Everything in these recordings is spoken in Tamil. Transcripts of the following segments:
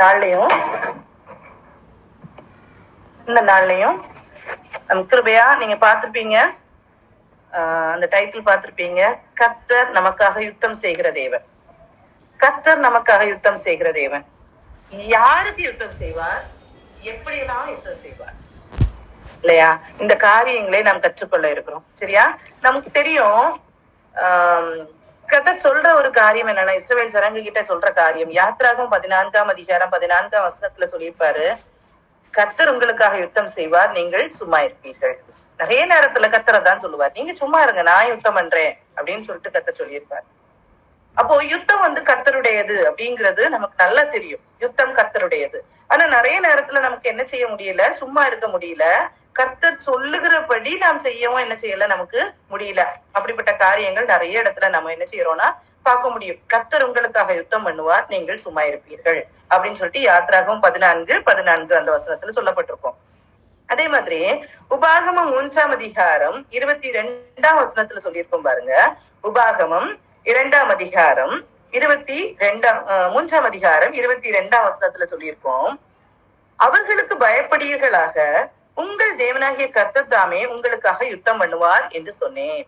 நாள்லயும் இந்த நாள்லயும் கிருபையா நீங்க பார்த்திருப்பீங்க, அந்த டைட்டில் பார்த்திருப்பீங்க, கர்த்தர் நமக்காக யுத்தம் செய்கிற தேவன். கர்த்தர் நமக்காக யுத்தம் செய்கிற தேவன். யாருக்கு யுத்தம் செய்வார், எப்படியெல்லாம் யுத்தம் செய்வார் இல்லையா? இந்த காரியங்களை நாம் கற்றுக்கொள்ள இருக்கிறோம். சரியா? நமக்கு தெரியும். கர்த்தர் சொல்ற ஒரு காரியம் என்னன்னா, இஸ்ரவேல் ஜனங்க கிட்ட சொல்ற காரியம் யாத்ராகமம் 14ஆம் அதிகாரம் 14ஆம் வசனத்துல சொல்லியிருப்பாரு, கர்த்தர் உங்களுக்காக யுத்தம் செய்வார், நீங்கள் சும்மா இருப்பீர்கள். நிறைய நேரத்துல கர்த்தரை தான் சொல்லுவார், நீங்க சும்மா இருங்க, நான் யுத்தம் பண்றேன் அப்படின்னு சொல்லிட்டு கர்த்தர் சொல்லியிருப்பார். அப்போ யுத்தம் கர்த்தருடையது அப்படிங்கிறது நமக்கு நல்லா தெரியும். யுத்தம் கர்த்தருடையது. ஆனா நிறைய நேரத்துல நமக்கு என்ன செய்ய முடியல, சும்மா இருக்க முடியல. கர்த்தர் சொல்லுகிறபடி நாம் செய்யவும் என்ன செய்யல, நமக்கு முடியல. அப்படிப்பட்ட காரியங்கள் நிறைய இடத்துல நம்ம என்ன செய்யறோம்னா பார்க்க முடியும். கர்த்தர் உங்களுக்காக யுத்தம் பண்ணுவார், நீங்கள் சும்மா இருப்பீர்கள் அப்படின்னு சொல்லிட்டு யாத்ராகமம் 14 அந்த வசனத்துல சொல்லப்பட்டிருக்கோம். அதே மாதிரி உபாகமம் 3ஆம் அதிகாரம் 22ஆம் வசனத்துல சொல்லியிருக்கோம் பாருங்க. உபாகமம் 2ஆம் அதிகாரம் 3ஆம் அதிகாரம் 22ஆம் வசனத்துல சொல்லியிருக்கோம், அவர்களுக்கு பயப்படுவீர்களாக, உங்கள் தேவனாகிய கர்த்தர் தாமே உங்களுக்காக யுத்தம் பண்ணுவார் என்று சொன்னேன்.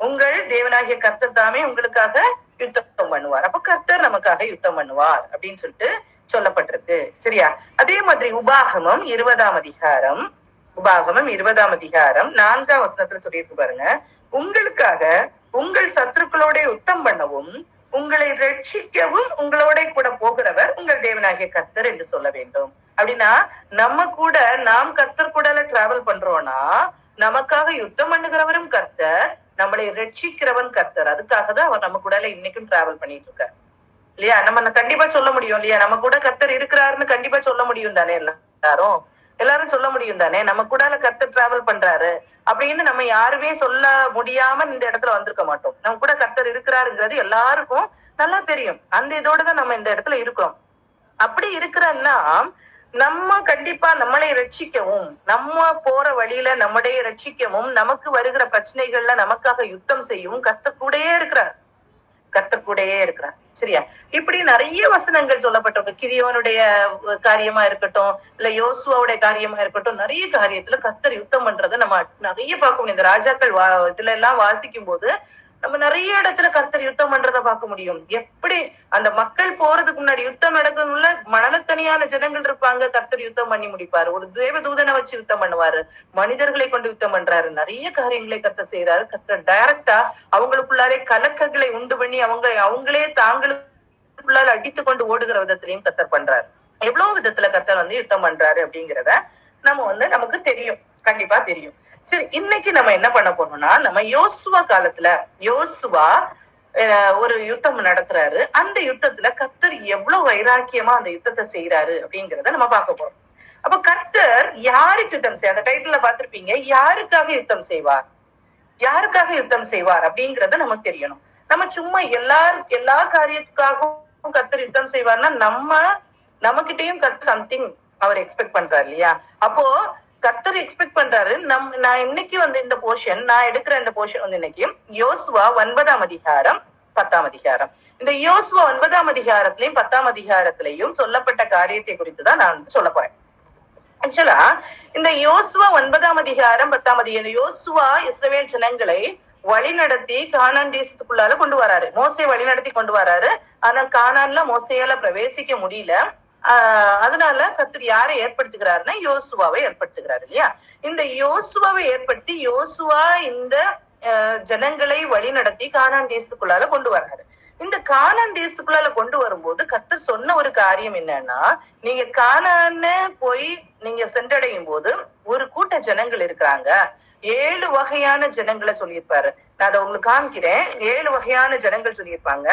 உங்கள் தேவனாகிய கர்த்தர் தாமே உங்களுக்காக யுத்தம் பண்ணுவார். அப்ப கர்த்தர் நமக்காக யுத்தம் பண்ணுவார் அப்படின்னு சொல்லிட்டு சொல்லப்பட்டிருக்கு. சரியா? அதே மாதிரி உபாகமம் 20ஆம் அதிகாரம் 4ஆம் வசனத்துல சொல்லியிருக்கு பாருங்க, உங்களுக்காக உங்கள் சத்துருக்களோட யுத்தம் பண்ணவும் உங்களை ரட்சிக்கவும் உங்களோட கூட போகிறவர் உங்கள் தேவனாகிய கர்த்தர் என்று சொல்ல வேண்டும். அப்படின்னா நாம் கர்த்தர் கூட டிராவல் பண்றோம்னா நமக்காக யுத்தம் பண்ணுகிறவரும் கர்த்தர், நம்மளை ரட்சிக்கிறவன் கர்த்தர். அதுக்காக தான் அவர் நம்ம கூட இன்னைக்கும் டிராவல் பண்ணிட்டு இருக்காரு இல்லையா? நம்ம கண்டிப்பா சொல்ல முடியும் இல்லையா, நம்ம கூட கர்த்தர் இருக்கிறாருன்னு கண்டிப்பா சொல்ல முடியும் தானே? எல்லாரும் சொல்ல முடியும் தானே, நம்ம கூட கர்த்தர் டிராவல் பண்றாரு அப்படின்னு நம்ம யாருமே சொல்ல முடியாம இந்த இடத்துல வந்திருக்க மாட்டோம். நம்ம கூட கர்த்தர் இருக்கிறாருங்கிறது எல்லாருக்கும் நல்லா தெரியும். அந்த இதோடதான் நம்ம இந்த இடத்துல இருக்கிறோம். அப்படி இருக்கிறன்னா நம்ம கண்டிப்பா நம்மளை ரட்சிக்கவும், நம்ம போற வழியில நம்மடைய ரட்சிக்கவும், நமக்கு வருகிற பிரச்சனைகள்ல நமக்காக யுத்தம் செய்யவும் கர்த்தர் கூடயே இருக்கிறார். சரியா? இப்படி நிறைய வசனங்கள் சொல்லப்பட்டிருக்கு. கிதியோனுடைய காரியமா இருக்கட்டும், இல்ல யோசுவாவுடைய காரியமா இருக்கட்டும், நிறைய காரியத்துல கர்த்தர் யுத்தம் பண்றதை நம்ம நிறைய பார்க்க முடியும். இந்த ராஜாக்கள் இதுல எல்லாம் வாசிக்கும் போது நம்ம நிறைய இடத்துல கர்த்தர் யுத்தம் பண்றதை பார்க்க முடியும். எப்படி அந்த மக்கள் போறதுக்கு முன்னாடி யுத்தம் நடக்கணும்ல, மனத்தனியான ஜனங்கள் இருப்பாங்க, கர்த்தர் யுத்தம் பண்ணி முடிப்பாரு. ஒரு தேவதூதனை வச்சு யுத்தம் பண்ணுவாரு, மனிதர்களை கொண்டு யுத்தம் பண்றாரு, நிறைய காரியங்களை கர்த்தர் செய்யறாரு. கர்த்தர் டைரக்டா அவங்களுக்குள்ளாரே கலக்கங்களை உண்டு பண்ணி அவங்களே தாங்களுக்குள்ளால அடித்து கொண்டு ஓடுகிற விதத்திலையும் கர்த்தர் பண்றாரு. எவ்வளவு விதத்துல கர்த்தர் யுத்தம் பண்றாரு அப்படிங்கிறத நமக்கு தெரியும், கண்டிப்பா தெரியும். சரி, இன்னைக்கு நம்ம என்ன பண்ண போறோம்னா, நம்ம யோசுவா காலத்துல யோசுவா ஒரு யுத்தம் நடத்துறாரு. அந்த யுத்தத்துல கர்த்தர் எவ்வளவு வைராக்கியமா அந்த யுத்தத்தை செய்யறாரு அப்படிங்கிறத நம்ம பார்க்க போறோம். அப்ப கர்த்தர் யாருக்கு யுத்தம் செய்ய, அந்த டைட்டில்ல பார்த்திருப்பீங்க, யாருக்காக யுத்தம் செய்வார் அப்படிங்கறத நமக்கு தெரியணும். நம்ம சும்மா எல்லா காரியத்துக்காகவும் கர்த்தர் யுத்தம் செய்வார்னா நம்ம கிட்டையும் கர்த்தர் சம்திங் அவர் எக்ஸ்பெக்ட் பண்றாரு இல்லையா? அப்போ கர்த்தர் எக்ஸ்பெக்ட் பண்றாரு. நான் இன்னைக்கு இந்த போர்ஷன், நான் எடுக்கிற இந்த போர்ஷன் இன்னைக்கு யோசுவா 9ஆம் அதிகாரம் 10ஆம் அதிகாரம். இந்த யோசுவா 9ஆம் அதிகாரத்திலையும் 10ஆம் அதிகாரத்திலையும் சொல்லப்பட்ட காரியத்தை குறித்துதான் நான் சொல்ல போறேன். ஆக்சுவலா இந்த யோசுவா 9ஆம் அதிகாரம் 10ஆம் அதிகாரம், யோசுவா இஸ்ரவேல் ஜனங்களை வழி நடத்தி கானான் தேசத்துக்குள்ளால கொண்டு வராரு. மோசே வழி நடத்தி கொண்டு வராரு. ஆனா கானான்ல மோசையால பிரவேசிக்க முடியல. அதனால கர்த்தர் யாரை ஏற்படுத்துகிறாருன்னா யோசுவாவை ஏற்படுத்துகிறாரு இல்லையா? இந்த யோசுவாவை ஏற்படுத்தி யோசுவா இந்த ஜனங்களை வழி நடத்தி கானான் தேசத்துக்குள்ளால கொண்டு வர்றாரு. இந்த கானான் தேசத்துக்குள்ளால கொண்டு வரும்போது கர்த்தர் சொன்ன ஒரு காரியம் என்னன்னா, நீங்க கானான்னு போய் நீங்க சென்றடையும் போது ஒரு கூட்ட ஜனங்கள் இருக்கிறாங்க, 7 வகையான ஜனங்களை சொல்லியிருப்பாரு. நான் அதை உங்களுக்கு காமிக்கிறேன். 7 வகையான ஜனங்கள் சொல்லியிருப்பாங்க.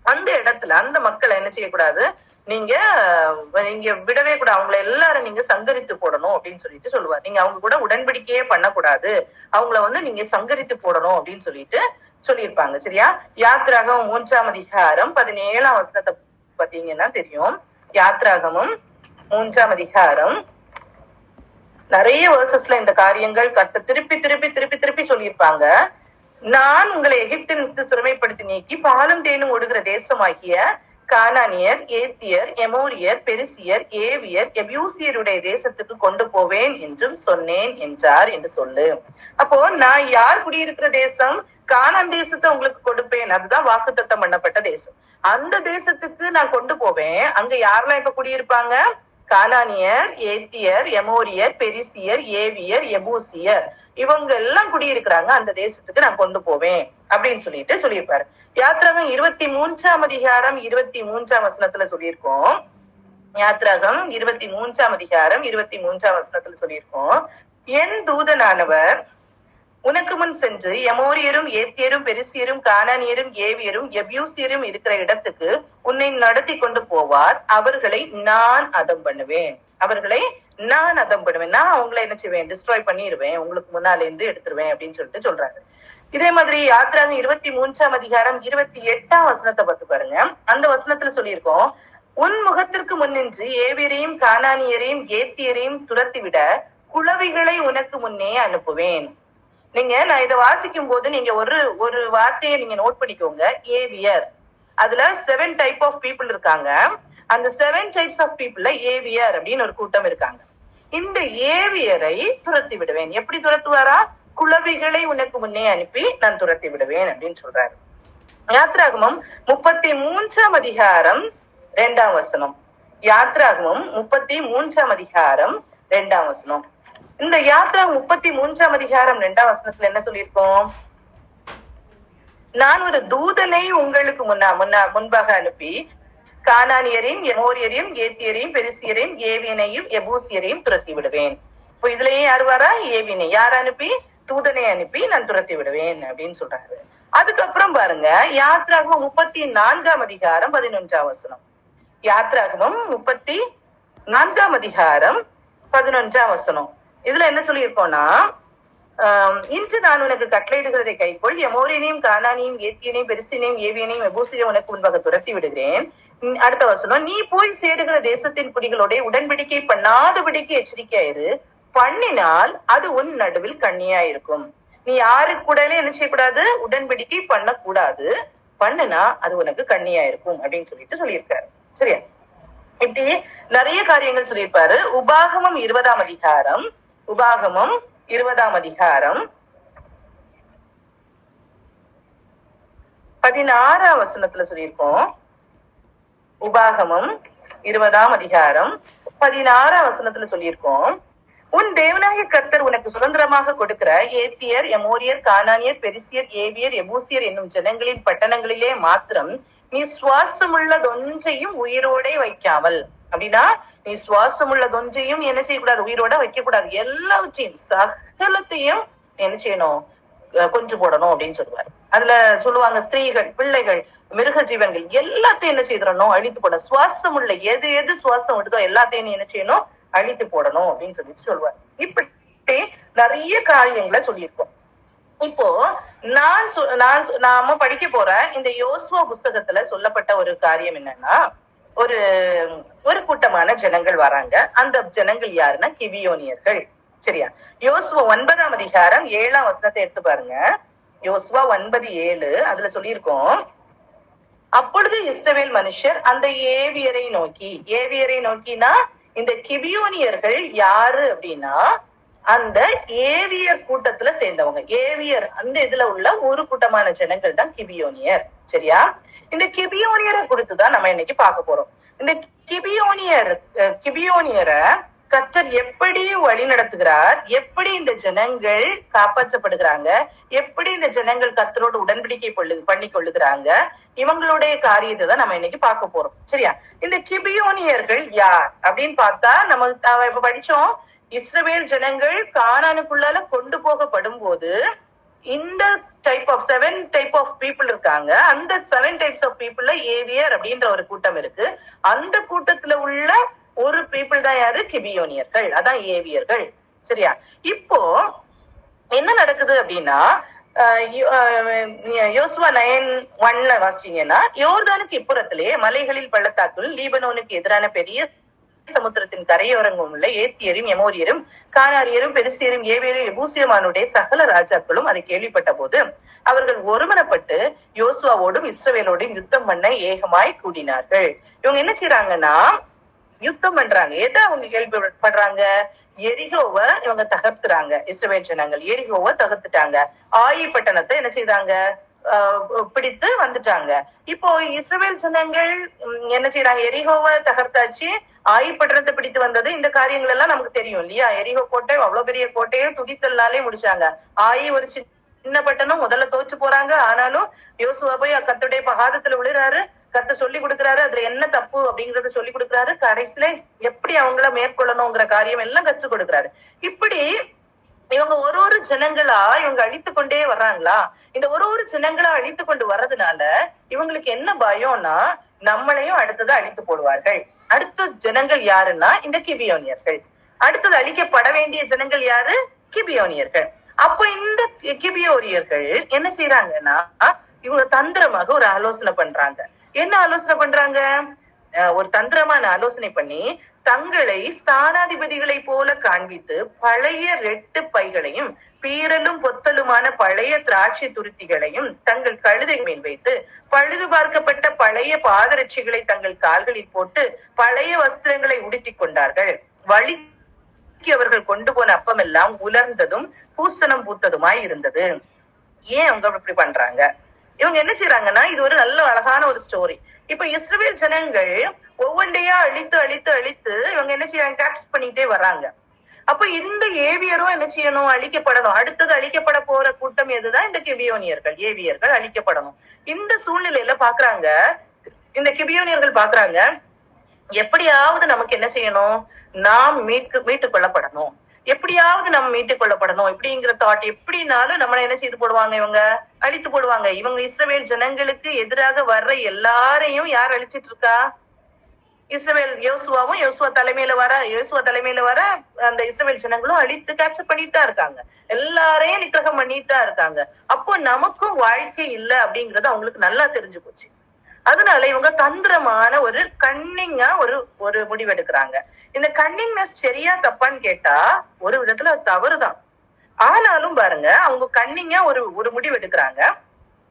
அந்த இடத்துல அந்த மக்களை என்ன செய்யக்கூடாது, நீங்க விடவே கூட, அவங்களை எல்லாரும் நீங்க சங்கரித்து போடணும் அப்படின்னு சொல்லிட்டு சொல்லுவார். நீங்க அவங்க கூட உடன்படிக்கையே பண்ணக்கூடாது, அவங்கள நீங்க சங்கரித்து போடணும் அப்படின்னு சொல்லிட்டு சொல்லியிருப்பாங்க. சரியா? யாத்ராகமம் 3ஆம் அதிகாரம் 17ஆம் வசனத்தை பாத்தீங்கன்னா தெரியும். யாத்ராகமம் 3ஆம் அதிகாரம் நிறைய வேர்சஸ்ல இந்த காரியங்கள் திருப்பி சொல்லியிருப்பாங்க. நான் உங்களை எகிப்திலிருந்து சிறுமைப்படுத்தி நீக்கி பாலும் தேனும் ஓடுகிற தேசமாகிய கானானியர், ஏத்தியர், எமோரியர், பெரிசியர், ஏவியர், எபியூசியருடைய தேசத்துக்கு கொண்டு போவேன் என்றும் சொன்னேன் என்றார் என்று சொல்லு. அப்போ நான் யார் குடியிருக்கிற தேசம்? கானான் தேசத்தை உங்களுக்கு கொடுப்பேன். அதுதான் வாக்குத்தத்தம் பண்ணப்பட்ட தேசம். அந்த தேசத்துக்கு நான் கொண்டு போவேன். அங்க யாரெல்லாம் இப்ப குடியிருப்பாங்க? கானானியர், ஏத்தியர், எமோரியர், பெரிசியர், ஏவியர், எபூசியர், இவங்க எல்லாம் குடியிருக்கிறாங்க. அந்த தேசத்துக்கு நான் கொண்டு போவேன் அப்படின்னு சொல்லியிருப்பாரு. யாத்ராகம் 23ஆம் அதிகாரம் 23ஆம் வசனத்துல சொல்லியிருக்கோம். யாத்ராகம் 23ஆம் அதிகாரம் 23ஆம் வசனத்துல சொல்லியிருக்கோம். என் தூதனானவர் உனக்கு முன் சென்று எமோரியரும், ஏத்தியரும், பெரிசியரும், கானானியரும், ஏவியரும், எபியூசியரும் இருக்கிற இடத்துக்கு உன்னை நடத்தி கொண்டு போவார். அவர்களை நான் அதம் பண்ணுவேன். நான் அவங்களை என்ன செய்வேன்? டிஸ்ட்ராய் பண்ணிடுவேன். உங்களுக்கு முன்னால இருந்து எடுத்துருவேன் அப்படின்னு சொல்றாரு. இதே மாதிரி யாத்ராகம் 23ஆம் அதிகாரம் 28ஆம் வசனத்தை பார்த்து பாருங்க. அந்த வசனத்துல சொல்லியிருக்கோம், உன் முகத்திற்கு முன்னின்று ஏவியரையும், கானானியரையும், ஏத்தியரையும் துரத்திவிட குளவிகளை உனக்கு முன்னே அனுப்புவேன். நான் இதை வாசிக்கும் போது நீங்க ஒரு வார்த்தையை நீங்க நோட் பண்ணிக்கோங்க. ஏவியர், அதுல 7 டைப் ஆஃப் பீப்புள் இருக்காங்க. அந்த 7 டைப்ஸ் ஆஃப் பீப்புள்ல ஏவியர் அப்படின்னு ஒரு கூட்டம் இருக்காங்க. இந்த ஏவியரை துரத்தி விடுவேன். எப்படி துரத்துவாரா? குளவிகளை உனக்கு முன்னே அனுப்பி நான் துரத்தி விடுவேன் அப்படின்னு சொல்றாரு. யாத்ராகமம் 33ஆம் அதிகாரம் 2ஆம் வசனம். யாத்ராகமம் 33ஆம் அதிகாரம் 2ஆம் வசனம். இந்த யாத்ராகம் 33ஆம் அதிகாரம் 2ஆம் வசனத்துல என்ன சொல்லியிருக்கோம்? நான் ஒரு தூதனை உங்களுக்கு முன்பாக அனுப்பி கானானியரையும், எமோரியரையும், ஏத்தியரையும், பெரிசியரையும், ஏவியனையும், எபூசியரையும் துரத்தி விடுவேன். இப்போ இதுலயே யாரு வரா? ஏவினை. யார் அனுப்பி? தூதனை அனுப்பி நான் துரத்தி விடுவேன் அப்படின்னு சொல்றாரு. அதுக்கப்புறம் பாருங்க, யாத்ராகமம் 34ஆம் அதிகாரம் 11ஆம் வசனம். யாத்ராகமம் 34ஆம் அதிகாரம் 11ஆம் வசனம். இதுல என்ன சொல்லியிருக்கோம்னா, இன்று நான் உனக்கு கட்டளையிடுகிறதை கைக்கொள். எமோரியனையும், கானானியும், ஏத்தியனையும், பெரிசியனையும், ஏவியனையும், எபூசியனையும் உனக்கு முன்பாக துரத்தி விடுகிறேன். அடுத்த வசனம், நீ போய் சேருகிற தேசத்தின் குடிகளோட உடன்படிக்கை பண்ணாதபடிக்கு எச்சரிக்கையாயிரு. பண்ணினால் அது உன் நடுவில் கண்ணியா இருக்கும். நீ யாரு கூட என்ன செய்யக்கூடாது? உடன்படிக்கை பண்ணக்கூடாது. பண்ணுனா அது உனக்கு கண்ணியா இருக்கும் அப்படின்னு சொல்லியிருக்காரு. சரியா? இப்படி நிறைய காரியங்கள் சொல்லியிருப்பாரு. உபாகமம் 20ஆம் அதிகாரம் 16ஆம் வசனத்துல சொல்லியிருக்கோம். உபாகமம் 20ஆம் அதிகாரம் 16ஆம் வசனத்துல சொல்லியிருக்கோம், உன் தேவனாகிய கர்த்தர் உனக்கு சுதந்திரமாக கொடுக்கிற ஏத்தியர், எமோரியர், கானானியர், பெரிசியர், ஏவியர், எபூசியர் என்னும் ஜனங்களின் பட்டணங்களிலே மாத்திரம் நீ சுவாசமுள்ளதொன்றையும் உயிரோட வைக்காமல். அப்படின்னா நீ சுவாசமுள்ளதொன்றையும் என்ன செய்யக்கூடாது? உயிரோட வைக்க கூடாது. எல்லாவற்றையும் சகலத்தையும் என்ன செய்யணும்? கொஞ்சம் போடணும் அப்படின்னு சொல்லுவாரு. அதுல சொல்லுவாங்க, ஸ்திரீகள், பிள்ளைகள், மிருக ஜீவன்கள் எல்லாத்தையும் என்ன செய்யணும்? அழித்து போடணும். சுவாசம் உள்ள எது சுவாசம் விடுதோ எல்லாத்தையும் என்ன செய்யணும்? அழித்து போடணும் அப்படின்னு சொல்லுவாரு. இப்படி நிறைய காரியங்களை சொல்லியிருக்கோம். இப்போ நாம படிக்க போற இந்த யோசுவா புஸ்தகத்துல சொல்லப்பட்ட ஒரு காரியம் என்னன்னா, ஒரு கூட்டமான ஜனங்கள் வராங்க. அந்த ஜனங்கள் யாருன்னா கிபியோனியர்கள். சரியா? யோசுவா 9ஆம் அதிகாரம் 7ஆம் வசனத்தை எடுத்து பாருங்க. யோசுவா 9:7 அதுல சொல்லியிருக்கோம், அப்பொழுது இஸ்ரவேல் மனுஷர் அந்த ஏவியரை நோக்கினா இந்த கிபியோனியர்கள் யாரு அப்படின்னா அந்த ஏவியர் கூட்டத்துல சேர்ந்தவங்க. ஏவியர் அந்த இதுல உள்ள ஒரு கூட்டமான ஜனங்கள் தான் கிபியோனியர். சரியா? இந்த கிபியோனியரை குறித்துதான் நம்ம இன்னைக்கு பார்க்க போறோம். இந்த கிபியோனியரை கர்த்தர் எப்படி வழி நடத்துகிறார், எப்படி இந்த ஜனங்கள் காப்பாற்றப்படுகிறாங்க, எப்படி இந்த ஜனங்கள் கர்த்தரோட உடன்படிக்கை பண்ணி கொள்ளுகிறாங்க, இவங்களுடைய காரியத்தை தான் நம்ம இன்னைக்கு பார்க்க போறோம். சரியா? இந்த கிபியோனியர்கள் யார் அப்படின்னு பார்த்தா, நம்ம இப்ப படிச்சோம், இஸ்ரவேல் ஜனங்கள் கானானுக்குள்ளால கொண்டு போகப்படும் போது இந்த type of 7 type of people இருக்காங்க. அந்த 7 டைப்ஸ் ஆஃப் பீப்புள்ல ஏவியர் அப்படின்ற ஒரு கூட்டம் இருக்கு. அந்த கூட்டத்துல உள்ள ஒரு பீப்புள் தான் யாரு? கிபியோனியர்கள். அதான் ஏவியர்கள். சரியா? இப்போ என்ன நடக்குது அப்படின்னா, யோசுவா 9:1 வாசிச்சீங்கன்னா, யோர்தானுக்கு இப்புறத்திலே மலைகளில் பள்ளத்தாக்குள் லீபனோனுக்கு எதிரான பெரிய சமுத்திரத்தின் கரையோரங்கும் உள்ள ஏத்தியரும் எமோரியரும் கானாரியரும் பெருசியரும் ஏவேரும் எபூசியமானுடைய சகல ராஜாக்களும் அதை கேள்விப்பட்ட போது அவர்கள் ஒருமனப்பட்டு யோசுவாவோடும் இஸ்ரவேலோடும் யுத்தம் பண்ண ஏகமாய் கூடினார்கள். இவங்க என்ன செய்யறாங்கன்னா யுத்தம் பண்றாங்க. எதை அவங்க கேள்விப்படுறாங்க? எரிகோவ இவங்க தகர்த்துறாங்க. இஸ்ரவேல் ஜனங்கள் எரிகோவ தகர்த்துட்டாங்க. ஆயி பட்டணத்தை என்ன செய்தாங்க? பிடித்து வந்துட்டாங்க. இப்போ இஸ்ரவேல் ஜனங்கள் என்ன செய்யறாங்க? எரிகோவ தகர்த்தாச்சு, ஆயி பட்டணத்தை பிடித்து வந்தது. இந்த காரியங்கள் எல்லாம் நமக்கு தெரியும் இல்லையா? எரிகோ கோட்டை அவ்வளவு பெரிய கோட்டையை துதித்தல்னாலே முடிச்சாங்க. ஆயி ஒரு சின்ன பட்டணம், முதல்ல தோச்சு போறாங்க. ஆனாலும் யோசுவா போய் கர்த்தருடைய பாதத்துல விழுறாரு. கர்த்தர் சொல்லி கொடுக்குறாரு, அதுல என்ன தப்பு அப்படிங்கறத சொல்லி கொடுக்குறாரு. கடைசியில எப்படி அவங்கள மேற்கொள்ளணுங்கிற காரியம் எல்லாம் கற்றுக் கொடுக்குறாரு. இப்படி இவங்க ஒரு ஜனங்களா இவங்க அழித்து கொண்டே வர்றாங்களா? இந்த ஒரு ஜனங்களா அழித்து கொண்டு வர்றதுனால இவங்களுக்கு என்ன பயம்னா, நம்மளையும் அடுத்தது அழித்து போடுவார்கள். அடுத்த ஜனங்கள் யாருன்னா இந்த கிபியோனியர்கள். அடுத்தது அழிக்கப்பட வேண்டிய ஜனங்கள் யாரு? கிபியோனியர்கள். அப்போ இந்த கிபியோனியர்கள் என்ன செய்யறாங்கன்னா, இவங்க தந்திரமாக ஒரு ஆலோசனை பண்றாங்க. என்ன ஆலோசனை பண்றாங்க? ஒரு தந்திரமான ஆலோசனை பண்ணி தங்களை ஸ்தானாதிபதிகளை போல காண்பித்து பழைய ரெட்டு பைகளையும் பீரலும் பொத்தலுமான பழைய திராட்சை துருத்திகளையும் தங்கள் கழுதை மேல் வைத்து பழுது பார்க்கப்பட்ட பழைய பாதரட்சிகளை தங்கள் கால்களில் போட்டு பழைய வஸ்திரங்களை உடுத்திக் கொண்டார்கள். வழிக்கு அவர்கள் கொண்டு போன அப்பமெல்லாம் உலர்ந்ததும் பூசணம் பூத்ததுமாய் இருந்தது. ஏன் அவங்க இப்படி பண்றாங்க? இவங்க என்ன செய்யறாங்கன்னா, இது ஒரு நல்ல அழகான ஒரு ஸ்டோரி. இப்ப இஸ்ரவேல் ஜனங்கள் ஒவ்வொன்றையா அழித்து அழித்து அழித்து இவங்க என்ன செய்யறாங்க? கேப்ஸ் பண்ணிட்டே வர்றாங்க. அப்ப இந்த ஏவியரும் என்ன செய்யணும்? அழிக்கப்படணும். அடுத்தது அழிக்கப்பட போற கூட்டம் எதுதான்? இந்த கிபியோனியர்கள், ஏவியர்கள் அழிக்கப்படணும். இந்த சூழ்நிலையில பாக்குறாங்க, இந்த கிபியோனியர்கள் பாக்குறாங்க, எப்படியாவது நமக்கு என்ன செய்யணும்? நாம் மீட்டுக் கொள்ளப்படணும். எப்படியாவது நம்ம மீட்டுக் கொள்ளப்படணும் இப்படிங்கிற தாட் எப்படினாலும் நம்மளை என்ன செய்து போடுவாங்க? இவங்க அழித்து போடுவாங்க. இவங்க இஸ்ரவேல் ஜனங்களுக்கு எதிராக வர்ற எல்லாரையும் யார் அழிச்சிட்டு இருக்கா? இஸ்ரவேல் யோசுவாவும் யோசுவா தலைமையில வர அந்த இஸ்ரவேல் ஜனங்களும் அழித்து கேப்சர் பண்ணிட்டு தான் இருக்காங்க. எல்லாரையும் நிக்கிரகம் பண்ணிட்டு தான் இருக்காங்க. அப்போ நமக்கும் வாழ்க்கை இல்லை அப்படிங்கறது அவங்களுக்கு நல்லா தெரிஞ்சு போச்சு. அதனால இவங்க தந்திரமான ஒரு கன்னிங்கா ஒரு முடிவெடுக்கிறாங்க. இந்த கன்னிங்னஸ் சரியா தப்பான்னு கேட்டா ஒரு விதத்துல அது தவறுதான். ஆனாலும் பாருங்க, அவங்க கன்னிங்கா ஒரு முடிவெடுக்கிறாங்க.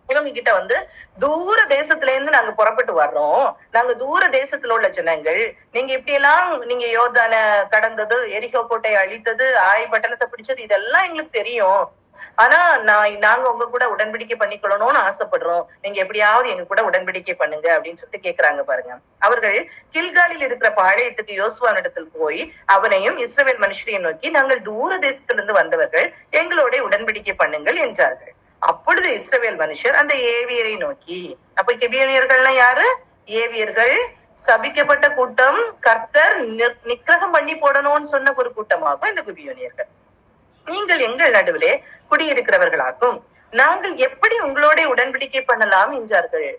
இவங்க கிட்ட வந்து தூர தேசத்துல இருந்து நாங்க புறப்பட்டு வர்றோம், நாங்க தூர தேசத்துல உள்ள ஜனங்கள், நீங்க இப்படி எல்லாம் நீங்க யோர்தான கடந்தது, எரிகோ கோட்டையை அழித்தது, ஆய் பட்டணத்தை பிடிச்சது, இதெல்லாம் எங்களுக்கு தெரியும். ஆனா நாங்க உங்க கூட உடன்படிக்கை பண்ணிக்கொள்ளணும்னு ஆசைப்படுறோம். நீங்க எப்படியாவது எங்க கூட உடன்படிக்கை பண்ணுங்க அப்படின்னு சொல்லிட்டு கேக்குறாங்க பாருங்க. அவர்கள் கில்காலில் இருக்கிற பாளையத்துக்கு யோசுவானிடத்தில் போய் அவனையும் இஸ்ரவேல் மனுஷரையும் நோக்கி, நாங்கள் தூர தேசத்திலிருந்து வந்தவர்கள், எங்களோட உடன்படிக்கை பண்ணுங்கள் என்றார்கள். அப்பொழுது இஸ்ரவேல் மனுஷர் அந்த ஏவியரை நோக்கி, அப்ப கிபியோனியர்கள்லாம் யாரு? ஏவியர்கள், சபிக்கப்பட்ட கூட்டம், கர்த்தர் நிக்கிரகம் பண்ணி போடணும்னு சொன்ன ஒரு கூட்டமாகும் இந்த கிபியோனியர்கள். நீங்கள் எங்கள் நடுவிலே குடியிருக்கிறவர்களாகும், நாங்கள் எப்படி உங்களோட உடன்படிக்கை பண்ணலாம் என்றார்கள்.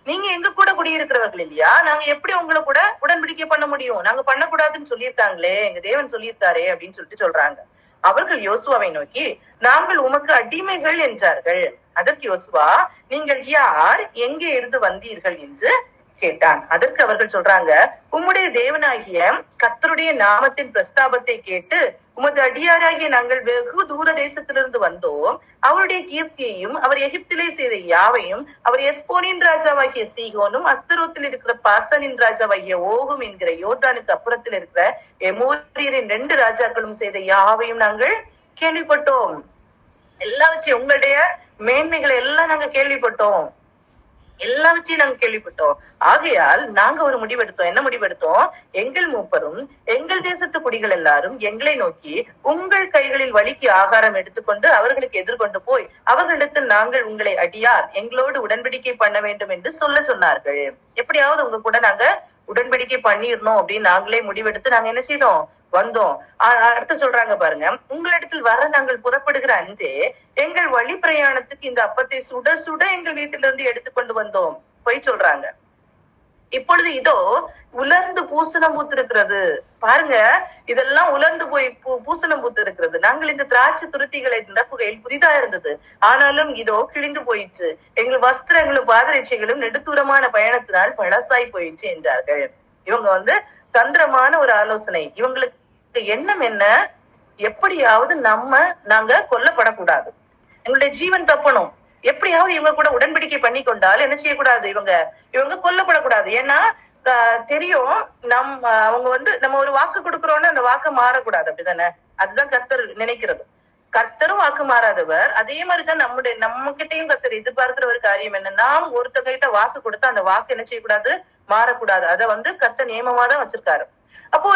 நீங்க எங்க கூட குடியிருக்கிறவர்கள் இல்லையா? நாங்க எப்படி உங்களை கூட உடன்படிக்கை பண்ண முடியும்? நாங்க பண்ணக்கூடாதுன்னு சொல்லியிருக்காங்களே, எங்க தேவன் சொல்லியிருக்காரே அப்படின்னு சொல்லிட்டு சொல்றாங்க. அவர்கள் யோசுவாவை நோக்கி, நாங்கள் உமக்கு அடிமைகள் என்றார்கள். அதற்கு யோசுவா, நீங்கள் யார், எங்கே இருந்து வந்தீர்கள் என்று கேட்டான். அதற்கு அவர்கள் சொல்றாங்க, உம்முடைய தேவனாகிய கர்த்தருடைய நாமத்தின் பிரஸ்தாபத்தை கேட்டு உமது அடியாராகிய நாங்கள் வெகு தூர தேசத்திலிருந்து வந்தோம். அவருடைய கீர்த்தியையும் அவர் எகிப்திலே செய்த யாவையும் அவர் எஸ்போனின் ராஜாவாகிய சீகோனும் அஸ்தரோத்தில் இருக்கிற பாசானின் ராஜாவாகிய ஓகும் என்கிற யோர்தானுக்கு அப்புறத்தில் இருக்கிற எமோரியரின் 2 ராஜாக்களும் செய்த யாவையும் நாங்கள் கேள்விப்பட்டோம். எல்லாவற்றையும் உங்களுடைய மேன்மைகளை எல்லாம் நாங்க கேள்விப்பட்டோம். எல்லாவற்றையும் நாங்க கேள்விப்பட்டோம். ஆகையால் நாங்க ஒரு முடிவெடுத்தோம். என்ன முடிவெடுத்தோம்? எங்கள் மூப்பரும் எங்கள் தேசத்து குடிகள் எல்லாரும் எங்களை நோக்கி, உங்கள் கைகளில் வலிக்கு ஆகாரம் எடுத்துக்கொண்டு அவர்களுக்கு எதிர்கொண்டு போய் அவர்களிடத்தில் நாங்கள் உங்களை அடியார், எங்களோடு உடன்படிக்கை பண்ண வேண்டும் என்று சொன்னார்கள். எப்படியாவது உங்க கூட நாங்க உடன்படிக்கை பண்ணிடணும் அப்படின்னு நாங்களே முடிவெடுத்து நாங்க என்ன செய்தோம்? வந்தோம். அடுத்து சொல்றாங்க பாருங்க, உங்களிடத்தில் வர நாங்கள் புறப்படுகிற அன்றே எங்கள் வழி பிரயாணத்துக்கு இந்த அப்பத்தை சுட சுட எங்கள் வீட்டிலிருந்து எடுத்துக்கொண்டு வந்தோம். போய் சொல்றாங்க. இப்பொழுது இதோ உலர்ந்து பூசணம் பூத்து இருக்கிறது. பாருங்க, இதெல்லாம் உலர்ந்து போய் பூசணம் பூத்து இருக்கிறது. நாங்கள் இந்த திராட்சை துருத்திகளை நிரப்புகையில் புதிதா இருந்தது, ஆனாலும் இதோ கிழிந்து போயிடுச்சு. எங்கள் வஸ்திரங்களும் பாதரட்சைகளும் நெடுத்தூரமான பயணத்தினால் பழசாய் போயிடுச்சு என்றார்கள். இவங்க தந்திரமான ஒரு ஆலோசனை. இவங்களுக்கு எண்ணம் என்ன? எப்படியாவது நாங்க கொல்லப்படக்கூடாது, எங்களுடைய ஜீவன் தப்பணும், எப்படியாவது இவங்க கூட உடன்படிக்கை பண்ணி கொண்டால் என்ன செய்யக்கூடாது, இவங்க கொல்லப்படக்கூடாது. ஏன்னா தெரியும் நம்ம ஒரு வாக்கு கொடுக்கறோம்னா அந்த வாக்கு மாறக்கூடாது, அப்படிதானே? அதுதான் கர்த்தர் நினைக்கிறது. கர்த்தரும் வாக்கு மாறாதவர். அதே மாதிரிதான் நம்ம கிட்டையும் கர்த்தர் எதிர்பார்க்கிற ஒரு காரியம் என்ன, நாம் ஒருத்தர்கிட்ட வாக்கு கொடுத்தா அந்த வாக்கு என்ன செய்யக்கூடாது, மாறக்கூடாது. அத கர்த்தர் நியமமா தான் வச்சிருக்காரு. அப்போ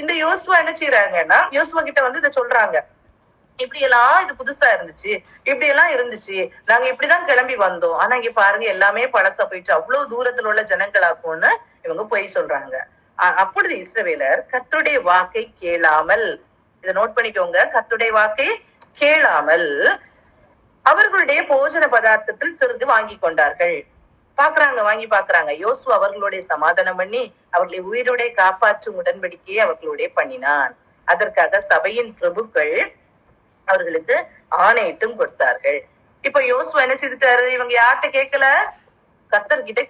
இந்த யோசுவா என்ன செய்யறாங்கன்னா, யோசுவா கிட்ட இதை சொல்றாங்க, இப்படி எல்லாம் இது புதுசா இருந்துச்சு, இப்படி எல்லாம் இருந்துச்சு, நாங்க இப்படிதான் கிளம்பி வந்தோம், ஆனா இங்க பாருங்க எல்லாமே பழசா போயிட்டு, அவ்வளவு தூரத்துல உள்ள ஜனங்களாக்கும்னு இவங்க போய் சொல்றாங்க. அப்பொழுது இஸ்ரவேலர் கர்த்தருடைய வாக்கை கேளாமல், இதை நோட் பண்ணிக்கோங்க, கர்த்தருடைய வாக்கை கேளாமல் அவர்களுடைய போஜன பதார்த்தத்தில் சிறிது வாங்கி கொண்டார்கள். வாங்கி பாக்குறாங்க. யோசுவா அவர்களுடைய சமாதானம் பண்ணி அவர்களை உயிரோட காப்பாற்றும் உடன்படிக்கையை அவர்களுடைய பண்ணினான். அதற்காக சபையின் பிரபுக்கள் அவர்களுக்கு ஆணையிட்டும் கொடுத்தார்கள். இப்ப யோசுவா என்ன செய்துட்டாரு, இவங்க யார்கிட்ட கேட்கல, கர்த்தர்கிட்ட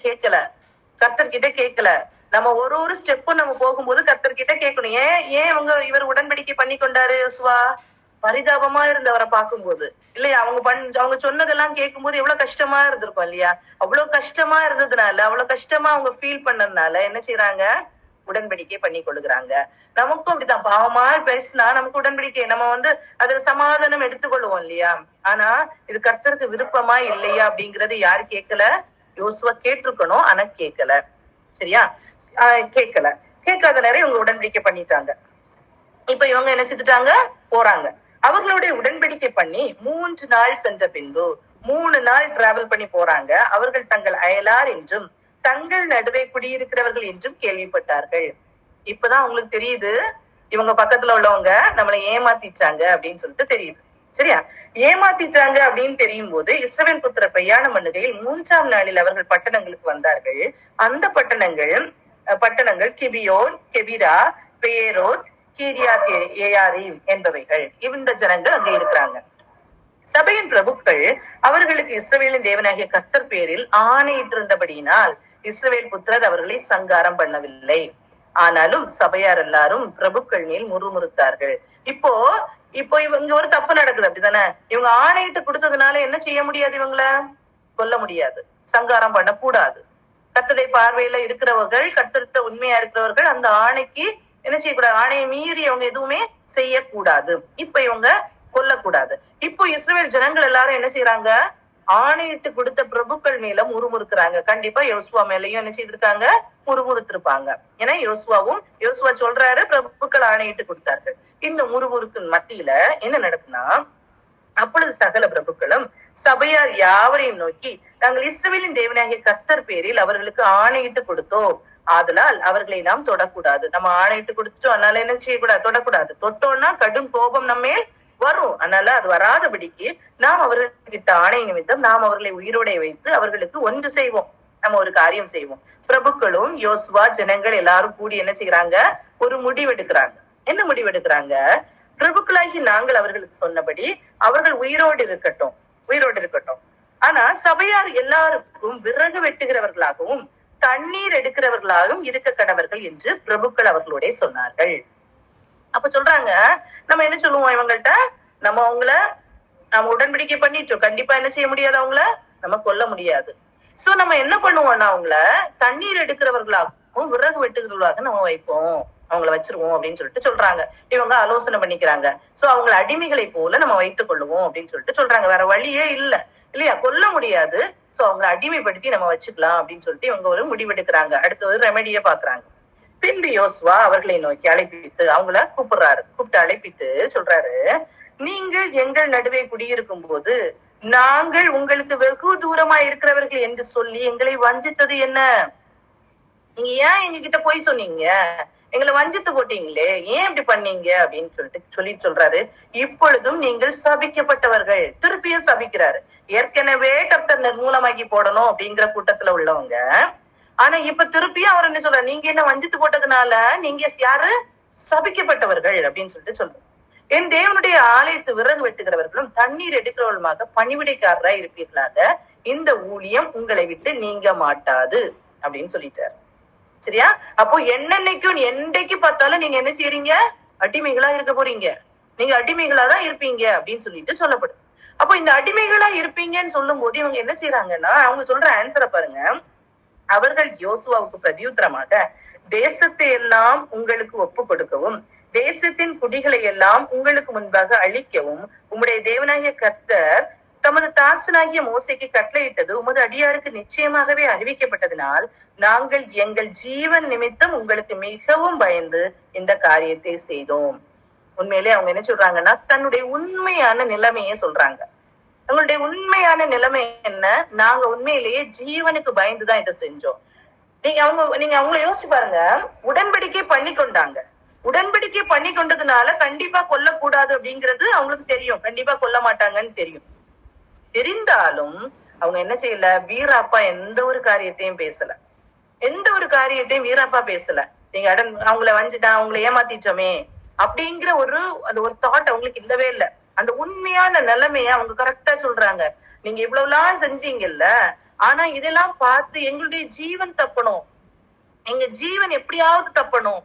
கேட்கல. நம்ம ஒரு ஸ்டெப்பும் நம்ம போகும்போது கர்த்தர்கிட்ட கேட்கணும். ஏன் இவர் உடன்படிக்கை பண்ணி கொண்டாரு யோசுவா? பரிதாபமா இருந்தவரை பார்க்கும்போது இல்லையா, அவங்க சொன்னதெல்லாம் கேட்கும் போது எவ்வளவு கஷ்டமா இருந்திருக்கும் இல்லையா? அவ்வளவு கஷ்டமா இருந்ததுனால, அவ்வளவு கஷ்டமா அவங்க ஃபீல் பண்ணதுனால என்ன செய்யறாங்க, உடன்படிக்கை பண்ணி கொள்ளுகிறாங்க. நமக்கும் அப்படித்தான், பாவமா பேசினா நமக்கு உடன்படிக்கை நம்ம அதுல சமாதானம் எடுத்துக்கொள்ளுவோம் இல்லையா? ஆனா இது கர்த்தருக்கு விருப்பமா இல்லையா அப்படிங்கறது யாரு கேட்கல, யோசுவா கேட்டிருக்கணும், ஆனா கேட்கல. சரியா? கேட்காத நேரம் இவங்க உடன்படிக்கை பண்ணிட்டாங்க. இப்ப இவங்க என்ன செஞ்சுட்டாங்க, போறாங்க. அவர்களுடைய உடன்படிக்கை பண்ணி 3 நாள் சென்ற பின்பு 3 நாள் டிராவல் பண்ணி போறாங்க. அவர்கள் தங்கள் அயலார் என்றும் தங்கள் நடுவே குடியிருக்கிறவர்கள் என்றும் கேள்விப்பட்டார்கள். இப்பதான் அவங்களுக்கு தெரியுது, இவங்க பக்கத்துல உள்ளவங்க நம்மளை ஏமாத்திச்சாங்க அப்படின்னு சொல்லிட்டு தெரியுது. சரியா? ஏமாத்திட்டாங்க அப்படின்னு தெரியும் போது இஸ்ரவேல் புத்திரர் பிரயாணம் பண்ணுகையில் 3ஆம் நாளில் அவர்கள் பட்டணங்களுக்கு வந்தார்கள். அந்த பட்டணங்கள் கிபியோன், கெபிரா, பேரோத், கீரியாத் ஏயாரீம் என்பவைகள். இந்த ஜனங்கள் அங்க இருக்கிறாங்க. சபையின் பிரபுக்கள் அவர்களுக்கு இஸ்ரவேலின் தேவனாகிய கர்த்தர் பேரில் ஆணையிட்டிருந்தபடியினால் இஸ்ரவேல் புத்திரர் அவர்களை சங்காரம் பண்ணவில்லை. ஆனாலும் சபையார் எல்லாரும் பிரபுக்கள் மேல் முறுமுறுத்தார்கள். இப்போ இவங்க ஒரு தப்பு நடக்குது, அப்படித்தானே? இவங்க ஆணையிட்டு கொடுத்ததுனால என்ன செய்ய முடியாது, இவங்கள கொல்ல முடியாது, சங்காரம் பண்ண கூடாது. கர்த்தருடைய பார்வையில இருக்கிறவர்கள், கர்த்தர்கிட்ட உண்மையா இருக்கிறவர்கள் அந்த ஆணைக்கு என்ன செய்யக்கூடாது, ஆணையை மீறி அவங்க எதுவுமே செய்யக்கூடாது. இப்ப இவங்க கொல்லக்கூடாது. இப்போ இஸ்ரவேல் ஜனங்கள் எல்லாரும் என்ன செய்யறாங்க, ஆணையிட்டு கொடுத்த பிரபுக்கள் மேல முறுமுறுக்கிறாங்க. கண்டிப்பா யோசுவா மேலையும் என்ன செய்திருக்காங்க, முறுமுறுத்திருப்பாங்க. ஏன்னா யோசுவா சொல்றாரு, பிரபுக்கள் ஆணையிட்டு கொடுத்தார்கள். இந்த முறுமுறுக்கின் மத்தியில என்ன நடக்குன்னா, அப்பொழுது சகல பிரபுக்களும் சபையார் யாவரையும் நோக்கி, நாங்கள் இஸ்ரவேலின் தேவனாகிய கர்த்தர் பேரில் அவர்களுக்கு ஆணையிட்டு கொடுத்தோம், ஆதலால் அவர்களை நாம் தொடக்கூடாது. நம்ம ஆணையிட்டு கொடுத்தோம், அதனால என்ன செய்யக்கூடாது, தொடக்கூடாது. தொட்டோம்னா கடும் கோபம் நம்ம வரும். அதனால அது வராதபடிக்கு நாம் அவர்கிட்ட ஆணை நிமித்தம் நாம் அவர்களை உயிரோட வைத்து அவர்களுக்கு ஒன்று செய்வோம், நம்ம ஒரு காரியம் செய்வோம். பிரபுக்களும் யோசுவா ஜனங்கள் எல்லாரும் கூடி என்ன செய்யறாங்க, ஒரு முடிவெடுக்கிறாங்க. என்ன முடிவெடுக்கிறாங்க, பிரபுக்களாகி நாங்கள் அவர்களுக்கு சொன்னபடி அவர்கள் உயிரோடு இருக்கட்டும். ஆனா சபையார் எல்லாருக்கும் விறகு வெட்டுகிறவர்களாகவும் தண்ணீர் எடுக்கிறவர்களாகவும் இருக்க கடவர்கள் என்று பிரபுக்கள் அவர்களோட சொன்னார்கள். அப்ப சொல்றாங்க, நம்ம என்ன சொல்லுவோம் இவங்கள்ட்ட, நம்ம உடன்படிக்கை பண்ணிட்டோம், கண்டிப்பா என்ன செய்ய முடியாது, அவங்கள நம்ம கொல்ல முடியாது. சோ நம்ம என்ன பண்ணுவோம்னா, அவங்கள தண்ணீர் எடுக்கிறவர்களாகவும் விறகு வெட்டுகிறவர்களாக நம்ம வைப்போம், அவங்கள வச்சிருவோம் அப்படின்னு சொல்றாங்க. இவங்க ஆலோசனை பண்ணிக்கிறாங்க. சோ அவங்களை அடிமைகளை போல நம்ம வைத்துக் கொள்ளுவோம் அப்படின்னு சொல்றாங்க. வேற வழியே இல்லையா, கொல்ல முடியாது. சோ அவங்களை அடிமைப்படுத்தி நம்ம வச்சுக்கலாம் அப்படின்னு இவங்க ஒரு முடிவெடுக்கிறாங்க. அடுத்து ஒரு ரெமெடியை பாக்குறாங்க. பின்பு யோசுவா அவர்களை நோக்கி அழைப்பித்து அவங்கள கூப்பிட்டு அழைப்பித்து சொல்றாரு, நீங்கள் எங்கள் நடுவே குடியிருக்கும் போது நாங்கள் உங்களுக்கு வெகு தூரமா இருக்கிறவர்கள் என்று சொல்லி எங்களை வஞ்சித்தது என்ன? நீங்க ஏன் எங்க கிட்ட போய் சொன்னீங்க, எங்களை வஞ்சித்து போட்டீங்களே, ஏன் இப்படி பண்ணீங்க அப்படின்னு சொல்றாரு. இப்பொழுதும் நீங்கள் சபிக்கப்பட்டவர்கள். திருப்பியும் சபிக்கிறாரு. ஏற்கனவே கர்த்தர் நிர்மூலமாக்கி போடணும் அப்படிங்கிற கூட்டத்துல உள்ளவங்க, ஆனா இப்ப திருப்பியும் அவர் என்ன சொல்றாரு, நீங்க என்ன வஞ்சித்து போட்டதுனால நீங்க யாரு, சபிக்கப்பட்டவர்கள் அப்படின்னு சொல்றோம். என் தேவனுடைய ஆலயத்து விறகு வெட்டுகிறவர்களும் தண்ணீர் எடுக்கிறவர்களுமாக பணிவிடைக்காரராய் இருப்பீர்களாக, இந்த ஊழியம் உங்களை விட்டு நீங்க மாட்டாது அப்படின்னு சொல்லிட்டாரு. சரியா? அப்போ என்னன்னைக்கும் என்றைக்கு பார்த்தாலும் நீங்க என்ன செய்யறீங்க? அடிமைகளா இருக்க போறீங்க. நீங்க அடிமைகளா தான் இருப்பீங்க அப்படின்னு சொல்லிட்டு சொல்லப்படுது. அப்போ இந்த அடிமைகளா இருப்பீங்கன்னு சொல்லும் போது இவங்க என்ன செய்யறாங்கன்னா, அவங்க சொல்ற ஆன்சரை பாருங்க. அவர்கள் யோசுவாவுக்கு பிரதியுத்தரமாக, தேசத்தை எல்லாம் உங்களுக்கு ஒப்பு கொடுக்கவும், தேசத்தின் குடிகளை எல்லாம் உங்களுக்கு முன்பாக அழிக்கவும் உம்முடைய தேவனாகிய கர்த்தர் தமது தாசனாகிய மோசேக்கு கட்டளையிட்டது உமது அடியாருக்கு நிச்சயமாகவே அறிவிக்கப்பட்டதினால் நாங்கள் எங்கள் ஜீவன் நிமித்தம் உங்களுக்கு மிகவும் பயந்து இந்த காரியத்தை செய்தோம். உண்மையிலே அவங்க என்ன சொல்றாங்கன்னா, தன்னுடைய உண்மையான நிலைமையை சொல்றாங்க. உங்களுடைய உண்மையான நிலைமை என்ன? நாங்க உண்மையிலேயே ஜீவனுக்கு பயந்துதான் இதை செஞ்சோம். நீங்க அவங்கள யோசிச்சு பாருங்க. உடன்படிக்கை பண்ணி கொண்டாங்க. உடன்படிக்கை பண்ணி கொண்டதுனால கண்டிப்பா கொல்லக்கூடாது அப்படிங்கிறது அவங்களுக்கு தெரியும். கண்டிப்பா கொல்ல மாட்டாங்கன்னு தெரியும். தெரிந்தாலும் அவங்க என்ன செய்யல? வீராப்பா எந்த ஒரு காரியத்தையும் பேசல. எந்த ஒரு காரியத்தையும் வீராப்பா பேசல. நீங்க அவங்கள வஞ்சிட்டா, அவங்களை ஏமாத்திச்சோமே அப்படிங்கிற அந்த ஒரு தாட் அவங்களுக்கு இல்லவே இல்லை. அந்த உண்மையான நிலைமைய அவங்க கரெக்டா சொல்றாங்க. நீங்க இவ்வளவுலாம் செஞ்சீங்கல்ல, ஆனா இதெல்லாம் பார்த்து எங்களுடைய ஜீவன் தப்பணும், எங்க ஜீவன் எப்படியாவது தப்பணும்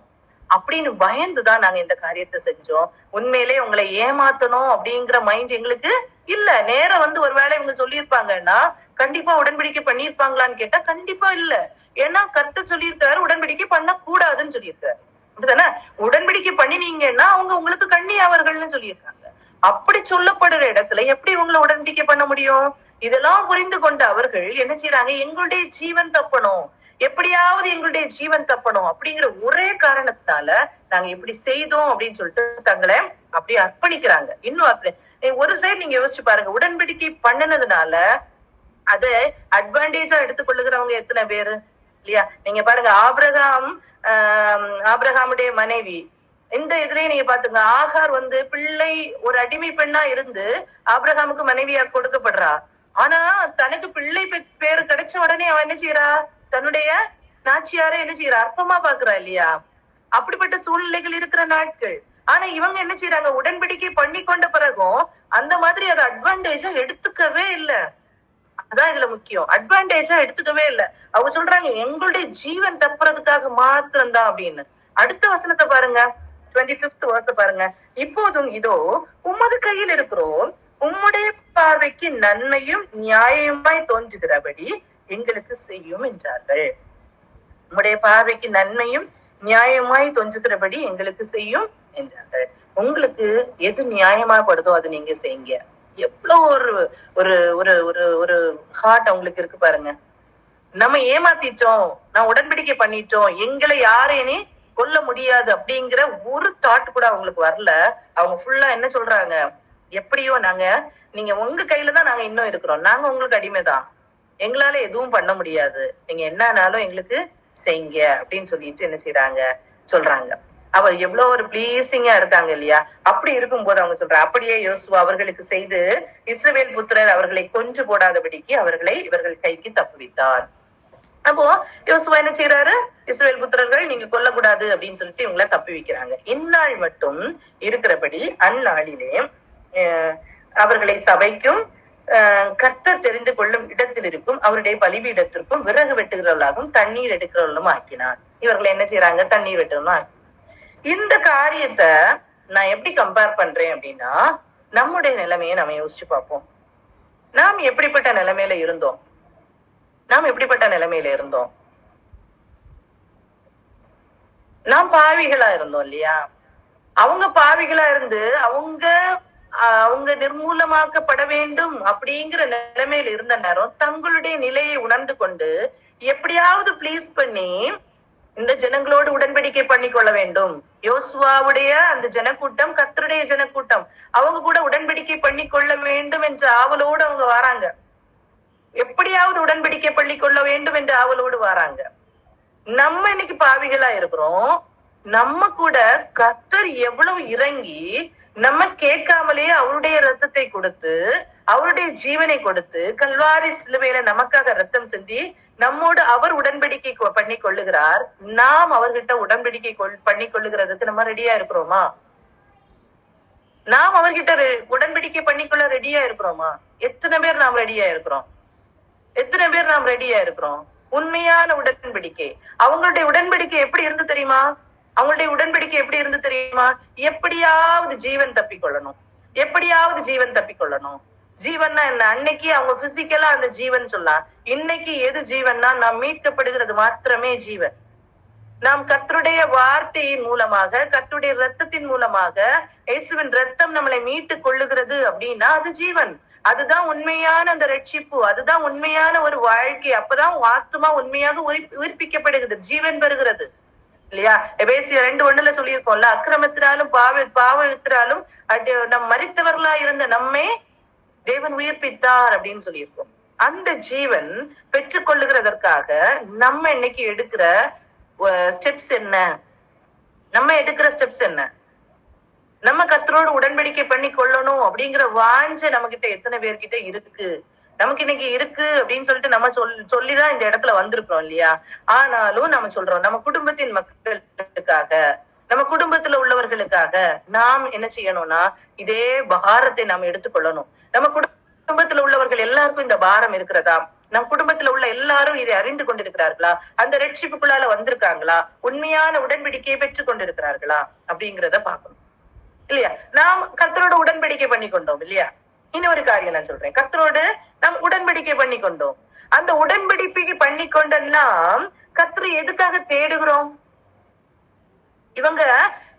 அப்படின்னு பயந்துதான் நாங்க இந்த காரியத்தை செஞ்சோம். உண்மையிலே உங்களை ஏமாத்தணும் அப்படிங்கிற மைண்ட் எங்களுக்கு இல்ல. நேரம் ஒருவேளை இவங்க சொல்லியிருப்பாங்கன்னா கண்டிப்பா உடன்படிக்கை பண்ணிருப்பாங்களான்னு கேட்டா கண்டிப்பா இல்ல. ஏன்னா கர்த்தர் சொல்லியிருக்காரு உடன்படிக்கை பண்ண கூடாதுன்னு சொல்லியிருக்காரு. அப்படிதானே? உடன்படிக்கை பண்ணினீங்கன்னா அவங்க உங்களுக்கு கண்ணி அவர்கள்னு சொல்லியிருக்காங்க. அப்படி சொல்லப்படுற இடத்துல எப்படி உங்களை உடன்படிக்கை பண்ண முடியும்? இதெல்லாம் புரிந்து கொண்ட அவர்கள் என்ன செய்யறாங்க? எங்களுடைய ஜீவன் தப்பணும், எப்படியாவது எங்களுடைய ஜீவன் தப்பணும் அப்படிங்கிற ஒரே காரணத்தினால நாங்க இப்படி செய்தோம் அப்படின்னு சொல்லிட்டு தங்களை அப்படி அர்ப்பணிக்கிறாங்க. இன்னும் ஒரு சைடு நீங்க யோசிச்சு பாருங்க. உடன்படிக்கை பண்ணினதுனால அத அட்வான்டேஜா எடுத்துக்கொள்ளுகிறவங்க எத்தனை பேரு இல்லையா? நீங்க பாருங்க, ஆபிரகாமுடைய மனைவி இந்த இதுலயே நீங்க பாத்துங்க. ஆகார் பிள்ளை ஒரு அடிமை பெண்ணா இருந்து ஆபிரகாமுக்கு மனைவியா கொடுக்கப்படுறா. ஆனா தனக்கு பிள்ளை பேரு கிடைச்ச உடனே அவன் என்ன செய்யறா? தன்னுடைய நாச்சியார என்ன செய்யறா? அற்பமா பாக்குறா இல்லையா? அப்படிப்பட்ட சூழ்நிலைகள் இருக்கிற நாட்கள். ஆனா இவங்க என்ன செய்யறாங்க? உடன்படிக்கை பண்ணி கொண்ட பிறகும் அந்த மாதிரி அதை அட்வான்டேஜா எடுத்துக்கவே இல்லை. அதான் இதுல முக்கியம். அட்வான்டேஜா எடுத்துக்கவே இல்லை. அவங்க சொல்றாங்க எங்களுடைய ஜீவன் தப்புறதுக்காக மாத்திரம்தான் அப்படின்னு. அடுத்த வசனத்தை பாருங்க, 25th verse பாருங்க. இப்போதும் இதோ உமது கையில் இருக்கிறோம், உம்முடைய பார்வைக்கு நன்மையும் நியாயமாய் தோன்றுகிறபடி எங்களுக்கு செய்யும் என்றார்கள். உம்முடைய பார்வைக்கு நன்மையும் நியாயமாய் தோன்றுகிறபடி எங்களுக்கு செய்யும் என்றார்கள். உங்களுக்கு எது நியாயமா படுதோ அது நீங்க செய்யுங்க. எவ்வளவு ஒரு ஒரு ஒரு ஒரு ஹார்ட் அவங்களுக்கு இருக்கு பாருங்க. நம்ம ஏமாத்திட்டோம், நான் உடன்படிக்கை பண்ணிட்டோம், எங்களை யாரையுமே கொல்ல முடியாது அப்படிங்கிற ஒரு தாட் கூட அவங்களுக்கு வரல. அவங்க ஃபுல்லா என்ன சொல்றாங்க? எப்படியோ நீங்க உங்க கையில தான் நாங்க இன்னும் இருக்கிறோம், நாங்க உங்களுக்கு அடிமைதான், எங்களால எதுவும் பண்ண முடியாது, நீங்க என்னன்னாலும் எங்களுக்கு செய்யுங்க அப்படின்னு சொல்லிட்டு என்ன செய்யறாங்க? சொல்றாங்க. அவர் எவ்வளவு ஒரு பிளீசிங்கா இருக்காங்க இல்லையா? அப்படி இருக்கும்போது அவங்க சொல்றாங்க, அப்படியே யோசுவா அவர்களுக்கு செய்து இஸ்ரவேல் புத்திரர் அவர்களை கொன்று போடாதபடிக்கு அவர்களை இவர்கள் கைக்கு தப்புவித்தார். அப்போ யோசுவா என்ன செய்யறாரு? இஸ்ரவேல் புத்திரர்கள் நீங்க கொல்லக்கூடாது அப்படின்னு சொல்லிட்டு இவங்களை தப்பி வைக்கிறாங்க. இந்நாள் மட்டும் இருக்கிறபடி அந்நாளிலே அவர்களை சபைக்கும் கர்த்தர் தெரிந்து கொள்ளும் இடத்தில் இருக்கும் அவருடைய பலிபீடத்திற்கும் விறகு வெட்டுகிறவர்களாகவும் தண்ணீர் எடுக்கிறவர்களும் ஆக்கினார். இவர்களை என்ன செய்யறாங்க? தண்ணீர் வெட்டுறவங்களும். இந்த காரியத்தை நான் எப்படி கம்பேர் பண்றேன் அப்படின்னா, நம்முடைய நிலைமையை நம்ம யோசிச்சு பார்ப்போம். நாம் எப்படிப்பட்ட நிலைமையில இருந்தோம்? நாம் பாவிகளா இருந்தோம் இல்லையா? அவங்க பாவிகளா இருந்து அவங்க நிர்மூலமாக்கப்பட வேண்டும் அப்படிங்கிற நிலைமையில இருந்த நேரம் தங்களுடைய நிலையை உணர்ந்து கொண்டு எப்படியாவது பிளீஸ் பண்ணி இந்த ஜனங்களோடு உடன்படிக்கை பண்ணி கொள்ள வேண்டும். யோசுவாவுடைய அந்த ஜனக்கூட்டம் கர்த்தருடைய ஜனக்கூட்டம், அவங்க கூட உடன்படிக்கை பண்ணி கொள்ள வேண்டும் என்ற ஆவலோடு அவங்க வராங்க. எப்படியாவது உடன்படிக்கை பண்ணி கொள்ள வேண்டும் என்ற ஆவலோடு வராங்க. நம்ம இன்னைக்கு பாவிகளா இருக்கிறோம். நம்ம கூட கர்த்தர் எவ்வளவு இறங்கி நம்ம கேட்காமலே அவருடைய ரத்தத்தை கொடுத்து அவருடைய ஜீவனை கொடுத்து கல்வாரி சிலுவையில நமக்காக ரத்தம் சிந்தி நம்மோடு அவர் உடன்படிக்கை பண்ணி கொள்ளுகிறார். நாம் அவர்கிட்ட உடன்படிக்கை பண்ணி கொள்ளுகிறதுக்கு நம்ம ரெடியா இருக்கிறோமா? நாம் அவர்கிட்ட உடன்படிக்கை பண்ணிக்கொள்ள ரெடியா இருக்கிறோமா? எத்தனை பேர் நாம் ரெடியா இருக்கிறோம்? உண்மையான உடன்படிக்கை. அவங்களுடைய உடன்படிக்கை எப்படி இருந்து தெரியுமா? அவங்களுடைய உடன்படிக்கை எப்படி இருந்து தெரியுமா? எப்படியாவது ஜீவன் தப்பிக்கொள்ளணும், எப்படியாவது ஜீவன் தப்பிக்கொள்ளணும். ஜீவன்னா என்ன? அன்னைக்கு அவங்க பிசிக்கலா அந்த ஜீவன் சொல்லலாம். இன்னைக்கு எது ஜீவன்னா, நாம் மீட்கப்படுகிறது மாத்திரமே ஜீவன். நாம் கர்த்தருடைய வார்த்தையின் மூலமாக, கர்த்தருடைய ரத்தத்தின் மூலமாக, இயேசுவின் ரத்தம் நம்மளை மீட்டு கொள்ளுகிறது அப்படின்னா அது ஜீவன். அதுதான் உண்மையான அந்த ரட்சிப்பு, அதுதான் உண்மையான ஒரு வாழ்க்கை. அப்பதான் ஆத்துமா உண்மையாக உயிர்ப்பிக்கப்படுகிறது, ஜீவன் பெறுகிறது இல்லையா? எபேசியர் 2:1 சொல்லியிருக்கோம்ல, அக்கிரமத்தினாலும் பாவத்தினாலும் நம் மரித்தவர்களா இருந்த நம்மை தேவன் உயிர்ப்பித்தார் அப்படின்னு சொல்லியிருக்கோம். அந்த ஜீவன் பெற்றுக்கொள்ளுகிறதற்காக நம்ம இன்னைக்கு எடுக்கிற ஸ்டெப்ஸ் என்ன? நம்ம எடுக்கிற ஸ்டெப்ஸ் என்ன? நம்ம கர்த்தரோடு உடன்படிக்கை பண்ணி கொள்ளணும் அப்படிங்கிற வாஞ்சை நம்ம கிட்ட எத்தனை பேர்கிட்ட இருக்கு? நமக்கு இன்னைக்கு இருக்கு அப்படின்னு சொல்லிட்டு நம்ம சொல்லிதான் இந்த இடத்துல வந்திருக்கிறோம் இல்லையா? ஆனாலும் நம்ம சொல்றோம், நம்ம குடும்பத்தின் மக்களுக்காக, நம்ம குடும்பத்துல உள்ளவர்களுக்காக நாம் என்ன செய்யணும்னா, இதே பாரத்தை நாம் எடுத்துக்கொள்ளணும். நம்ம குடும்பத்துல உள்ளவர்கள் எல்லாருக்கும் இந்த பாரம் இருக்கிறதா? நம் குடும்பத்துல உள்ள எல்லாரும் இதை அறிந்து கொண்டிருக்கிறார்களா? அந்த ரட்சிப்புக்குள்ளால வந்திருக்காங்களா? உண்மையான உடன்படிக்கையை பெற்றுக் கொண்டிருக்கிறார்களா அப்படிங்கிறத பார்க்கணும் இல்லையா? நாம் கர்த்தரோட உடன்படிக்கை பண்ணி கொண்டோம் இல்லையா? இன்னொரு காரியம் நான் சொல்றேன், கர்த்தரோடு நாம் உடன்படிக்கை பண்ணி கொண்டோம். அந்த உடன்படிக்கைக்கு பண்ணி கொண்ட நாம் கர்த்தரை எதுக்காக தேடுகிறோம்? இவங்க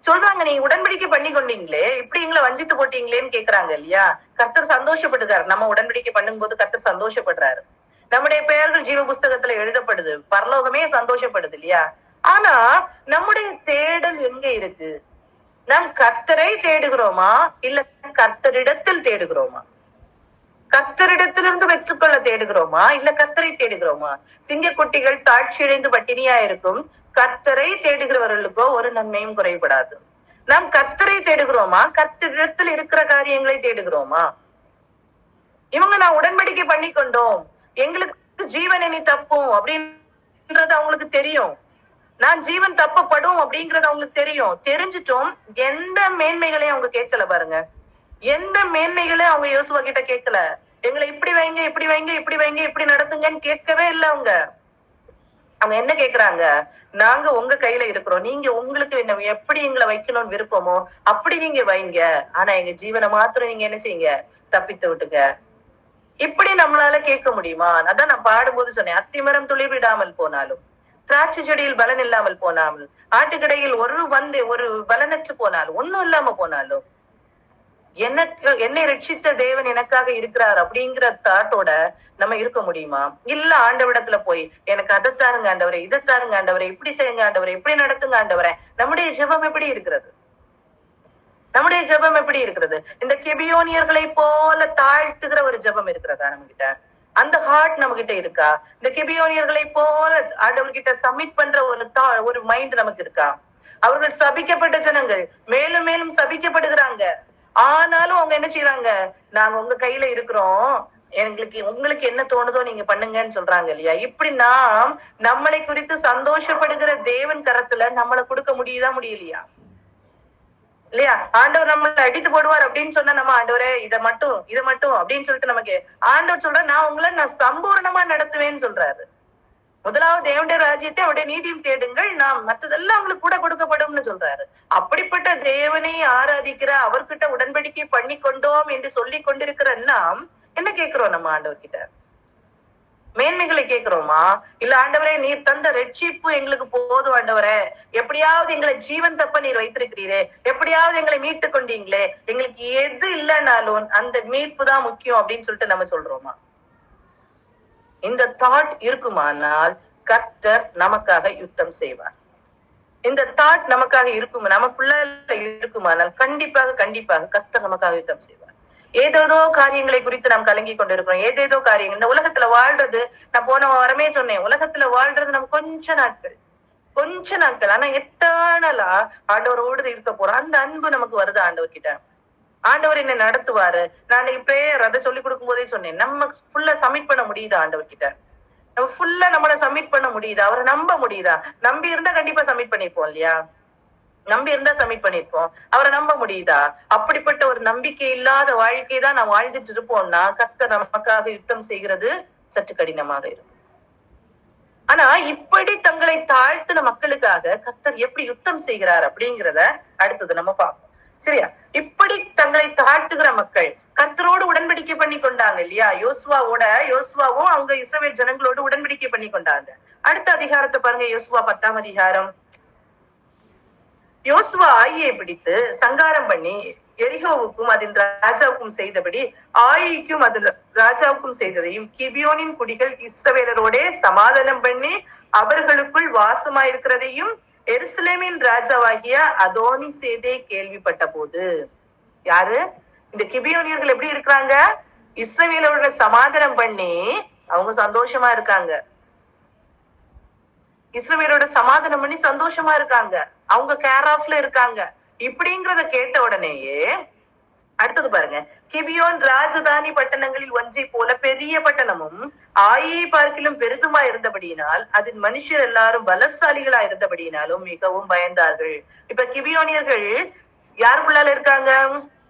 சொல்றாங்க, நீங்க உடன்படிக்கை பண்ணி கொண்டீங்களே, இப்படி எங்களை வஞ்சித்து போட்டீங்களேன்னு கேக்குறாங்க இல்லையா? கர்த்தர் சந்தோஷப்படுறாரு. நம்ம உடன்படிக்கை பண்ணும் போது கர்த்தர் சந்தோஷப்படுறாரு. நம்முடைய பெயர்கள் ஜீவ புஸ்தகத்துல எழுதப்படுது, பரலோகமே சந்தோஷப்படுது இல்லையா? ஆனா நம்முடைய தேடல் எங்க இருக்கு? நாம் கர்த்தரை தேடுகிறோமா, இல்ல கர்த்தரிடத்தில் தேடுகிறோமா? கர்த்தரிடத்திலிருந்து பெற்றுக்கொள்ள தேடுகிறோமா, இல்ல கர்த்தரை தேடுகிறோமா? சிங்கக்குட்டிகள் தாட்சியடைந்து பட்டினியா இருக்கும், கர்த்தரை தேடுகிறவர்களுக்கோ ஒரு நன்மையும் குறைபடாது. நாம் கர்த்தரை தேடுகிறோமா, கர்த்தரிடத்தில் இருக்கிற காரியங்களை தேடுகிறோமா? இவங்க நான் உடன்படிக்கை பண்ணி கொண்டோம், எங்களுக்கு ஜீவன் இனி தப்பும் அப்படின்றது அவங்களுக்கு தெரியும், நான் ஜீவன் தப்பப்படும் அப்படிங்கறது அவங்களுக்கு தெரியும். தெரிஞ்சிட்டோம், எந்த மேன்மைகளையும் அவங்க கேட்கல பாருங்க. எந்த மேன்மைகளையும் அவங்க யோசுவா கிட்ட கேட்கல. எங்களை இப்படி வைங்க, இப்படி வைங்க, இப்படி வைங்க, இப்படி நடத்துங்கன்னு கேட்கவே இல்லை. அவங்க என்ன கேக்குறாங்க? நாங்க உங்க கையில இருக்கிறோம், நீங்க உங்களுக்கு என்ன எப்படி எங்களை வைக்கணும்னு விருப்பமோ அப்படி நீங்க வைங்க, ஆனா எங்க ஜீவனை மாத்திரம் நீங்க என்ன செய்யுங்க, தப்பித்து விட்டுங்க. இப்படி நம்மளால கேட்க முடியுமா? அதான் நான் பாடும்போது சொன்னேன், அத்திமரம் துளிர் விடாமல் போனாலும், திராட்சை செடியில் பலன் இல்லாமல் போனாலும், ஆட்டுக்கடையில் ஒரு பலனற்று போனாலும், ஒண்ணும் இல்லாம போனாலும், என்னை ரட்சித்த தேவன் எனக்காக இருக்கிறார் அப்படிங்கிற தாட்டோட நம்ம இருக்க முடியுமா? இல்ல ஆண்டவரிடத்துல போய் எனக்கு அதை தாருங்க ஆண்டவரே, இதை தாருங்க ஆண்டவரே, இப்படி செய்யுங்க ஆண்டவரே, இப்படி நடத்துங்க ஆண்டவரே. நம்முடைய ஜெபம் எப்படி இருக்கிறது? நம்முடைய ஜெபம் எப்படி இருக்கிறது? இந்த கெபியோனியர்களை போல தாழ்த்துகிற ஒரு ஜெபம் இருக்கிறதா நம்ம கிட்ட? அந்த ஹார்ட் நம்ம கிட்ட இருக்கா? இந்த கெபியோனியர்களை போல ஆண்டவர்கிட்ட சப்மிட் பண்ற ஒரு மைண்ட் நமக்கு இருக்கா? அவர்கள் சபிக்கப்பட்ட ஜனங்கள், மேலும் மேலும் சபிக்கப்படுகிறாங்க. ஆனாலும் அவங்க என்ன செய்யறாங்க? நாங்க உங்க கையில இருக்கிறோம், உங்களுக்கு என்ன தோணுதோ நீங்க பண்ணுங்கன்னு சொல்றாங்க இல்லையா? இப்படி நாம் நம்மளை குறித்து சந்தோஷப்படுகிற தேவன் கரத்துல நம்மளை கொடுக்க முடியலையா? இல்லையா? ஆண்டவர் நம்மளை அடித்து போடுவார் அப்படின்னு சொன்னா நம்ம ஆண்டவரே இதை மட்டும் அப்படின்னு சொல்லிட்டு நமக்கு ஆண்டவர் சொல்ற, நான் சம்பூர்ணமா நடத்துவேன்னு சொல்றாரு. முதலாவது தேவனுடைய ராஜ்யத்தை அவருடைய நீதியும் தேடுங்கள், நாம் மத்ததெல்லாம் அவங்களுக்கு கூட கொடுக்கப்படும்னு சொல்றாரு. அப்படிப்பட்ட தேவனை ஆராதிக்கிற, அவர்கிட்ட உடன்படிக்கை பண்ணி கொண்டோம் என்று சொல்லி கொண்டிருக்கிற நாம் என்ன கேட்கிறோம்? நம்ம ஆண்டவர்கிட்ட மேன்மைகளை கேட்கிறோமா? இல்ல ஆண்டவரே நீர் தந்த ரட்சிப்பு எங்களுக்கு போதும் ஆண்டவரே, எப்படியாவது எங்களை ஜீவன் தப்ப நீர் வைத்திருக்கிறீரே, எப்படியாவது எங்களை மீட்டு கொண்டீங்களே, எங்களுக்கு எது இல்லைனாலும் அந்த மீட்பு தான் முக்கியம் அப்படின்னு சொல்லிட்டு நம்ம சொல்றோமா? இந்த தாட் இருக்குமானால் கர்த்தர் நமக்காக யுத்தம் செய்வார். இந்த தாட் நமக்காக இருக்கும், நமக்குள்ள இருக்குமானால் கண்டிப்பாக கர்த்தர் நமக்காக யுத்தம் செய்வார். ஏதேதோ காரியங்களை குறித்து நாம் கலங்கி கொண்டிருக்கிறோம். ஏதேதோ காரியங்கள் இந்த உலகத்துல வாழ்றது, நான் போன வாரமே சொன்னேன், உலகத்துல வாழ்றது நம்ம கொஞ்ச நாட்கள், ஆனா எத்தனாலா ஆண்டவரோடு இருக்க போறோம். அந்த அன்பு நமக்கு வருது ஆண்டவர்கிட்ட. ஆண்டவர் என்ன நடத்துவாரு. நான் பிரேயர் அதை சொல்லி கொடுக்கும் போதே சொன்னேன், நம்ம ஃபுல்லா சப்மிட் பண்ண முடியுதா ஆண்டவர்கிட்ட? நம்ம ஃபுல்லா நம்மளை சப்மிட் பண்ண முடியுதா? அவரை நம்ப முடியுதா? நம்பி இருந்தா கண்டிப்பா சப்மிட் பண்ணிருப்போம் இல்லையா? நம்பி இருந்தா சப்மிட் பண்ணிருப்போம். அவரை நம்ப முடியுதா? அப்படிப்பட்ட ஒரு நம்பிக்கை இல்லாத வாழ்க்கை தான் நான் வாழ்ந்துட்டு இருப்போம்னா கர்த்தர் நமக்காக யுத்தம் செய்கிறது சற்று கடினமாக இருக்கும். ஆனா இப்படி தங்களை தாழ்த்தின மக்களுக்காக கர்த்தர் எப்படி யுத்தம் செய்கிறார் அப்படிங்கிறத அடுத்தது நம்ம பார்ப்போம். சரியா? இப்படி தங்களை தாழ்த்துகிற மக்கள் கர்த்தரோடு உடன்படிக்கை பண்ணி கொண்டாங்க இல்லையா? யோசுவாவும் அவங்க இஸ்ரவேல் ஜனங்களோடு உடன்படிக்கை பண்ணி கொண்டாங்க. அடுத்த அதிகாரத்தை பாருங்க, யோசுவா 10ஆம் அதிகாரம். யோசுவா ஆயியை பிடித்து சங்காரம் பண்ணி எரிகோவுக்கும் அதன் ராஜாவுக்கும் செய்தபடி ஆயிக்கும் அதன் ராஜாவுக்கும் செய்ததையும் கிபியோனின் குடிகள் இஸ்ரவேலரோடே சமாதானம் பண்ணி அவர்களுக்குள் வாசமாயிருக்கிறதையும் எருசலேமின் ராஜாவாகிய அதோனி சேதே கேள்விப்பட்ட போது. யாரு? இந்த கிபியோனியர்கள் எப்படி இருக்கிறாங்க? இஸ்ரவேலரோட சமாதானம் பண்ணி அவங்க சந்தோஷமா இருக்காங்க. இஸ்ரவேலோட சமாதானம் பண்ணி சந்தோஷமா இருக்காங்க. அவங்க கேர் ஆஃப்ல இருக்காங்க. இப்படிங்கிறத கேட்ட உடனேயே அடுத்தது பாருங்க, கிபியோன் ராஜதானி பட்டணங்களில் ஒன்றை போல பெரிய பட்டணமும் ஆயை பார்க்கிலும் பெரிதுமா இருந்தபடியினால் அதன் மனுஷர் எல்லாரும் பலசாலிகளா இருந்தபடியினாலும் மிகவும் பயந்தார்கள். இப்ப கிபியோனியர்கள் யாருக்குள்ளால இருக்காங்க?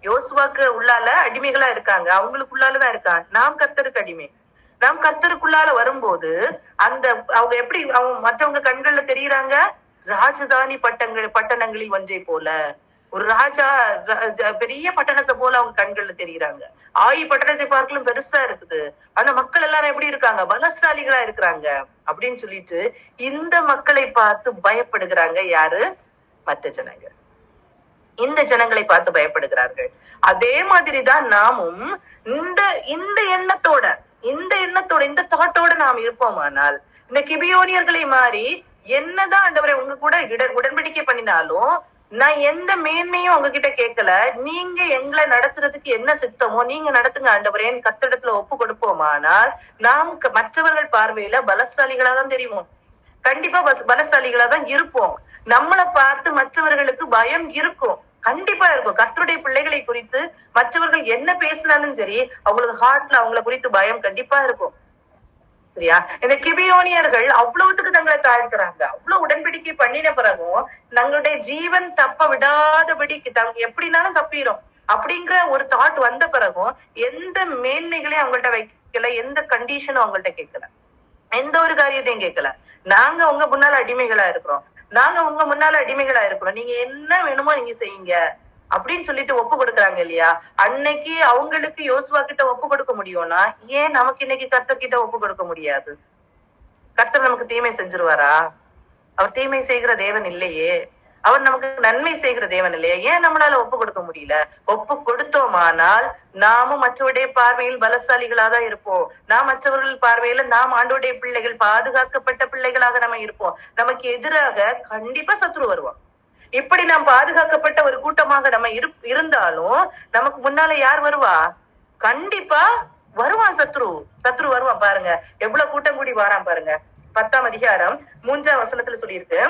யோசுவாக்கு உள்ளால அடிமைகளா இருக்காங்க. அவங்களுக்குள்ளாலதான் இருக்காங்க. நாம் கர்த்தருக்கு அடிமை. நாம் கர்த்தருக்குள்ளால வரும்போது அந்த அவங்க எப்படி அவங்க மற்றவங்க கண்கள்ல தெரியுறாங்க? ராஜதானி பட்டணங்களில் ஒன்றை போல, ஒரு ராஜா பெரிய பட்டணத்தை போல அவங்க கண்கள்ல தெரியுறாங்க. பட்டணத்தை பார்க்கலும் பெருசா இருக்குது. அந்த மக்கள் எல்லாரும் எப்படி இருக்காங்க? பலசாலிகளா இருக்கிறாங்க அப்படின்னு சொல்லிட்டு இந்த மக்களை பார்த்து பயப்படுகிறாங்க. யாரு? மற்ற ஜனங்கள். இந்த ஜனங்களை பார்த்து பயப்படுகிறார்கள். அதே மாதிரிதான் நாமும் இந்த எண்ணத்தோட இந்த தாட்டோட நாம் இருப்போமானால், இந்த கிபியோனியர்களை மாறி என்னதான் ஆண்டவரை உங்க கூட உடன்படிக்கை பண்ணினாலும் நான் எந்த மேன்மையும் உங்ககிட்ட கேட்கல, நீங்க எங்களை நடத்துறதுக்கு என்ன சித்தமோ நீங்க நடத்துங்க ஆண்டவரே, கர்த்தரிடத்துல ஒப்பு கொடுப்போமானால் நாம் மற்றவர்கள் பார்வையில பலசாலிகளா தான் தெரியும். கண்டிப்பா பலசாலிகளா தான் இருப்போம். நம்மளை பார்த்து மற்றவர்களுக்கு பயம் இருக்கும். கண்டிப்பா இருக்கும். கர்த்தருடைய பிள்ளைகளை குறித்து மற்றவர்கள் என்ன பேசினாலும் சரி, அவங்களுக்கு ஹார்ட்ல அவங்கள குறித்து பயம் கண்டிப்பா இருக்கும். சரியா? இந்த கிபியோனியர்கள் அவ்வளவுத்துக்கு தங்களை தாழ்த்துறாங்க. அவ்வளவு உடன்படிக்கை பண்ணின பிறகும் தங்களுடைய ஜீவன் தப்ப விடாதபடிக்கு எப்படினாலும் தப்பிடும் அப்படிங்கிற ஒரு தாட் வந்த பிறகும் எந்த மேன்மைகளையும் அவங்கள்ட்ட வைக்கல, எந்த கண்டிஷனும் அவங்கள்ட்ட கேட்கல, எந்த ஒரு காரியத்தையும் கேட்கல. நாங்க உங்க முன்னால அடிமைகளா இருக்கிறோம், நீங்க என்ன வேணுமோ நீங்க செய்யுங்க அப்படின்னு சொல்லிட்டு ஒப்பு கொடுக்குறாங்க இல்லையா? அன்னைக்கு அவங்களுக்கு யோசுவா கிட்ட ஒப்பு கொடுக்க முடியும்னா ஏன் நமக்கு இன்னைக்கு கர்த்தர் கிட்ட ஒப்பு கொடுக்க முடியாது? கர்த்தர் நமக்கு தீமை செஞ்சிருவாரா? அவர் தீமை செய்கிற தேவன் இல்லையே. அவர் நமக்கு நன்மை செய்கிற தேவன் இல்லையா? ஏன் நம்மளால ஒப்பு கொடுக்க முடியல? ஒப்பு கொடுத்தோமானால் நாமும் மற்றவருடைய பார்வையில் பலசாலிகளாக தான் இருப்போம். நாம் மற்றவர்கள் பார்வையில நாம் ஆண்டோடைய பிள்ளைகள், பாதுகாக்கப்பட்ட பிள்ளைகளாக நம்ம இருப்போம். நமக்கு எதிராக கண்டிப்பா சத்ரு வருவோம். இப்படி நாம் பாதுகாக்கப்பட்ட ஒரு கூட்டமாக நம்ம இருந்தாலும் நமக்கு முன்னால யார் வருவா? கண்டிப்பா வருவான் சத்ரு வருவான். பாருங்க எவ்வளவு கூட்டம் கூடி வாரான் பாருங்க. 10ஆம் அதிகாரம் 3ஆம் வசனத்துல சொல்லியிருக்கு,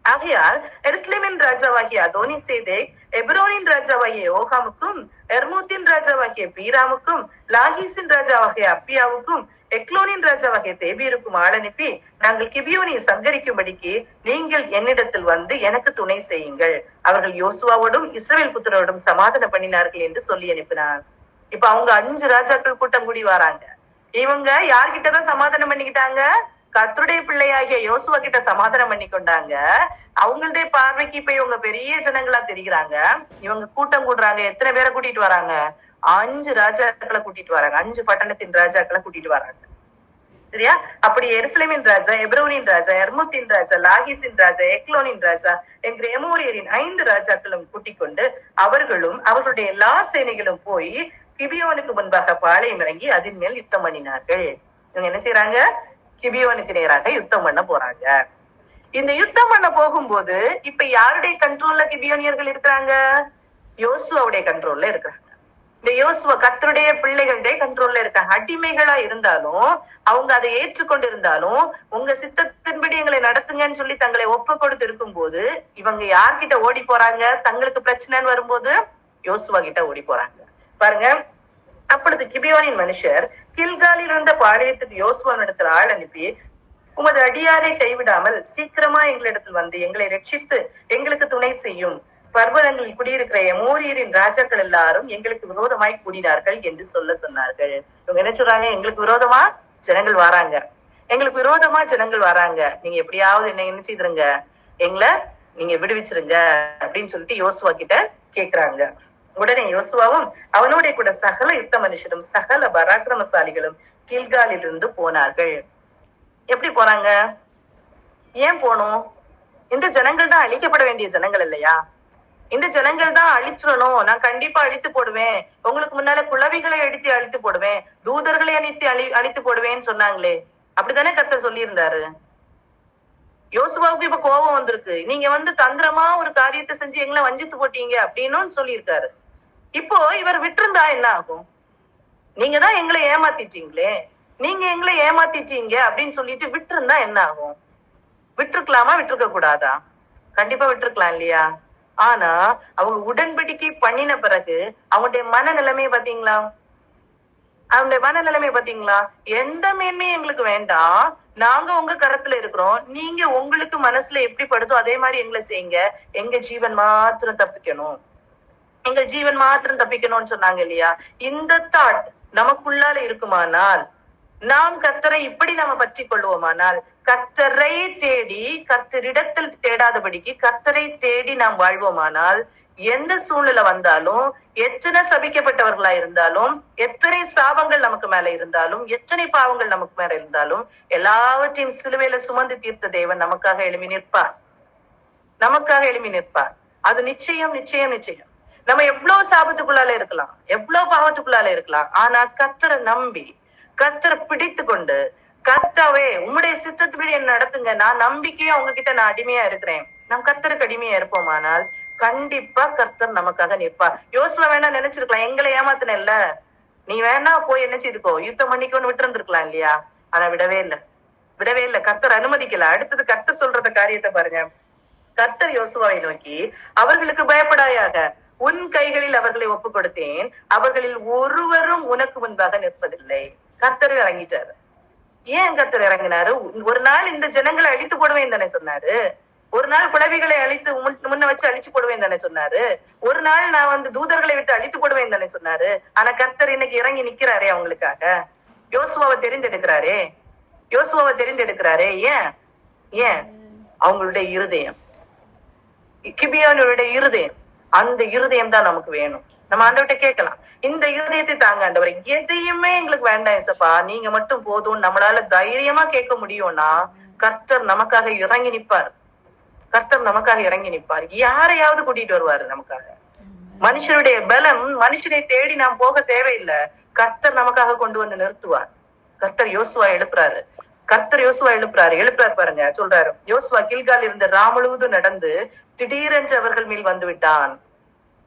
ஆகையால் எருசலேமின் ராஜாவாகிய அதோனி சேதேக் எப்ரோனின் ராஜாவாகிய யோகாமுக்கும் எர்மூத்தின் ராஜாவாகிய பீராமுக்கும் லாகீசின் ராஜாவாகிய அப்பியாவுக்கும் எக்லோனின் ராஜாவாகிய தேபீருக்கும் ஆள் அனுப்பி நாங்கள் கிபியோனை சங்கரிக்கும்படிக்கு நீங்கள் என்னிடத்தில் வந்து எனக்கு துணை செய்யுங்கள். அவர்கள் யோசுவாவோடும் இஸ்ரவேல் புத்திரோடும் சமாதானம் பண்ணினார்கள் என்று சொல்லி அனுப்பினார். இப்ப அவங்க 5 ராஜாக்கள் கூட்டம் கூடி வராங்க. இவங்க யார்கிட்டதான் சமாதானம் பண்ணிக்கிட்டாங்க? கர்த்தருடைய பிள்ளையாகிய யோசுவா கிட்ட சமாதானம் பண்ணி கொண்டாங்க. அவங்களுடைய பார்வைக்கு இப்ப இவங்க பெரிய ஜனங்களா தெரிகிறாங்க. இவங்க கூட்டம் கூடுறாங்க. எத்தனை பேரை கூட்டிட்டு வராங்க? 5 ராஜாக்களை கூட்டிட்டு வராங்க. 5 பட்டணத்தின் ராஜாக்களை கூட்டிட்டு வராங்க. சரியா? அப்படி எருசலேமின் ராஜா, எப்ரோனின் ராஜா, எர்முத்தின் ராஜா, லாகீசின் ராஜா, எக்லோனின் ராஜா என்கிற எமோரியரின் 5 ராஜாக்களும் கூட்டிக் கொண்டு அவர்களும் அவர்களுடைய எல்லா சேனைகளும் போய் கிபியோனுக்கு முன்பாக பாளையம் இறங்கி அதன் மேல் யுத்தம் பண்ணினார்கள். இவங்க என்ன செய்யறாங்க? கிபியோனுக்கு நேராக யுத்தம் பண்ண போறாங்க. இந்த யுத்தம் பண்ண போகும்போது இப்ப யாருடைய கண்ட்ரோல்ல கிபியோனியர்கள் இருக்கிறாங்க? யோசுவாவுடைய கண்ட்ரோல்ல இருக்கிறாங்க. இந்த யோசுவா கர்த்தருடைய பிள்ளைகளுடைய கண்ட்ரோல்ல இருக்காங்க. அடிமைகளா இருந்தாலும் அவங்க அதை ஏற்றுக்கொண்டு இருந்தாலும் உங்க சித்தத்தின்படி எங்களை நடத்துங்கன்னு சொல்லி தங்களை ஒப்பு கொடுத்து இருக்கும் போது இவங்க யார்கிட்ட ஓடி போறாங்க? தங்களுக்கு பிரச்சனைன்னு வரும்போது யோசுவா கிட்ட ஓடி போறாங்க. பாருங்க, அப்பொழுது கிபியோனின் மனுஷர் கில்காலில் இருந்த பாளையத்துக்கு யோசுவாவினிடத்தில் ஆள் அனுப்பி, உமது அடியாரை கைவிடாமல் சீக்கிரமா எங்களிடத்தில் வந்து எங்களை ரட்சித்து எங்களுக்கு துணை செய்யும். பர்வதங்களில் குடியிருக்கிற எமோரியரின் ராஜாக்கள் எல்லாரும் எங்களுக்கு விரோதமாய் கூடினார்கள் என்று சொன்னார்கள். இவங்க என்ன சொல்றாங்க? எங்களுக்கு விரோதமா ஜனங்கள் வராங்க. எங்களுக்கு விரோதமா ஜனங்கள் வராங்க, நீங்க எப்படியாவது என்ன செய்திருங்க, எங்களை நீங்க விடுவிச்சிருங்க அப்படின்னு சொல்லிட்டு யோசுவா கிட்ட கேக்குறாங்க. உடனே யோசுவாவும் அவனோட கூட சகல யுத்த மனுஷரும் சகல பராக்கிரமசாலிகளும் கில்காலில் இருந்து போனார்கள். எப்படி போறாங்க? ஏன் போனோம்? இந்த ஜனங்கள் தான் அழிக்கப்பட வேண்டிய ஜனங்கள் இல்லையா? இந்த ஜனங்கள் தான் அழிச்சிடணும், நான் கண்டிப்பா அழித்து போடுவேன், உங்களுக்கு முன்னால குளவிகளை அடித்து அழித்து போடுவேன், தூதர்களை அழித்து போடுவேன்னு சொன்னாங்களே, அப்படித்தானே கர்த்தர் சொல்லி இருந்தாரு. யோசுவாவுக்கு இப்ப கோபம் வந்திருக்கு, நீங்க தந்திரமா ஒரு காரியத்தை செஞ்சு எங்களை வஞ்சித்து போட்டீங்க அப்படின்னு சொல்லியிருக்காரு. இப்போ இவர் விட்டிருந்தா என்ன ஆகும்? நீங்க தான் எங்களை ஏமாத்திட்டீங்களே, நீங்க எங்களை ஏமாத்திட்டீங்க அப்படின்னு சொல்லிட்டு விட்டிருந்தா என்ன ஆகும்? விட்டுருக்கலாமா, விட்டுருக்க கூடாதா? கண்டிப்பா விட்டுருக்கலாம் இல்லையா? ஆனா அவங்க உடன்படிக்கை பண்ணின பிறகு அவங்களுடைய மனநிலைமையை பாத்தீங்களா? அவங்களுடைய மனநிலைமையை பாத்தீங்களா? எந்த மேன்மையும் எங்களுக்கு வேண்டாம், நாங்க உங்க கரத்துல இருக்கிறோம், நீங்க உங்களுக்கு மனசுல எப்படி படுதோ அதே மாதிரி எங்களை செய்யுங்க, எங்க ஜீவன் மாத்திரம் தப்பிக்கணும், எங்க ஜீவன் மாத்திரம் தப்பிக்கணும்னு சொன்னாங்க இல்லையா? இந்த தாட் நமக்குள்ளால இருக்குமானால், நாம் கர்த்தரை இப்படி நாம பற்றி கொள்வோமானால், கர்த்தரை தேடி கர்த்தரிடத்தில் தேடாதபடிக்கு கர்த்தரை தேடி நாம் வாழ்வோமானால், எந்த சூழ்நிலை வந்தாலும், எத்தனை சபிக்கப்பட்டவர்களா இருந்தாலும், எத்தனை சாபங்கள் நமக்கு மேல இருந்தாலும், எத்தனை பாவங்கள் நமக்கு மேல இருந்தாலும், எல்லாவற்றையும் சிலுவையில சுமந்து தீர்த்த தேவன் நமக்காக எழுப்பி நிற்பார், நமக்காக எழுப்பி நிற்பார். அது நிச்சயம் நிச்சயம் நிச்சயம். நம்ம எவ்வளவு சாபத்துக்குள்ளால இருக்கலாம், எவ்வளவு பாவத்துக்குள்ளால இருக்கலாம், ஆனா கர்த்தரை நம்பி கர்த்தரை பிடித்து கொண்டு, கர்த்தாவே உம்முடைய சித்தத்துப்படி என்ன நடத்துங்க, நான் நம்பிக்கையா உங்ககிட்ட நான் அடிமையா இருக்கிறேன், நாம் கர்த்தருக்கு அடிமையா இருப்போமானால் கண்டிப்பா கர்த்தர் நமக்காக நிற்பார். யோசுவா வேணா நினைச்சிருக்கலாம், எங்களை ஏமாத்தினல்ல, நீ வேணா போய் என்ன செய்துக்கோ, யுத்தம் பண்ணிக்கோன்னு விட்டு இருந்திருக்கலாம் இல்லையா? ஆனா விடவே இல்லை, விடவே இல்லை. கர்த்தர் அனுமதிக்கல. அடுத்தது கர்த்தர் சொல்றத காரியத்தை பாருங்க. கர்த்தர் யோசுவாவை நோக்கி, அவர்களுக்கு பயப்படாயாக, உன் கைகளில் அவர்களை ஒப்பு கொடுத்தேன், அவர்களில் ஒருவரும் உனக்கு முன்பாக நிற்பதில்லை. கர்த்தர் இறங்கிட்டாரு. ஏன் கர்த்தர் இறங்கினாரு? ஒரு நாள் இந்த ஜனங்களை அழித்து போடுவேன் தானே சொன்னாரு, ஒரு நாள் குளவிகளை அழித்து முன்ன வச்சு அழிச்சு போடுவேன் தானே சொன்னாரு, ஒரு நாள் நான் தூதர்களை விட்டு அழித்து போடுவேன் தானே சொன்னாரு. ஆனா கர்த்தர் இன்னைக்கு இறங்கி நிக்கிறாரே அவங்களுக்காக, யோசுவாவை தெரிந்தெடுக்கிறாரே, யோசுவாவை தெரிந்தெடுக்கிறாரே. ஏன்? ஏன்? அவங்களுடைய இருதயம், கிபியோனுடைய இருதயம், அந்த இருதயம் தான் நமக்கு வேணும். நம்ம ஆண்டவர்கிட்ட கேட்கலாம், இந்த இருதயத்தை தாங்க ஆண்டவரே, எதையுமே எங்களுக்கு வேண்டாம் ஏசப்பா, நீங்க மட்டும் போதும், நம்மளால தைரியமா கேட்க முடியும்னா கர்த்தர் நமக்காக இறங்கி நிற்பார், கர்த்தர் நமக்காக இறங்கி நிற்பார். யாரையாவது கூட்டிட்டு வருவாரு நமக்காக. மனுஷனுடைய பலம், மனுஷனை தேடி நாம் போக தேவையில்லை, கர்த்தர் நமக்காக கொண்டு வந்து நிறுத்துவார். கர்த்தர் யோசுவா எழுப்புறாரு, கர்த்தர் யோசுவா எழுப்புறாரு பாருங்க. சொல்றாரு, யோசுவா கில்கால் இருந்து முழுவதும் நடந்து திடீரென்று அவர்கள் மேல் வந்து விட்டான்.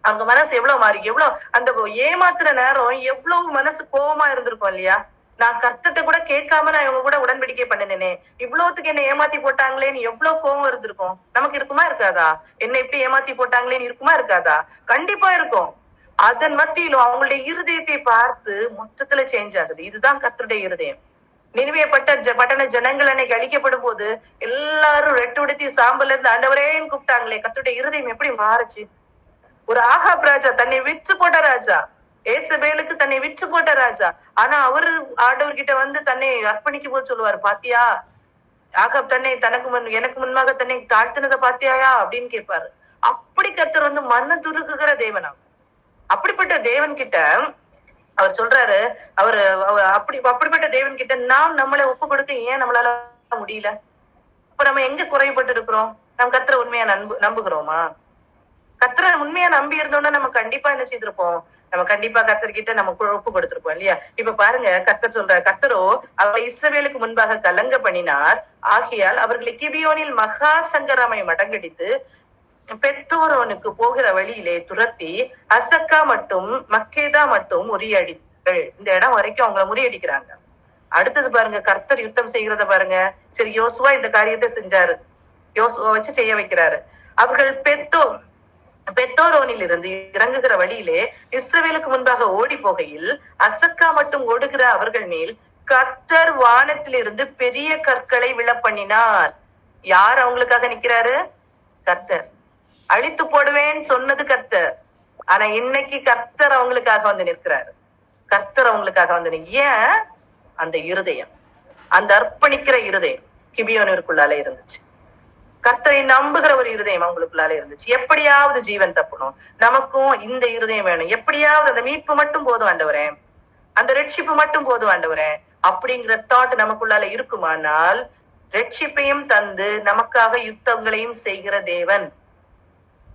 அவங்க மனசு எவ்வளவு மாறி, எவ்வளவு அந்த ஏமாத்துற நேரம் எவ்வளவு மனசு கோபமா இருந்திருக்கும் இல்லையா? நான் கர்த்தர்ட்ட கூட கேட்காம நான் இவங்க கூட உடன்படிக்கை பண்ணினேனே, இவ்வளவுத்துக்கு என்ன ஏமாத்தி போட்டாங்களேன்னு எவ்வளவு கோபம் இருந்திருக்கும். நமக்கு இருக்குமா இருக்காதா? என்ன இப்படி ஏமாத்தி போட்டாங்களேன்னு இருக்குமா இருக்காதா? கண்டிப்பா இருக்கும். அதன் மத்தியிலும் அவங்களுடைய இருதயத்தை பார்த்து மொத்தத்துல சேஞ்ச் ஆகுது. இதுதான் கர்த்தருடைய இருதயம். நினைவே பட்டண ஜனங்கள் அன்னைக்கு அழிக்கப்படும் போது எல்லாரும் ரெட்டுடுத்தி சாம்பல்ல இருந்து ஆண்டவரேன்னு கூப்பிட்டாங்களே, கர்த்தருடைய இருதயம் எப்படி மாறுச்சு? ஒரு ஆகாப் ராஜா, தன்னை விற்று போட்ட ராஜா, ஏசபேலுக்கு தன்னை விற்று போட்ட ராஜா, ஆனா அவரு ஆண்டவர்கிட்ட தன்னை அர்ப்பணிக்கும் போது சொல்லுவாரு, பாத்தியா ஆகாப் தன்னை எனக்கு முன்பாக தன்னை தாழ்த்தினதை பாத்தியாயா அப்படின்னு கேட்பாரு. அப்படி கர்த்தர் மன துருக்குகிற தேவனா. அப்படிப்பட்ட தேவன் கிட்ட அவர் சொல்றாரு, அப்படிப்பட்ட தேவன் கிட்ட நாம் நம்மளை ஒப்பு கொடுக்க ஏன் நம்மளால முடியல? இப்ப நம்ம எங்க குறைபட்டு இருக்கிறோம்? நம்ம கர்த்தரை உண்மையா நம்புகிறோமா? கர்த்தரை உண்மையா நம்பி இருந்தோம்னா நம்ம கண்டிப்பா என்ன செய்திருப்போம்? நம்ம கண்டிப்பா கர்த்தர்கிட்ட நம்ம ஒப்பு கொடுத்திருப்போம் இல்லையா? இப்ப பாருங்க, கர்த்தர் சொல்ற, கர்த்தரோ அவரை இஸ்ரவேலுக்கு முன்பாக கலங்க பண்ணினார், ஆகையால் அவர்களை கிபியோனில் மகா சங்கராமை மடங்கடித்து பெத்தோரோனுக்கு போகிற வழியிலே துரத்தி அசக்கா மட்டும் மக்கேதா மட்டும் முறியடித்தார்கள். இந்த இடம் வரைக்கும் அவங்களை முறியடிக்கிறாங்க. அடுத்தது பாருங்க, கர்த்தர் யுத்தம் செய்கிறத பாருங்க. சரி, யோசுவா இந்த காரியத்தை செஞ்சாரு, யோசுவா வச்சு செய்ய வைக்கிறாரு. அவர்கள் பெத்தோரோனில் இருந்து இறங்குகிற வழியிலே இஸ்ரவேலுக்கு முன்பாக ஓடி போகையில் அசக்கா மட்டும் ஓடுகிற அவர்கள் மேல் கர்த்தர் வானத்திலிருந்து பெரிய கற்களை விழப்பண்ணினார். யார் அவங்களுக்காக நிக்கிறாரு? கர்த்தர். அழித்து போடுவேன்னு சொன்னது கர்த்தர். ஆனா இன்னைக்கு கர்த்தர் அவங்களுக்காக நிற்கிறாரு. கர்த்தர் அவங்களுக்காக ஏன்? அந்த இருதயம், அந்த அர்ப்பணிக்கிற இருதயம் கிபியோனிற்குள்ளால இருந்துச்சு. கர்த்தரை நம்புகிற ஒரு இருதயம் அவங்களுக்குள்ளால இருந்துச்சு. எப்படியாவது ஜீவன் தப்பணும், நமக்கும் இந்த இருதயம் வேணும், எப்படியாவது அந்த மீட்பு மட்டும் போதும் ஆண்டவரே, அந்த ரட்சிப்பு மட்டும் போதும் ஆண்டவரே அப்படிங்கிற தாட் நமக்குள்ளால இருக்குமானால் ரட்சிப்பையும் தந்து நமக்காக யுத்தங்களையும் செய்கிற தேவன்,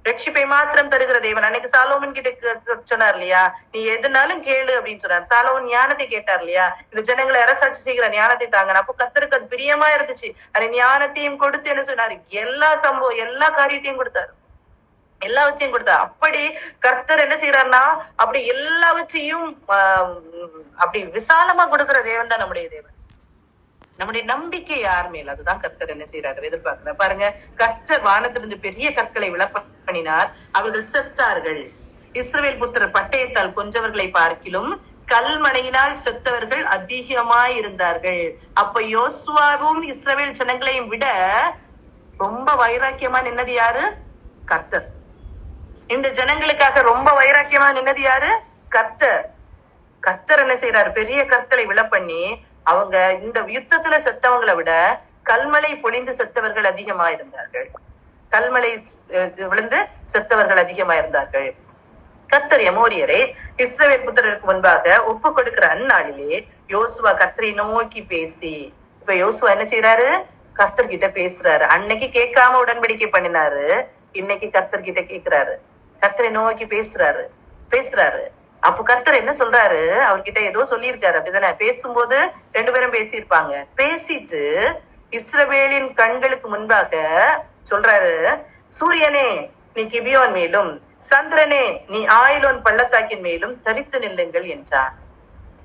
ரட்சிப்பை மாத்திரம் தருகிற தேவன். அன்னைக்கு சாலோமன் கிட்ட சொன்னார் இல்லையா, நீ எதுனாலும் கேளு அப்படின்னு சொன்னார். சாலோமன் ஞானத்தை கேட்டார் இல்லையா, இந்த ஜனங்களை அரசாட்சி செய்கிற ஞானத்தை தாங்க. அப்போ கர்த்தருக்கு அது பிரியமா இருந்துச்சு. அந்த ஞானத்தையும் கொடுத்து என்ன சொன்னாரு, எல்லா சம்பவம் எல்லா காரியத்தையும் கொடுத்தாரு, எல்லாவற்றையும் கொடுத்தாரு. அப்படி கர்த்தர் என்ன செய்யறாருன்னா அப்படி எல்லாவற்றையும் அப்படி விசாலமா கொடுக்கிற தேவன் தான் நம்முடைய தேவன். நம்முடைய நம்பிக்கை யார் மேல், அதுதான் கர்த்தர் என்ன செய்யறாரு எதிர்பார்க்கிற. பாருங்க, கர்த்தர் வானத்திலிருந்து பெரிய கற்களை விளப்பணினார், அவர்கள் செத்தார்கள். இஸ்ரவேல் புத்திரர் பட்டயத்தால் கொஞ்சவர்களை பார்க்கிலும் கல்மனையினால் செத்தவர்கள் அதிகமாய் இருந்தார்கள். அப்ப யோசுவாவும் இஸ்ரவேல் ஜனங்களையும் விட ரொம்ப வைராக்கியமா நின்னது யாரு? கர்த்தர். இந்த ஜனங்களுக்காக ரொம்ப வைராக்கியமா நின்னது யாரு? கர்த்தர். கர்த்தர் என்ன செய்யறாரு, பெரிய கற்களை விழப்பண்ணி அவங்க இந்த யுத்தத்துல செத்தவங்களை விட கல்மலை பொழிந்து செத்தவர்கள் அதிகமா இருந்தார்கள். கல்மலை விழுந்து செத்தவர்கள் அதிகமா இருந்தார்கள். கர்த்தர் எமோரியரை இஸ்ரவேல் புத்திரருக்கு முன்பாக ஒப்பு கொடுக்கிற அந்நாளிலே யோசுவா கர்த்தரை நோக்கி பேசி, இப்ப யோசுவா என்ன செய்யறாரு, கர்த்தர் கிட்ட பேசுறாரு. அன்னைக்கு கேட்காம உடன்படிக்கை பண்ணினாரு, இன்னைக்கு கர்த்தர் கிட்ட கேக்குறாரு, கர்த்தரை நோக்கி பேசுறாரு. அப்போ கர்த்தர் என்ன சொல்றாரு, அவர்கிட்ட ஏதோ சொல்லியிருக்காரு அப்படிதானே. பேசும்போது ரெண்டு பேரும் பேசியிருப்பாங்க. பேசிட்டு இஸ்ரவேலின் கண்களுக்கு முன்பாக சொல்றாரு, சூரியனே நீ கிபியோன் மேலும், சந்திரனே நீ ஆயிலோன் பள்ளத்தாக்கின் மேலும் தரித்து நில்லுங்கள் என்றார்.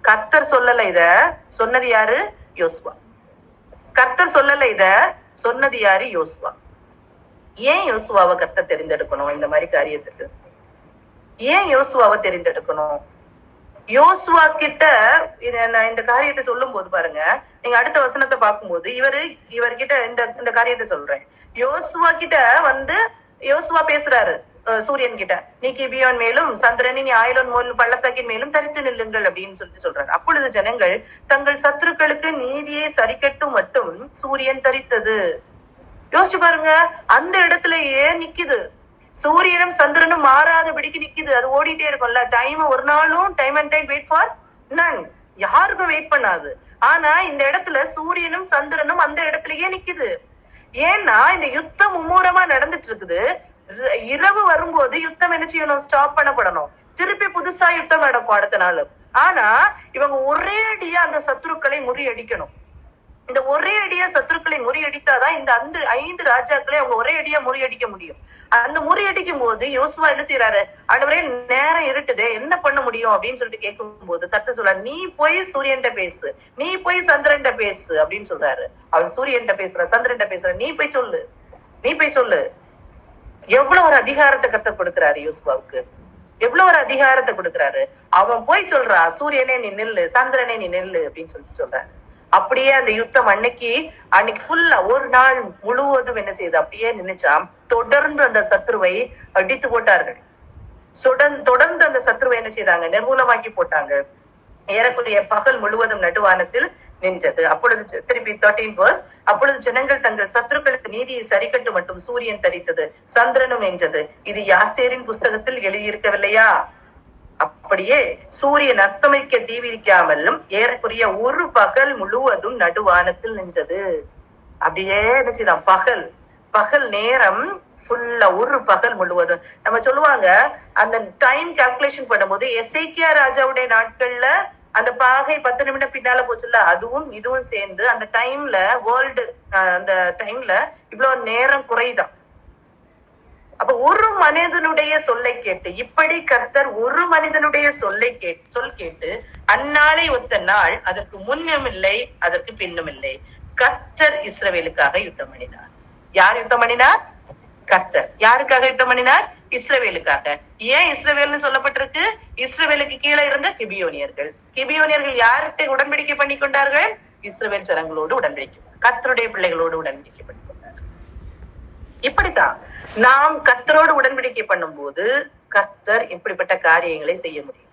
கர்த்தர் சொல்லல, இத சொன்னது யாரு? யோசுவா. கர்த்தர் சொல்லல, இத சொன்னது யாரு? யோசுவா. ஏன் யோசுவாவை கர்த்தர் தெரிந்தெடுக்கணும் இந்த மாதிரி காரியத்துக்கு? ஏன் யோசுவாவை தெரிந்தெடுக்கணும்? யோசுவா கிட்ட இந்த காரியத்தை சொல்லும் போது பாருங்க, நீங்க அடுத்த வசனத்தை பார்க்கும்போது இவர்கிட்ட இந்த காரியத்தை சொல்றேன். யோசுவா கிட்ட யோசுவா பேசுறாரு சூரியன் கிட்ட, நீ கிபியோன் மேலும் சந்திரனி நீ ஆயிலோன் மேலும் பள்ளத்தாக்கின் மேலும் தரித்து நில்லுங்கள் அப்படின்னு சொல்றாரு. அப்பொழுது ஜனங்கள் தங்கள் சத்துருக்களுக்கு நீதியை சரிக்கட்டும் மட்டும் சூரியன் தரித்தது. யோசிச்சு பாருங்க, அந்த இடத்துல ஏன் நிக்குது? சூரியனும் சந்திரனும் மாறாதபடிக்கு நிக்குது. அது ஓடிட்டே இருக்கும்ல. ஒரு நாளும் time and time wait for none, யாருக்கும் வெயிட் பண்ணாது. ஆனா இந்த இடத்துல சூரியனும் சந்திரனும் அந்த இடத்துலயே நிக்குது. ஏன்னா இந்த யுத்தம் மும்முரமா நடந்துட்டு இருக்குது. இரவு வரும்போது யுத்தம் என்ன செய்யணும்? ஸ்டாப் பண்ணப்படணும். திருப்பி புதுசா யுத்தம் நடக்கும் அடுத்த நாள். ஆனா இவங்க ஒரே அடியா அந்த சத்துருக்களை முறியடிக்கணும். இந்த ஒரே அடியா சத்துருக்களை முறியடித்தாதான் இந்த 5 ராஜாக்களை அவங்க ஒரே அடியா முறியடிக்க முடியும். அந்த முறியடிக்கும் போது யோசுவா என்ன செய்யறாரு, ஆண்டவரே நேரம் இருட்டுதே, என்ன பண்ண முடியும் அப்படின்னு சொல்லிட்டு கேட்கும் போது கர்த்தர் சொல்றாரு, நீ போய் சூரியன்ட்ட பேசு, நீ போய் சந்திரன்ட்ட பேசு அப்படின்னு சொல்றாரு. அவர் சூரியன்ட்ட பேசுற, சந்திரன்ட்ட பேசுற, நீ போய் சொல்லு. எவ்வளவு ஒரு அதிகாரத்தை கர்த்தர் கொடுக்கிறாரு யோசுவாவுக்கு, எவ்வளவு ஒரு அதிகாரத்தை கொடுக்கிறாரு. அவன் போய் சொல்றான், சூரியனே நீ நில்லு, சந்திரனே நீ நில்லு அப்படின்னு சொல்றாரு. அப்படியே அந்த யுத்தம் அன்னைக்கு ஃபுல்லா ஒரு நாள் முழுவதும் என்ன செய்யுது, அப்படியே நினைச்சா தொடர்ந்து அந்த சத்ருவை அடித்து போட்டார்கள். தொடர்ந்து அந்த சத்ருவை என்ன செய்தாங்க, நிர்மூலமாக்கி போட்டாங்க. ஏறக்குறைய பகல் முழுவதும் நடுவானத்தில் நின்றது. அப்பொழுது திருப்பி 13 verse, அப்பொழுது ஜனங்கள் தங்கள் சத்துருக்களுக்கு நீதியை சரிக்கட்டு மட்டும் சூரியன் தரித்தது, சந்திரனும் என்றது. இது யாசேரின் புஸ்தகத்தில் எழுதியிருக்கவில்லையா? அப்படியே சூரியன் அஸ்தமிக்க தீவிரிக்காமலும் ஏறக்குறைய ஒரு பகல் முழுவதும் நடுவானத்தில் நின்றது. அப்படியே நினைச்சுதான் பகல் நேரம் ஃபுல்லா ஒரு பகல் முழுவதும். நம்ம சொல்லுவாங்க அந்த டைம் கால்குலேஷன் பண்ணும்போது எசேக்கியா ராஜாவுடைய நாட்கள்ல அந்த பாகை 10 நிமிடம் பின்னால போச்சுல்ல, அதுவும் இதுவும் சேர்ந்து அந்த டைம்ல அந்த டைம்ல இவ்வளவு நேரம் குறைதான். அப்ப ஒரு மனிதனுடைய சொல்லை கேட்டு, இப்படி கர்த்தர் ஒரு மனிதனுடைய சொல் கேட்டு அந்நாளை ஒத்த நாள் அதற்கு முன்னும் இல்லை அதற்கு பின்னும் இல்லை. கர்த்தர் இஸ்ரவேலுக்காக யுத்தம் பண்ணினார். யார் யுத்தம் பண்ணினார்? கர்த்தர். யாருக்காக யுத்தம் பண்ணினார்? இஸ்ரவேலுக்காக. ஏன் இஸ்ரவேல்னு சொல்லப்பட்டிருக்கு? இஸ்ரவேலுக்கு கீழே இருந்த கிபியோனியர்கள் யார்கிட்ட உடன்படிக்கை பண்ணி கொண்டார்கள்? இஸ்ரவேல் ஜனங்களோடு உடன்படிக்கை, கர்த்தருடைய பிள்ளைகளோடு உடன்படிக்கை பண்ணி கொண்டார்கள். இப்படித்தான் நாம் கர்த்தரோடு உடன்படிக்கை பண்ணும் போது கர்த்தர் இப்படிப்பட்ட காரியங்களை செய்ய முடியும்.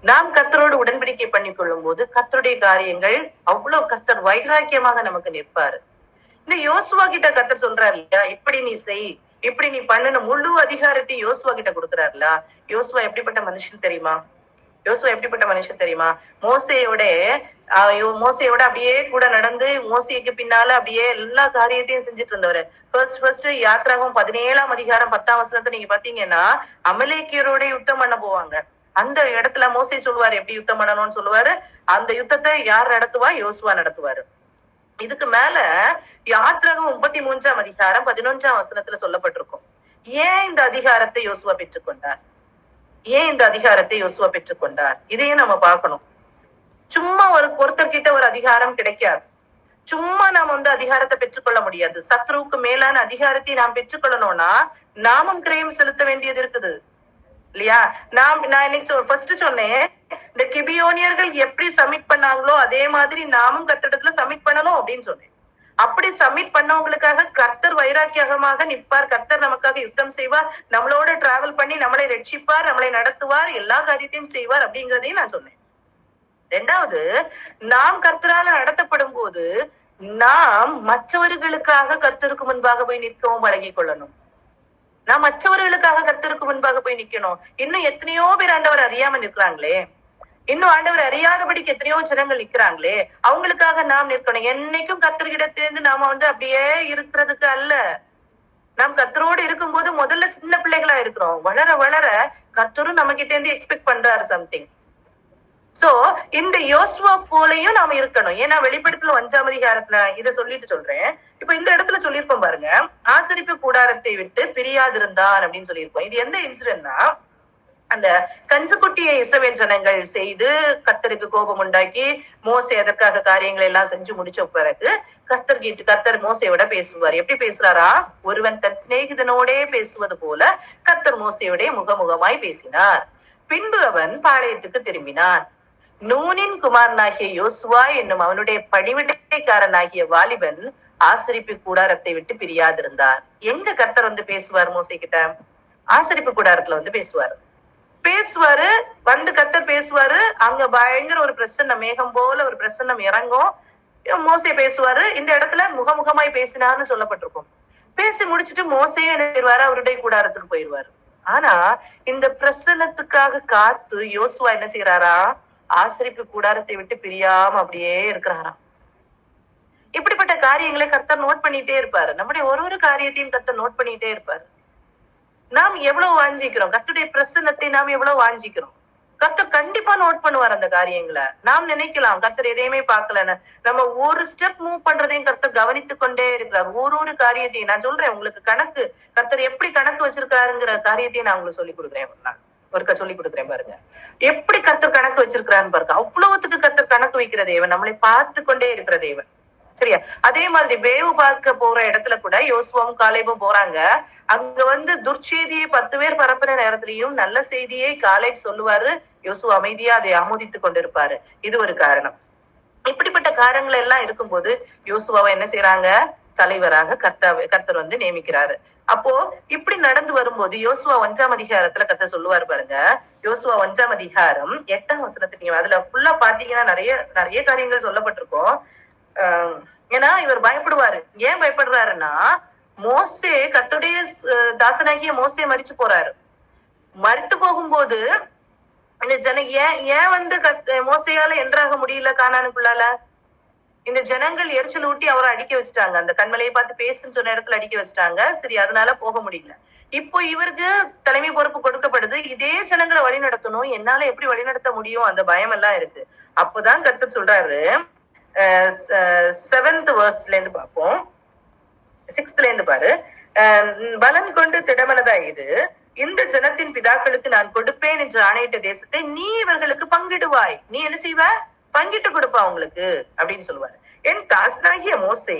நாம் கர்த்தரோடு உடன்படிக்கை பண்ணி கொள்ளும் போது கர்த்தருடைய காரியங்கள் அவ்வளவு கர்த்தர் வைராக்கியமாக நமக்கு நிற்பாரு. இந்த யோசுவா கிட்ட கர்த்தர் சொல்றாரு இல்லையா, இப்படி நீ செய், இப்படி நீ பண்ணணும், முழு அதிகாரத்தையும் யோசுவா கிட்ட கொடுக்குறாருல. யோசுவா எப்படிப்பட்ட மனுஷன் தெரியுமா? யோசுவா எப்படிப்பட்ட மனுஷன் தெரியுமா? மோசையோட அப்படியே கூட நடந்து மோசைக்கு பின்னால அப்படியே எல்லா காரியத்தையும் செஞ்சுட்டு இருந்தவரு. ஃபர்ஸ்ட் யாத்ராகம் 17ஆம் அதிகாரம் 10ஆம் வசனத்தை நீங்க பாத்தீங்கன்னா அமலேக்கியரோட யுத்தம் பண்ண போவாங்க. அந்த இடத்துல மோசே சொல்லுவாரு எப்படி யுத்தம் பண்ணணும்னு சொல்லுவாரு. அந்த யுத்தத்தை யார் நடத்துவா? யோசுவா நடத்துவாரு. இதுக்கு மேல யாத்ராகம் 33ஆம் அதிகாரம் 11ஆம் வசனத்துல சொல்லப்பட்டிருக்கும். ஏன் இந்த அதிகாரத்தை யோசுவா பெற்றுக்கொண்டார்? ஏன் இந்த அதிகாரத்தை யோசுவா பெற்றுக்கொண்டார்? இதையும் நம்ம பார்க்கணும். சும்மா ஒருத்தர்கிட்ட ஒரு அதிகாரம் கிடைக்காது. சும்மா நாம் அதிகாரத்தை பெற்றுக்கொள்ள முடியாது. சத்ருவுக்கு மேலான அதிகாரத்தை நாம் பெற்றுக்கொள்ளணும்னா நாமும் கிரயம் செலுத்த வேண்டியது இருக்குது இல்லையா? நான் இன்னைக்கு ஃபர்ஸ்ட் சொன்னேன், இந்த கிபியோனியர்கள் எப்படி சப்மிட் பண்ணாங்களோ அதே மாதிரி நாமும் கர்த்தரிடத்துல சப்மிட் பண்ணணும் அப்படின்னு சொன்னேன். அப்படி சப்மிட் பண்ணவங்களுக்காக கர்த்தர் வைராக்கியமாக நிற்பார். கர்த்தர் நமக்காக யுத்தம் செய்வார், நம்மளோட டிராவல் பண்ணி நம்மளை ரட்சிப்பார், நம்மளை நடத்துவார், எல்லா காரியத்தையும் செய்வார் அப்படிங்கிறதையும் நான் சொன்னேன். ரெண்டாவது, நாம் கர்த்தரால நடத்தப்படும் போது நாம் மற்றவர்களுக்காக கர்த்தருக்கு முன்பாக போய் நிற்கவும் பழகி கொள்ளணும். நான் மற்றவர்களுக்காக கர்த்தருக்கு முன்பாக போய் நிக்கணும். இன்னும் எத்தனையோ பேர் ஆண்டவர் அறியாம நிற்கிறாங்களே, இன்னும் ஆண்டவர் அறியாதபடிக்கு எத்தனையோ ஜனங்கள் நிற்கிறாங்களே, அவங்களுக்காக நாம் நிற்கணும். என்னைக்கும் கர்த்தர்கிடத்திலிருந்து நாம அப்படியே இருக்கிறதுக்கு அல்ல. நாம் கர்த்தரோடு இருக்கும்போது முதல்ல சின்ன பிள்ளைகளா இருக்கிறோம். வளர வளர கர்த்தரும் நம்ம கிட்ட இருந்து எக்ஸ்பெக்ட் பண்றாரு சம்திங். சோ இந்த யோசுவா போலையும் நாம இருக்கணும். ஏன்னா வெளிப்படுத்தல 5ஆம் அதிகாரத்துல இதை சொல்லிட்டு சொல்றேன். இப்ப இந்த இடத்துல சொல்லியிருப்போம் பாருங்க, ஆசரிப்பு கூடாரத்தை விட்டு பிரியாதிருந்தான் அப்படின்னு சொல்லியிருப்போம். இது எந்த இன்சிடென்ட்னா, அந்த கஞ்சுக்குட்டியை இஸ்ரவேல் ஜனங்கள் செய்து கர்த்தருக்கு கோபம் உண்டாக்கி மோசே அதற்காக காரியங்களை எல்லாம் செஞ்சு முடிச்ச பிறகு கர்த்தர் மோசையோட பேசுவார். எப்படி பேசுறாரா? ஒருவன் தன் சிநேகிதனோடே பேசுவது போல கர்த்தர் மோசையோட முகமுகமாய் பேசினார். பின்பு அவன் பாளையத்துக்கு திரும்பினான். நூனின் குமாரனாகிய யோசுவா என்னும் அவனுடைய பணிவிடைக்காரனாகிய வாலிபன் ஆசரிப்பு கூடாரத்தை விட்டு பிரியாதிருந்தார். எங்க கர்த்தர் பேசுவார் மோசே கிட்ட? ஆசரிப்பு கூடாரத்துல பேசுவாரு. கர்த்தர் பேசுவாரு. அங்க பயங்கர ஒரு பிரசன்னம், மேகம் போல ஒரு பிரசன்னம் இறங்கும். மோசே பேசுவாரு. இந்த இடத்துல முகமுகமாய் பேசினார்னு சொல்லப்பட்டிருக்கும். பேசி முடிச்சுட்டு மோசையும் என்ன அவருடைய கூடாரத்துக்கு போயிருவாரு. ஆனா இந்த பிரசன்னத்துக்காக காத்து யோசுவா என்ன செய்யறாரா? ஆசரிப்பு கூடாரத்தை விட்டு பிரியாம அப்படியே இருக்கிறாராம். இப்படிப்பட்ட காரியங்களை கர்த்தர் நோட் பண்ணிட்டே இருப்பாரு. நம்முடைய ஒரு காரியத்தையும் கர்த்தர் நோட் பண்ணிட்டே இருப்பாரு. நாம் எவ்வளவு வாஞ்சிக்கிறோம், கர்த்தருடைய பிரசன்னத்தை நாம் எவ்வளவு வாஞ்சிக்கிறோம். கர்த்தர் கண்டிப்பா நோட் பண்ணுவார் அந்த காரியங்களை. நாம் நினைக்கலாம் கர்த்தர் எதையுமே பார்க்கலன்னு. நம்ம ஒரு ஸ்டெப் மூவ் பண்றதையும் கர்த்தர் கவனித்து கொண்டே இருக்கிறார். ஒரு காரியத்தையும் நான் சொல்றேன் உங்களுக்கு, கணக்கு கர்த்தர் எப்படி கணக்கு வச்சிருக்காருங்கிற காரியத்தையும் நான் உங்களுக்கு சொல்லிக் கொடுக்குறேன். சொல்லிக் கொடுக்குறேன் பாருங்க, எப்படி கர்த்தர் கணக்கு வச்சிருக்கிறான்னு பாருங்க. அவ்வளவுத்துக்கு கர்த்தர் கணக்கு வைக்கிற தேவன், நம்மளை பார்த்து கொண்டே இருக்கிற தேவன். சரியா? அதே மாதிரி வேவு பார்க்க போற இடத்துல கூட யோசுவாவும் காலேபும் போறாங்க. அங்க துர்ச்செய்தியை 10 பேர் பரப்புற நேரத்திலையும் நல்ல செய்தியை காலேப் சொல்லுவாரு. யோசுவா அமைதியா அதை ஆமோதித்து கொண்டிருப்பாரு. இது ஒரு காரணம். இப்படிப்பட்ட காரணங்கள் எல்லாம் இருக்கும்போது யோசுவாவை என்ன செய்யறாங்க? தலைவராக கர்த்தர் நியமிக்கிறாரு. அப்போ இப்படி நடந்து வரும்போது யோசுவா 1ஆம் அதிகாரத்துல கர்த்தர் சொல்லுவாரு பாருங்க. யோசுவா 1ஆம் அதிகாரம் 8ஆம் வசனத்துக்கு அதுல ஃபுல்லா பாத்தீங்கன்னா நிறைய காரியங்கள் சொல்லப்பட்டிருக்கும். ஏன்னா இவர் பயப்படுவாரு. ஏன் பயப்படுறாருன்னா, மோசே கர்த்தருடைய தாசனாகிய மோசே மரிச்சு போறாரு. மரித்து போகும்போது இந்த ஏன் மோசையால என்றாக முடியல கானானுக்குள்ளால? இந்த ஜனங்கள் எரிச்சல் ஊட்டி அவரை அடிக்க வச்சுட்டாங்க. அந்த கண்மலையை பார்த்து பேசுன்னு சொன்ன இடத்துல அடிக்க வச்சுட்டாங்க. சரி, அதனால போக முடியல. இப்போ இவருக்கு தலைமை பொறுப்பு கொடுக்கப்படுது. இதே ஜனங்களை வழி நடத்தணும். என்னால எப்படி வழி நடத்த முடியும்? அந்த பயம் எல்லாம் இருக்கு. அப்போதான் கர்த்தர் சொல்றாரு, 7th verseல இருந்து பார்ப்போம். 6th இருந்து பாரு. பலன் கொண்டு திடமனதாயிரு, இந்த ஜனத்தின் பிதாக்களுக்கு நான் கொடுப்பேன் என்று ஆணையிட்ட தேசத்தை நீ இவர்களுக்கு பங்கிடுவாய். நீ என்ன செய்வ? பங்கிட்டு கொடுப்பா அவங்களுக்கு அப்படின்னு சொல்லுவாரு. என் தாசனாகிய மோசே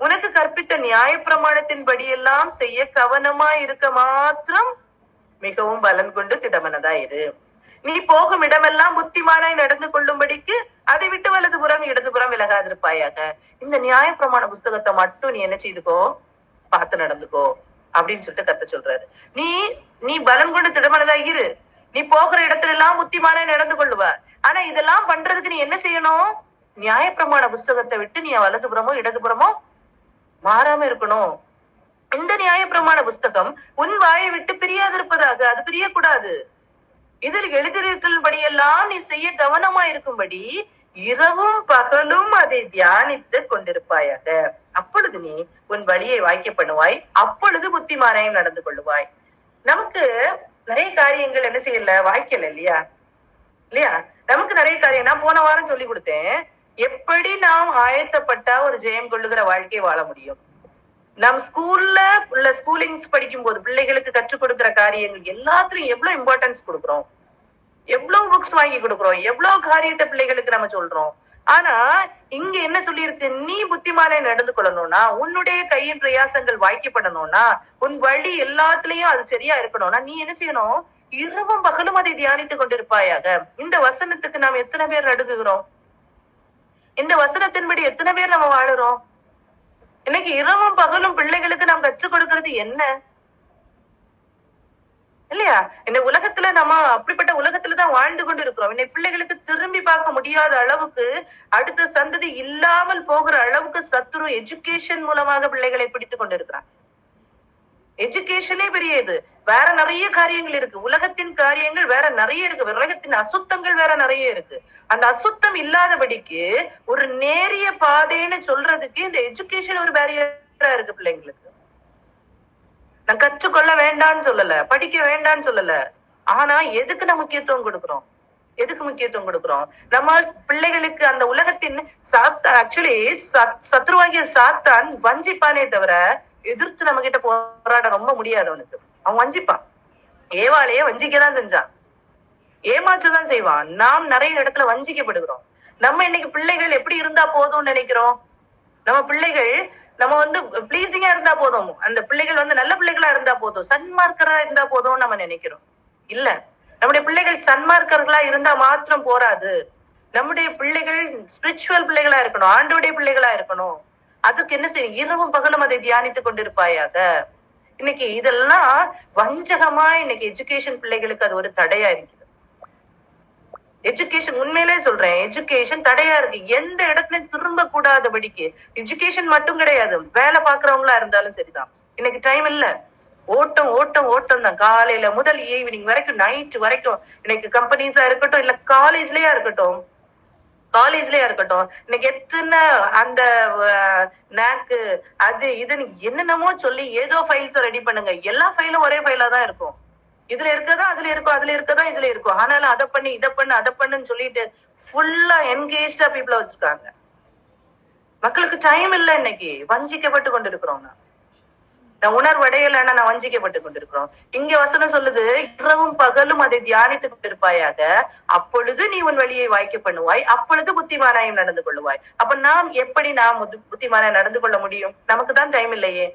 உனக்கு கற்பித்த நியாய பிரமாணத்தின் படியெல்லாம் செய்ய கவனமா இருக்க மாத்திரம் மிகவும் பலன் கொண்டு திடமனதாயிரு. நீ போகும் இடமெல்லாம் புத்திமானாய் நடந்து கொள்ளும்படிக்கு அதை விட்டு வலதுபுறம் இடதுபுறம் விலகாதிருப்பாயாக. இந்த நியாய பிரமாண புஸ்தகத்தை மட்டும் நீ என்ன செய்துக்கோ? பார்த்து நடந்துக்கோ அப்படின்னு சொல்லிட்டு கர்த்தர் சொல்றாரு. நீ பலம் கொண்டு திடமனதா இரு. நீ போகிற இடத்துல எல்லாம் புத்திமானே நடந்து கொள்ளுவ. ஆனா இதெல்லாம் பண்றதுக்கு நீ என்ன செய்யணும்? நியாயப்பிரமாண புஸ்தகத்தை விட்டு நீ வலதுபுறமோ இடதுபுறமோ மாறாம இருக்கணும். இந்த நியாயப்பிரமாண புஸ்தகம் உன் வாயை விட்டு பிரியாதிருப்பதாக, அது பிரியக்கூடாது. இதில் எழுதியிருக்கிறபடியெல்லாம் நீ செய்ய கவனமா இருக்கும்படி இரவும் பகலும் அதை தியானித்து கொண்டிருப்பாயாக. அப்பொழுது நீ உன் வழியை வாய்க்க பண்ணுவாய், அப்பொழுது புத்திமானையும் நடந்து கொள்ளுவாய். நமக்கு நிறைய காரியங்கள் என்ன செய்யல, வாய்க்கல இல்லையா? நமக்கு நிறைய காரியம் நான் போன வாரம் சொல்லி கொடுத்தேன். எப்படி நாம் ஆயத்தப்பட்டா ஒரு ஜெயம் கொள்ளுகிற வாழ்க்கையை வாழ முடியும். நம் ஸ்கூல்ல உள்ள ஸ்கூலிங்ஸ் படிக்கும் போது பிள்ளைகளுக்கு கற்றுக் கொடுக்கிற காரியங்கள் எல்லாத்துலயும் எவ்வளவு இம்பார்ட்டன்ஸ் கொடுக்குறோம், எவ்வளவு புக்ஸ் வாங்கி கொடுக்குறோம், எவ்வளவு காரியத்தை பிள்ளைகளுக்கு நம்ம சொல்றோம். ஆனா இங்க என்ன சொல்லியிருக்கு? நீ புத்திமானே நடந்து கொள்ளணும்னா, உன்னுடைய கையின் பிரயாசங்கள் வாய்க்கப்படணும்னா, உன் வழி எல்லாத்துலயும் அது சரியா இருக்கணும்னா நீ என்ன செய்யணும்? இரவும் பகலும் அதை தியானித்துக் கொண்டிருப்பாயாக. இந்த வசனத்துக்கு நாம் எத்தனை பேர் நடுங்குகிறோம்? இந்த வசனத்தின்படி எத்தனை பேர் நம்ம வாழுறோம்? இன்னைக்கு இரவும் பகலும் பிள்ளைகளுக்கு நாம் கற்றுக் கொடுக்கிறது என்ன இல்லையா? இந்த உலகத்துல நம்ம அப்படிப்பட்ட உலகத்துலதான் வாழ்ந்து கொண்டு இருக்கிறோம். இன்னைக்கு பிள்ளைகளுக்கு திரும்பி பார்க்க முடியாத அளவுக்கு, அடுத்த சந்ததி இல்லாமல் போகிற அளவுக்கு சத்துரு எஜுகேஷன் மூலமாக பிள்ளைகளை பிடித்து கொண்டு இருக்கிறான். எஜுகேஷனே பெரிய இது. வேற நிறைய காரியங்கள் இருக்கு, உலகத்தின் காரியங்கள் வேற நிறைய இருக்கு, உலகத்தின் அசுத்தங்கள் வேற நிறைய இருக்கு. அந்த அசுத்தம் இல்லாதபடிக்கு ஒரு நேரிய பாதைன்னு சொல்றதுக்கு இந்த எஜுகேஷன் ஒரு பேரியரா இருக்கு பிள்ளைங்களுக்கு. நான் கற்றுக்கொள்ள வேண்டான்னு சொல்லல, படிக்க வேண்டான்னு சொல்லல. ஆனா எதுக்கு நம்ம முக்கியத்துவம் கொடுக்கிறோம்? எதுக்கு முக்கியத்துவம் கொடுக்கிறோம்? நம்ம பிள்ளைகளுக்கு அந்த உலகத்தின் ஆக்சுவலி சத்ருவாகிய சாத்தான் வஞ்சிப்பானே தவிர எதிர்த்து நம்ம கிட்ட போராட ரொம்ப முடியாது. அவன் வஞ்சிப்பான். ஏவாளையே வஞ்சிக்கதான் செஞ்சான், ஏமாற்றதான் செய்வான். நாம் நிறைய இடத்துல வஞ்சிக்கப்படுகிறோம். நம்ம இன்னைக்கு பிள்ளைகள் எப்படி இருந்தா போதும்னு நினைக்கிறோம்? நம்ம பிள்ளைகள் நம்ம பிளீசிங்கா இருந்தா போதும், அந்த பிள்ளைகள் நல்ல பிள்ளைகளா இருந்தா போதும், சன்மார்க்கரா இருந்தா போதும்னு நம்ம நினைக்கிறோம். இல்ல, நம்முடைய பிள்ளைகள் சன்மார்க்கர்களா இருந்தா மாத்திரம் போராது. நம்முடைய பிள்ளைகள் ஸ்பிரிச்சுவல் பிள்ளைகளா இருக்கணும், ஆண்டோடைய பிள்ளைகளா இருக்கணும். அதுக்கு என்ன செய்யும்? இரவும் பகலும் அதை தியானித்துக் கொண்டிருப்பாயாக. இன்னைக்கு இதெல்லாம் வஞ்சகமா இன்னைக்கு எஜுகேஷன் பிள்ளைகளுக்கு அது ஒரு தடையா இருக்குது. எஜுகேஷன் உண்மையிலே சொல்றேன், எஜுகேஷன் தடையா இருக்கு. எந்த இடத்துலயும் திரும்ப கூடாதபடிக்கு. எஜுகேஷன் மட்டும் கிடையாது, வேலை பாக்குறவங்களா இருந்தாலும் சரிதான். இன்னைக்கு டைம் இல்ல, ஓட்டம் ஓட்டம் ஓட்டம் தான். காலையில முதல் ஈவினிங் வரைக்கும், நைட் வரைக்கும். இன்னைக்கு கம்பெனிஸா இருக்கட்டும், இல்ல காலேஜ்லயா இருக்கட்டும், இன்னைக்கு எத்தனை அந்த நாக்கு அது இதுன்னு என்னென்னமோ சொல்லி ஏதோ ஃபைல்ஸ் ரெடி பண்ணுங்க. எல்லா ஃபைலும் ஒரே ஃபைலா தான் இருக்கும். இதுல இருக்கதா அதுல இருக்கும், அதுல இருக்கதா இதுல இருக்கும். ஆனாலும் அதை பண்ணு இதை பண்ணு அதை பண்ணுன்னு சொல்லிட்டு ஃபுல்லா என்கேஜ்டா பீப்புள வச்சிருக்காங்க. மக்களுக்கு டைம் இல்ல. இன்னைக்கு வஞ்சிக்கப்பட்டு கொண்டிருக்கிறோம். நான் உணர்வடையலைன்னா நான் வஞ்சிக்கப்பட்டு கொண்டிருக்கிறோம். இங்க வசனம் சொல்லுது, இரவும் பகலும் அதை தியானித்து கொண்டிருப்பாயாக, அப்பொழுது நீ உன் வழியை வாய்க்க பண்ணுவாய், அப்பொழுது புத்திமானாயும் நடந்து கொள்ளுவாய். அப்ப நாம் எப்படி நாம் புத்திமானாய் நடந்து கொள்ள முடியும்? நமக்கு தான் டைம் இல்லையே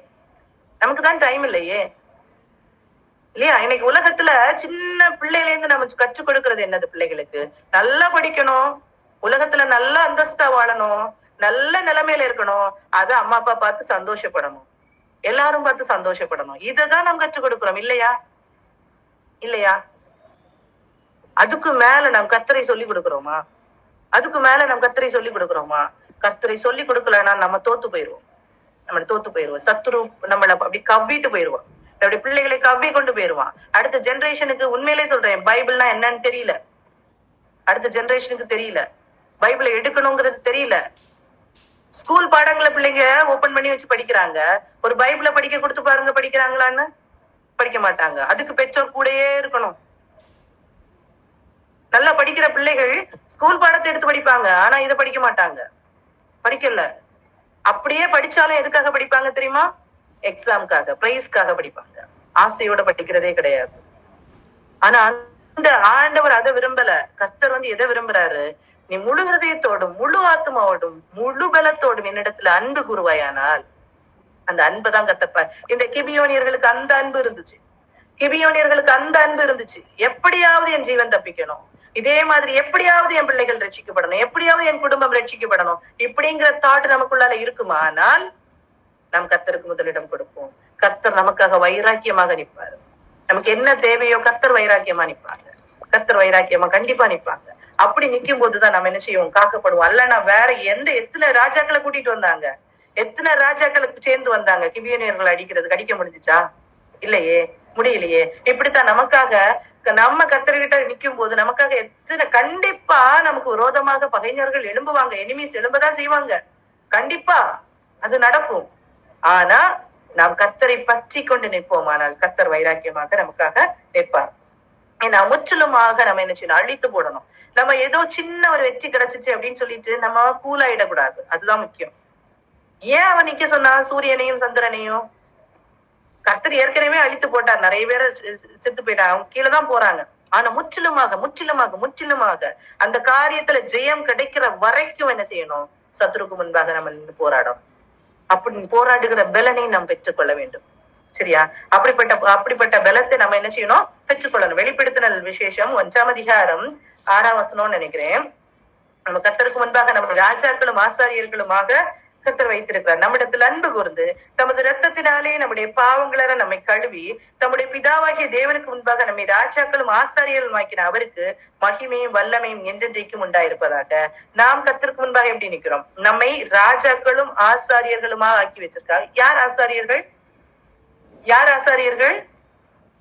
இல்லையா? இன்னைக்கு உலகத்துல சின்ன பிள்ளைல இருந்து நம்ம கற்றுக் கொடுக்கறது என்னது? பிள்ளைகளுக்கு நல்லா படிக்கணும், உலகத்துல நல்ல அந்தஸ்தா வாழணும், நல்ல நிலைமையில இருக்கணும், அதை அம்மா அப்பா பார்த்து சந்தோஷப்படணும், எல்லாரும் பார்த்து சந்தோஷப்படணும். இததான் நாம் கற்றுக் கொடுக்கிறோம் இல்லையா? அதுக்கு மேல நாம் கர்த்தரை சொல்லி கொடுக்கிறோமா? கர்த்தரை சொல்லி கொடுக்கலன்னா நம்ம தோத்து போயிருவோம். சத்துரு நம்மள அப்படி கவ்விட்டு போயிருவோம். நம்முடைய பிள்ளைகளை கவ்வி கொண்டு போயிருவான். அடுத்த ஜெனரேஷனுக்கு உண்மையிலே சொல்றேன், பைபிள்னா என்னன்னு தெரியல. அடுத்த ஜெனரேஷனுக்கு தெரியல, பைபிளை எடுக்கணுங்கிறது தெரியல. ஸ்கூல் பாடங்களை பிள்ளைங்க ஓபன் பண்ணி வச்சு படிக்கிறாங்க. ஒரு பைபிளை படிக்க கொடுத்து பாருங்க, படிக்கிறாங்களான்னு? படிக்க மாட்டாங்க. அதுக்கு பெற்றோர் கூடயே இருக்கணும். நல்லா படிக்கிற பிள்ளைகள் ஸ்கூல் பாடத்தை எடுத்து படிப்பாங்க, ஆனா இதை படிக்க மாட்டாங்க, படிக்கல. அப்படியே படிச்சாலும் எதுக்காக படிப்பாங்க தெரியுமா? எக்ஸாமுக்காக, பிரைஸ்க்காக படிப்பாங்க. ஆசையோட படிக்கிறதே கிடையாது. ஆனா அந்த ஆண்டவர் அதை விரும்பல. கர்த்தர் எதை விரும்புறாரு? நீ முழு ஹிருதயத்தோடும் முழு ஆத்மாவோடும் முழு பலத்தோடும் என்னிடத்துல அன்பு கூறுவாயானால், அந்த அன்புதான் கத்தப்ப. இந்த கிபியோனியர்களுக்கு அந்த அன்பு இருந்துச்சு. எப்படியாவது என் ஜீவன் தப்பிக்கணும், இதே மாதிரி எப்படியாவது என் பிள்ளைகள் ரட்சிக்கப்படணும், எப்படியாவது என் குடும்பம் ரட்சிக்கப்படணும், இப்படிங்கிற தாட் நமக்குள்ளால இருக்குமானால் நாம் கர்த்தருக்கு முதலிடம் கொடுப்போம். கர்த்தர் நமக்காக வைராக்கியமாக நிற்பாரு. நமக்கு என்ன தேவையோ கர்த்தர் வைராக்கியமா நிற்பாங்க. கர்த்தர் வைராக்கியமா கண்டிப்பா நிப்பாங்க. அப்படி நிக்கும் போதுதான் நம்ம என்ன செய்வோம், காக்கப்படுவோம். அல்லனா வேற எத்தனை ராஜாக்களை கூட்டிட்டு வந்தாங்க, எத்தனை ராஜாக்களுக்கு சேர்ந்து வந்தாங்க கிபியோனியர்கள் அடிக்க முடிஞ்சுச்சா? இல்லையே, முடியலையே. இப்படித்தான் நமக்காக நம்ம கர்த்தர்கிட்ட நிக்கும் போது நமக்காக எத்தனை கண்டிப்பா நமக்கு விரோதமாக பகைஞர்கள் எழும்புவாங்க, எனிமீஸ் எழும்பதான் செய்வாங்க. கண்டிப்பா அது நடக்கும். ஆனா நாம் கர்த்தரை பற்றி கொண்டு நிற்போமானால் கர்த்தர் வைராக்கியமாக நமக்காக நிற்பார். ஏன்னா முற்றிலுமாக நம்ம என்ன செய்யணும், அழித்து போடணும். நம்ம ஏதோ சின்ன ஒரு வெற்றி கிடைச்சிச்சு அப்படின்னு சொல்லிட்டு நம்ம கூலாயிடக்கூடாது. அதுதான் முக்கியம். ஏன் அவன் நிக்க சொன்னா சூரியனையும் சந்திரனையும்? கர்த்தர் ஏற்கனவே அழித்து போட்டார். நிறைய பேரை செத்து போயிட்டாங்க, அவங்க கீழேதான் போறாங்க. ஆனா முற்றிலுமாக முற்றிலுமாக முற்றிலுமாக அந்த காரியத்துல ஜெயம் கிடைக்கிற வரைக்கும் என்ன செய்யணும், சத்துருக்கு முன்பாக நம்ம நின்று போராடணும். அப்படி போராடுகிற பலனை நாம் பெற்றுக்கொள்ள வேண்டும். சரியா? அப்படிப்பட்ட பலத்தை நம்ம என்ன செய்யணும், பெற்றுக்கொள்ளணும். வெளிப்படுத்தினல் விசேஷம் 1ஆம் அதிகாரம் 6ஆம் வசனம்னு நினைக்கிறேன். நம்ம கர்த்தருக்கு முன்பாக நம்ம ராஜாக்களும் ஆசாரியர்களுமாக கர்த்தர் வைத்திருக்கிறார். நம்மிடத்தில் அன்பு கூர்ந்து தமது ரத்தத்தினாலே நம்முடைய பாவங்கள நம்மை கழுவி தம்முடைய பிதாவாகிய தேவனுக்கு முன்பாக நம்மை ராஜாக்களும் ஆசாரியர்களும் ஆக்கின அவருக்கு மகிமையும் வல்லமையும் என்றென்றைக்கும் உண்டாயிருப்பதாக. நாம் கர்த்தருக்கு முன்பாக எப்படி நிக்கிறோம், நம்மை ராஜாக்களும் ஆசாரியர்களுமாக ஆக்கி வச்சிருக்காங்க. யார் ஆசாரியர்கள்? யார் ஆசாரியர்கள்?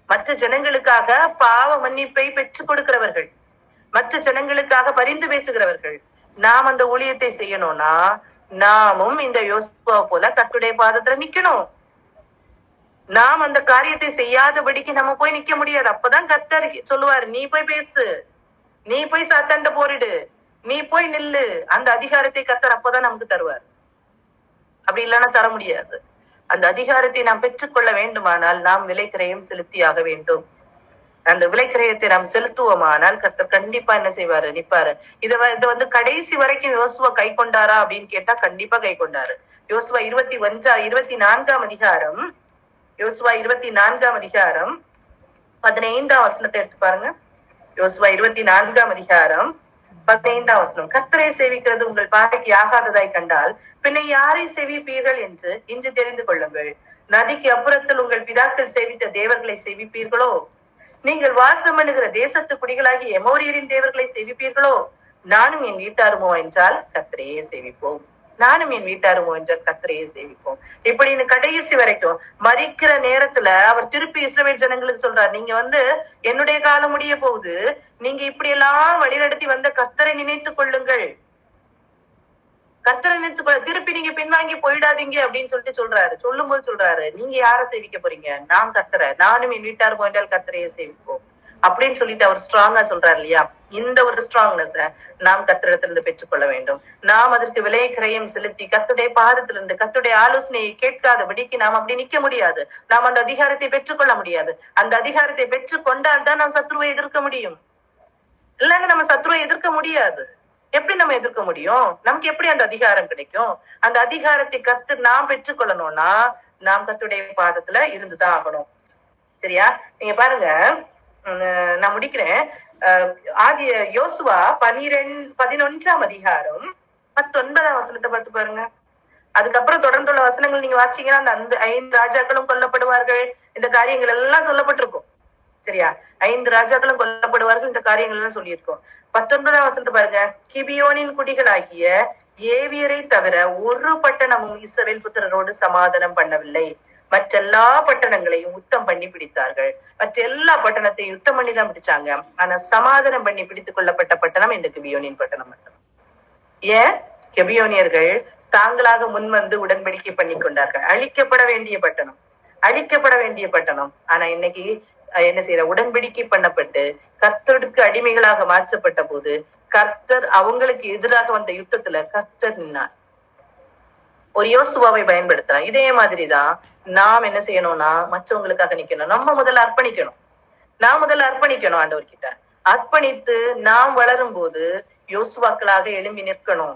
மற்ற ஜனங்களுக்காக பாவ மன்னிப்பை பெற்றுக் கொடுக்கிறவர்கள், மற்ற ஜனங்களுக்காக பரிந்து பேசுகிறவர்கள். நாம் அந்த ஊழியத்தை செய்யணும்னா நாமும் இந்த யோசுவா போல கர்த்தருடைய பாதத்துல நிக்கணும். நாம் அந்த காரியத்தை செய்யாதபடிக்கு நம்ம போய் நிக்க முடியாது. அப்பதான் கர்த்தர் சொல்லுவாரு, நீ போய் பேசு, நீ போய் சாத்தாண்ட போரிடு, நீ போய் நில்லு. அந்த அதிகாரத்தை கர்த்தர் அப்பதான் நமக்கு தருவார். அப்படி இல்லைன்னா தர முடியாது. அந்த அதிகாரத்தை நாம் பெற்றுக்கொள்ள வேண்டுமானால் நாம் விலைக்கிரயம் செலுத்தியாக வேண்டும். அந்த விலைக்கிரயத்தை நாம் செலுத்துவோமானால் கர்த்தர் கண்டிப்பா என்ன செய்வாரு, நிப்பாரு. இத கடைசி வரைக்கும் யோசுவா கை கொண்டாரா அப்படின்னு கேட்டா கண்டிப்பா கை கொண்டாரு. யோசுவா 24ஆம் அதிகாரம், யோசுவா 24ஆம் அதிகாரம் 15ஆம் வசனத்தை எடுத்து பாருங்க. யோசுவா 24ஆம் அதிகாரம் 15ஆம் வசனம். கர்த்தரை சேவிக்கிறது உங்கள் பார்வைக்கு ஆகாததாய் கண்டால் பின்ன யாரை சேவிப்பீர்கள் என்று இன்று தெரிந்து கொள்ளுங்கள். நதிக்கு அப்புறத்தில் உங்கள் பிதாக்கள் சேவித்த தேவர்களை சேவிப்பீர்களோ? நீங்கள் வாசம் பண்ணுகிற தேசத்து குடிகளாகி எமோரியரின் தேவர்களை சேவிப்பீர்களோ? நானும் என் வீட்டாருமோ என்றால் கர்த்தரையே சேவிப்போம், நானும் என் வீட்டாருமோ என்றால் கர்த்தரையே சேவிப்போம். இப்படின்னு கடைசி வரைக்கும் மரிக்கிற நேரத்துல அவர் திருப்பி இஸ்ரவேல் ஜனங்களுக்கு சொல்றாரு, நீங்க என்னுடைய காலம் முடிய போகுது, நீங்க இப்படி எல்லாம் வழிநடத்தி வந்த கர்த்தரை நினைத்துக் கொள்ளுங்கள், கர்த்தரை நினைத்து திருப்பி நீங்க பின்வாங்கி போயிடாதீங்க அப்படின்னு சொல்றாரு. சொல்லும் போது சொல்றாரு, நீங்க யாரை சேவிக்க போறீங்க? நான் கர்த்தரை, நானும் என் வீட்டார் போயிட்டால் கர்த்தரையே சேவிப்போம் அப்படின்னு சொல்லிட்டு அவர் ஸ்ட்ராங்கா சொல்றாரு இல்லையா? இந்த ஒரு ஸ்ட்ராங்னஸ் நாம் கர்த்தரிடத்திலிருந்து பெற்றுக்கொள்ள வேண்டும். நாம் அதற்கு விலை கிரயம் செலுத்தி கர்த்தருடைய பாதத்திலிருந்து கர்த்தருடைய ஆலோசனையை கேட்காதபடிக்கு நாம் அப்படி நிக்க முடியாது. நாம் அந்த அதிகாரத்தை பெற்றுக்கொள்ள முடியாது. அந்த அதிகாரத்தை பெற்றுக் கொண்டால் தான் நாம் சத்ருவை எதிர்க்க முடியும். இல்லைன்னா நம்ம சத்ருவை எதிர்க்க முடியாது. எப்படி நம்ம எதிர்க்க முடியும்? நமக்கு எப்படி அந்த அதிகாரம் கிடைக்கும்? அந்த அதிகாரத்தை கர்த்தர் நாம் பெற்றுக்கொள்ளணும்னா நாம் கர்த்தருடைய பாதத்துல இருந்துதான் ஆகணும். சரியா? நீங்க பாருங்க, நான் முடிக்கிறேன். ஆதி யோசுவா 11ஆம் அதிகாரம் 19ஆம் வசனத்தை பார்த்து பாருங்க. அதுக்கப்புறம் தொடர்ந்துள்ள வசனங்கள் நீங்க வாசிச்சீங்கன்னா அந்த 5 ராஜாக்களும் கொல்லப்படுவார்கள், இந்த காரியங்கள் எல்லாம் சொல்லப்பட்டிருக்கும். சரியா? 5 ராஜாக்களும் கொல்லப்படுவார்கள், இந்த காரியங்கள் எல்லாம் சொல்லியிருக்கோம். 19ஆம் வசனத்தை பாருங்க. கிபியோனின் குடிகளாகிய ஏவியரை தவிர ஒரு பட்டணமும் இஸ்ரவேல் புத்திரரோடு சமாதானம் பண்ணவில்லை. மற்றெல்லா பட்டணங்களையும் யுத்தம் பண்ணி பிடித்தார்கள். மற்ற எல்லா பட்டணத்தையும் யுத்தம் பண்ணி தான் பிடிச்சாங்க. ஆனா சமாதானம் பண்ணி பிடித்துக் கொள்ளப்பட்ட பட்டணம் இந்த கிபியோனின் பட்டணம் மட்டும். ஏன்? கிபியோனியர்கள் தாங்களாக முன்வந்து உடன்படிக்கை பண்ணி கொண்டார்கள். அழிக்கப்பட வேண்டிய பட்டணம், அழிக்கப்பட வேண்டிய பட்டணம். ஆனா இன்னைக்கு என்ன செய்யற, உடன்படிக்கை பண்ணப்பட்டு கர்த்தருக்கு அடிமைகளாக மாற்றப்பட்ட போது கர்த்தர் அவங்களுக்கு எதிராக வந்த யுத்தத்துல கர்த்தர் நின்னார். ஒரு யோசுவாவை பயன்படுத்துறான். இதே மாதிரிதான் நாம் என்ன செய்யணும்னா மற்றவங்களுக்காக நிக்கணும். நம்ம முதல்ல அர்ப்பணிக்கணும். ஆண்டவர்கிட்ட அர்ப்பணித்து நாம் வளரும் போது யோசுவாக்களாக எழும்பி நிற்கணும்.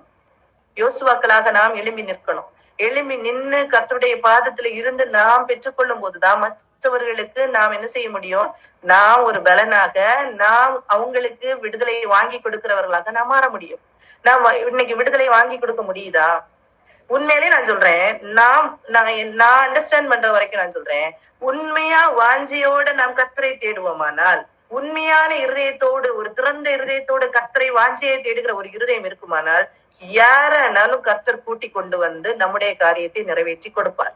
நாம் எழும்பி நிற்கணும். எழும்பி நின்று கர்த்தருடைய பாதத்துல இருந்து நாம் பெற்றுக்கொள்ளும் போதுதான் மற்றவர்களுக்கு நாம் என்ன செய்ய முடியும், நாம் ஒரு பலனாக நாம் அவங்களுக்கு விடுதலை வாங்கி கொடுக்கிறவர்களாக நாம் மாற முடியும். நாம் இன்னைக்கு விடுதலை வாங்கி கொடுக்க முடியுதா? உண்மையிலே நான் சொல்றேன், நான் அண்டர்ஸ்டாண்ட் பண்ற வரைக்கும் நான் சொல்றேன், உண்மையா வாஞ்சியோட நாம் கர்த்தரை தேடுவோமானால் உண்மையான இருதயத்தோடு, ஒரு திறந்த இருதயத்தோடு கர்த்தரை வாஞ்சையை தேடுகிற ஒரு இருதயம் இருக்குமானால் யாரானாலும் கர்த்தர் கூட்டி கொண்டு வந்து நம்முடைய காரியத்தை நிறைவேற்றி கொடுப்பார்.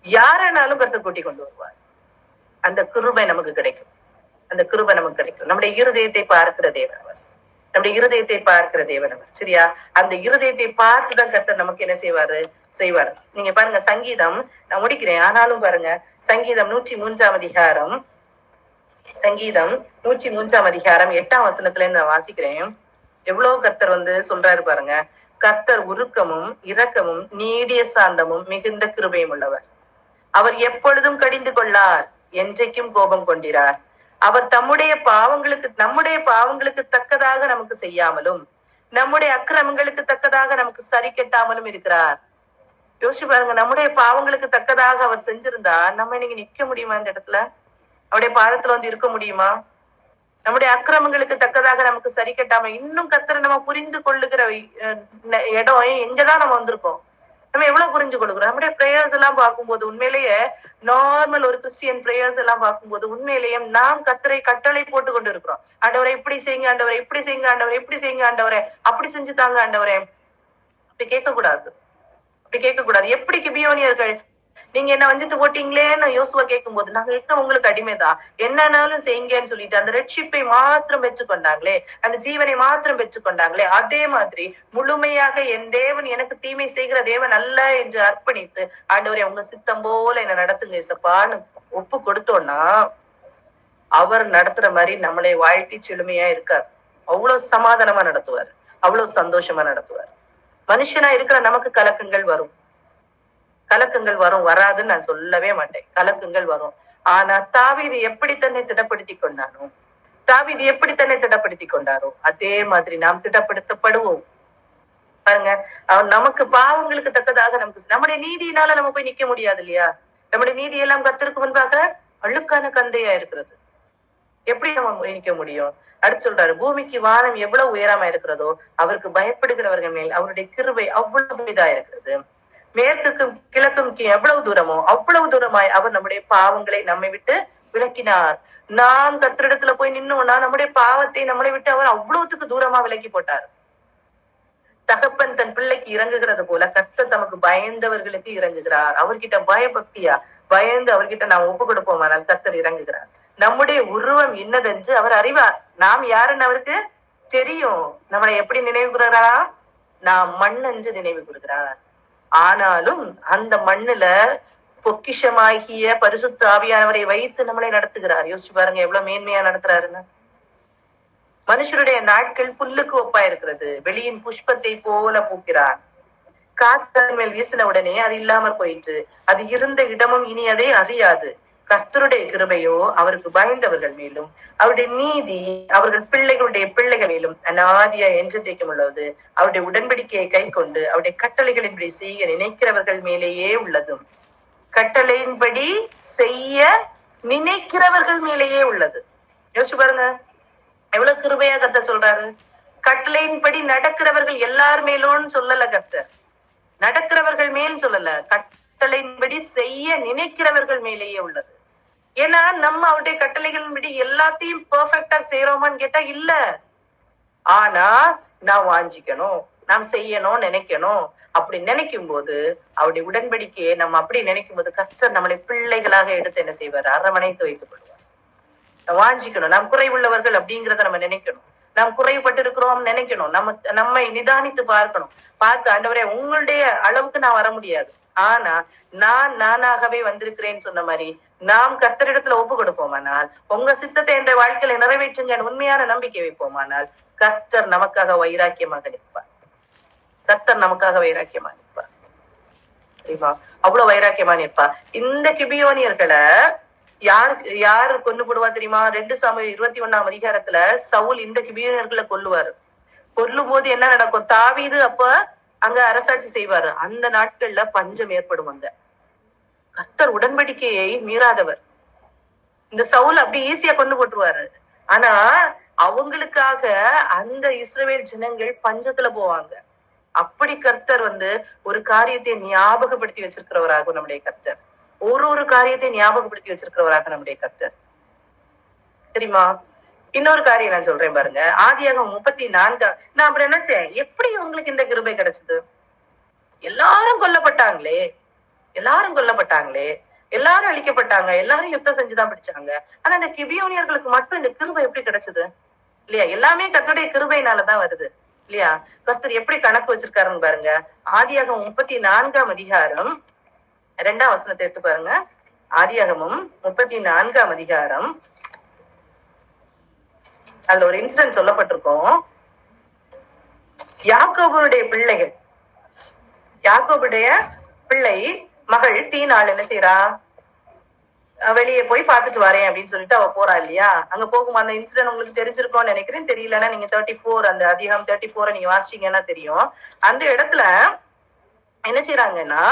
யாரானாலும் கர்த்தர் கூட்டி கொண்டு வருவார். அந்த கிருபை நமக்கு கிடைக்கும். அந்த கிருபை நமக்கு கிடைக்கும். நம்முடைய இருதயத்தை பார்க்கிற தேவன் அவர். நம்முடைய இருதயத்தை பார்க்கிற தேவன் அவர். சரியா? அந்த இருதயத்தை பார்த்துதான் கர்த்தர் நமக்கு என்ன செய்வாரு. நீங்க பாருங்க, சங்கீதம், நான் முடிக்கிறேன் ஆனாலும் பாருங்க, சங்கீதம் 103 அதிகாரம், சங்கீதம் 103 அதிகாரம் 8ஆம் வசனத்துல இருந்து நான் வாசிக்கிறேன். எவ்வளவு கர்த்தர் சொல்றாரு பாருங்க. கர்த்தர் உருக்கமும் இரக்கமும் நீடிய சாந்தமும் மிகுந்த கிருபையும் உள்ளவர். அவர் எப்பொழுதும் கடிந்து கொள்ளார், என்றைக்கும் கோபம் கொண்டிரார். அவர் நம்முடைய பாவங்களுக்கு தக்கதாக நமக்கு செய்யாமலும் நம்முடைய அக்கிரமங்களுக்கு தக்கதாக நமக்கு சரி கட்டாமலும் இருக்கிறார். யோசிச்சு பாருங்க, நம்முடைய பாவங்களுக்கு தக்கதாக அவர் செஞ்சிருந்தா நம்ம இன்னைக்கு நிக்க முடியுமா? இந்த இடத்துல அவருடைய பாதத்துல இருக்க முடியுமா? நம்முடைய அக்கிரமங்களுக்கு தக்கதாக நமக்கு சரி கட்டாம இன்னும் கர்த்தரை நம்ம புரிந்து கொள்ளுகிற இடம் எங்கதான் நம்ம வந்திருக்கோம். நம்ம எவ்வளவு புரிஞ்சு கொள்கிறோம். நம்முடைய பிரேயர்ஸ் எல்லாம் பார்க்கும்போது உண்மையிலேயே நார்மல் ஒரு கிறிஸ்டியன் பிரேயர்ஸ் எல்லாம் பார்க்கும்போது உண்மையிலேயே நாம் கர்த்தரை கட்டளை போட்டு கொண்டு இருக்கிறோம். ஆண்டவரை இப்படி செய்யுங்க, ஆண்டவரை இப்படி செய்யுங்க, ஆண்டவரை இப்படி செய்யுங்க, ஆண்டவரை அப்படி செஞ்சுதாங்க, ஆண்டவரே. அப்படி கேட்கக்கூடாது. எப்படி கிபியோனியர்கள் நீங்க என்ன வஞ்சித்து போட்டீங்களேன்னு யோசுவா கேட்கும் போது, நாங்க உங்களுக்கு அடிமைதான், என்னன்னாலும் செய்யுங்கன்னு சொல்லிட்டு அந்த ரட்சிப்பை மாத்திரம் பெற்றுக்கொண்டாங்களே, அந்த ஜீவனை மாத்திரம் பெற்றுக்கொண்டாங்களே, அதே மாதிரி முழுமையாக என் தேவன் எனக்கு தீமை செய்கிற தேவன் அல்ல என்று அர்ப்பணித்து, ஆண்டவரே உங்க சித்தம் போல என்ன நடத்துங்க இசப்பான்னு ஒப்பு கொடுத்தோம்னா அவர் நடத்துற மாதிரி நம்மளை வாழ்க்கை செழுமையா இருக்காது. அவ்வளவு சமாதானமா நடத்துவார், அவ்வளவு சந்தோஷமா நடத்துவார். மனுஷனா இருக்கிற நமக்கு கலக்கங்கள் வரும், வராதுன்னு நான் சொல்லவே மாட்டேன். கலக்கங்கள் வரும். ஆனா தாவீது எப்படி தன்னை திடப்படுத்தி கொண்டாரோ அதே மாதிரி நாம் திடப்படுத்தப்படுவோம். பாருங்க, நமக்கு பாவங்களுக்கு தக்கதாக நம்முடைய நீதியினால நம்ம போய் நிக்க முடியாது இல்லையா? நம்முடைய நீதி எல்லாம் கர்த்தருக்கு முன்பாக அழுக்கான கந்தையா இருக்கிறது. எப்படி நம்ம நிக்க முடியும்? அடுத்து சொல்றாரு, பூமிக்கு வானம் எவ்வளவு உயரமா இருக்கிறதோ அவருக்கு பயப்படுகிறவர்கள் மேல் அவருடைய கிருபை அவ்வளவு இதா இருக்கிறது. மேற்குக்கும் கிழக்கும் எவ்வளவு தூரமோ அவ்வளவு தூரமாய் அவர் நம்முடைய பாவங்களை நம்மை விட்டு விலக்கினார். நாம் கர்த்தரிடத்துல போய் நின்னோம்னா நம்முடைய பாவத்தை நம்மளை விட்டு அவர் அவ்வளவுத்துக்கு தூரமா விலக்கி போட்டார். தகப்பன் தன் பிள்ளைக்கு இறங்குகிறது போல கர்த்தர் தமக்கு பயந்தவர்களுக்கு இறங்குகிறார். அவர்கிட்ட பயபக்தியா பயந்து அவர்கிட்ட நாம் ஒப்பு கொடுப்போமானால் கர்த்தர் இறங்குகிறார். நம்முடைய உருவம் இன்னதென்று அவர் அறிவார். நாம் யாருன்னு அவருக்கு தெரியும். நம்மளை எப்படி நினைவு கூறுகிறாரா? நாம் மண்ணென்று நினைவு கூறுகிறார். ஆனாலும் அந்த மண்ணுல பொக்கிஷமாகிய பரிசுத்த ஆவியானவரை வைத்து நம்மளை நடத்துகிறார். யோசிச்சு பாருங்க எவ்வளவு மேன்மையா நடத்துறாருன்னு. மனுஷருடைய நாட்கள் புல்லுக்கு ஒப்பா இருக்கிறது, வெளியின் புஷ்பத்தை போல பூக்கிறார். காற்றின் மேல் வீசின உடனே அது இல்லாமற் போயிற்று, அது இருந்த இடமும் இனி அதை அறியாது. கர்த்தருடைய கிருபையோ அவருக்கு பயந்தவர்கள் மேலும் அவருடைய நீதி அவர்கள் பிள்ளைகளுடைய பிள்ளைகள் மேலும் அநாதியா என்றைக்கும் உள்ளது. அவருடைய உடன்படிக்கையை கை கொண்டு அவருடைய கட்டளைகளின்படி செய்ய நினைக்கிறவர்கள் மேலேயே உள்ளதும். கட்டளையின்படி செய்ய நினைக்கிறவர்கள் மேலேயே உள்ளது. யோசிச்சு பாருங்க எவ்வளவு கிருபையா கர்த்தர் சொல்றாரு. கட்டளையின்படி நடக்கிறவர்கள் எல்லார் மேலும் சொல்லல கர்த்தர், நடக்கிறவர்கள் மேல் சொல்லல, கட்டளையின்படி செய்ய நினைக்கிறவர்கள் மேலேயே உள்ளது. ஏன்னா நம்ம அவருடைய கட்டளைகளின்படி எல்லாத்தையும் பெர்ஃபெக்டா செய்யறோமான்னு கேட்டா இல்ல. ஆனா நான் வாஞ்சிக்கணும், நாம் செய்யணும், நினைக்கணும். அப்படி நினைக்கும் போது அவருடைய உடன்படிக்கையை நம்ம அப்படி நினைக்கும் போது கர்த்தர் நம்மளை பிள்ளைகளாக எடுத்து என்ன செய்வார்? அரவணைத்து வைத்துக் கொள்வார். வாஞ்சிக்கணும், நாம் குறைவுள்ளவர்கள் அப்படிங்கிறத நம்ம நினைக்கணும். நாம் குறைபட்டு இருக்கிறோம் நினைக்கணும். நம்மை நிதானித்து பார்க்கணும். பார்த்து ஆண்டவரே உங்களுடைய அளவுக்கு நான் வர முடியாது, ஆனா நானாகவே வந்திருக்கிறேன்னு சொன்ன மாதிரி நாம் கர்த்தரிடத்துல ஒப்பு கொடுப்போமானால், உங்க சித்தத்தை என்ற வாழ்க்கையில நிறைவேற்றுங்க உண்மையான நம்பிக்கை வைப்போமானால் கர்த்தர் நமக்காக வைராக்கியமாக நிற்பார். சரிமா? அவ்வளவு வைராக்கியமா நிற்பார். இந்த கிபியோனியர்களை யாரு கொண்டு போடுவா தெரியுமா? 2 சாமுவேல் 21ஆம் அதிகாரத்துல சவுல் இந்த கிபியோனியர்களை கொல்லும் போது என்ன நடக்கும்? தாவீது அப்ப அங்க அரசாட்சி செய்வாரு. அந்த நாட்கள்ல பஞ்சம் ஏற்படும். அந்த கர்த்தர் உடன்படிக்கையை மீறாதவர். இந்த சவுல் அப்படி ஈஸியா கொண்டு போட்டுருவாரு. ஆனா அவங்களுக்காக அந்த இஸ்ரவேல் ஜனங்கள் பஞ்சத்துல போவாங்க. அப்படி கர்த்தர் ஒரு காரியத்தை ஞாபகப்படுத்தி வச்சிருக்கிறவராகும் நம்முடைய கர்த்தர். ஒரு காரியத்தை ஞாபகப்படுத்தி வச்சிருக்கிறவராக நம்முடைய கர்த்தர். தெரியுமா? இன்னொரு காரியம் நான் சொல்றேன் பாருங்க. ஆதியாகமம் 34 நான் அப்படி நினைச்சேன், எப்படி உங்களுக்கு இந்த கிருபை கிடைச்சது? எல்லாரும் கொல்லப்பட்டாங்களே, எல்லாரும் கொல்லப்பட்டாங்களே, எல்லாரும் அழிக்கப்பட்டாங்க, எல்லாரும் யுத்தம் செஞ்சுதான் பிடிச்சாங்க. ஆனா இந்த கிபியோனியர்களுக்கு மட்டும் இந்த கிருபை எப்படி கிடைச்சது? இல்லையா? எல்லாமே கர்த்தருடைய கிருபையினாலதான் வருது இல்லையா? கர்த்தர் எப்படி கணக்கு வச்சிருக்காருன்னு பாருங்க. ஆதியாகமம் 34 அதிகாரம் 2 வசனத்தை எடுத்து பாருங்க. ஆதியாகமம் 34 அதிகாரம், அதுல ஒரு இன்சிடென்ட் சொல்லப்பட்டிருக்கோம். யாக்கோபுடைய பிள்ளைகள், யாக்கோபுடைய பிள்ளை மகள் தீனாள் என்ன செய்யறா? வெளியே போய் பாத்துட்டு வரேன் அப்படின்னு சொல்லிட்டு அவ போறா இல்லையா? அங்க போகும் அந்த இன்சிடென்ட் உங்களுக்கு தெரிஞ்சிருக்கும்னு நினைக்கிறேன். தெரியலன்னா நீங்க 34 அந்த அதிகாரம் 34 நீங்க வாசிச்சீங்கன்னா தெரியும். அந்த இடத்துல என்ன செய்யறாங்கன்னா,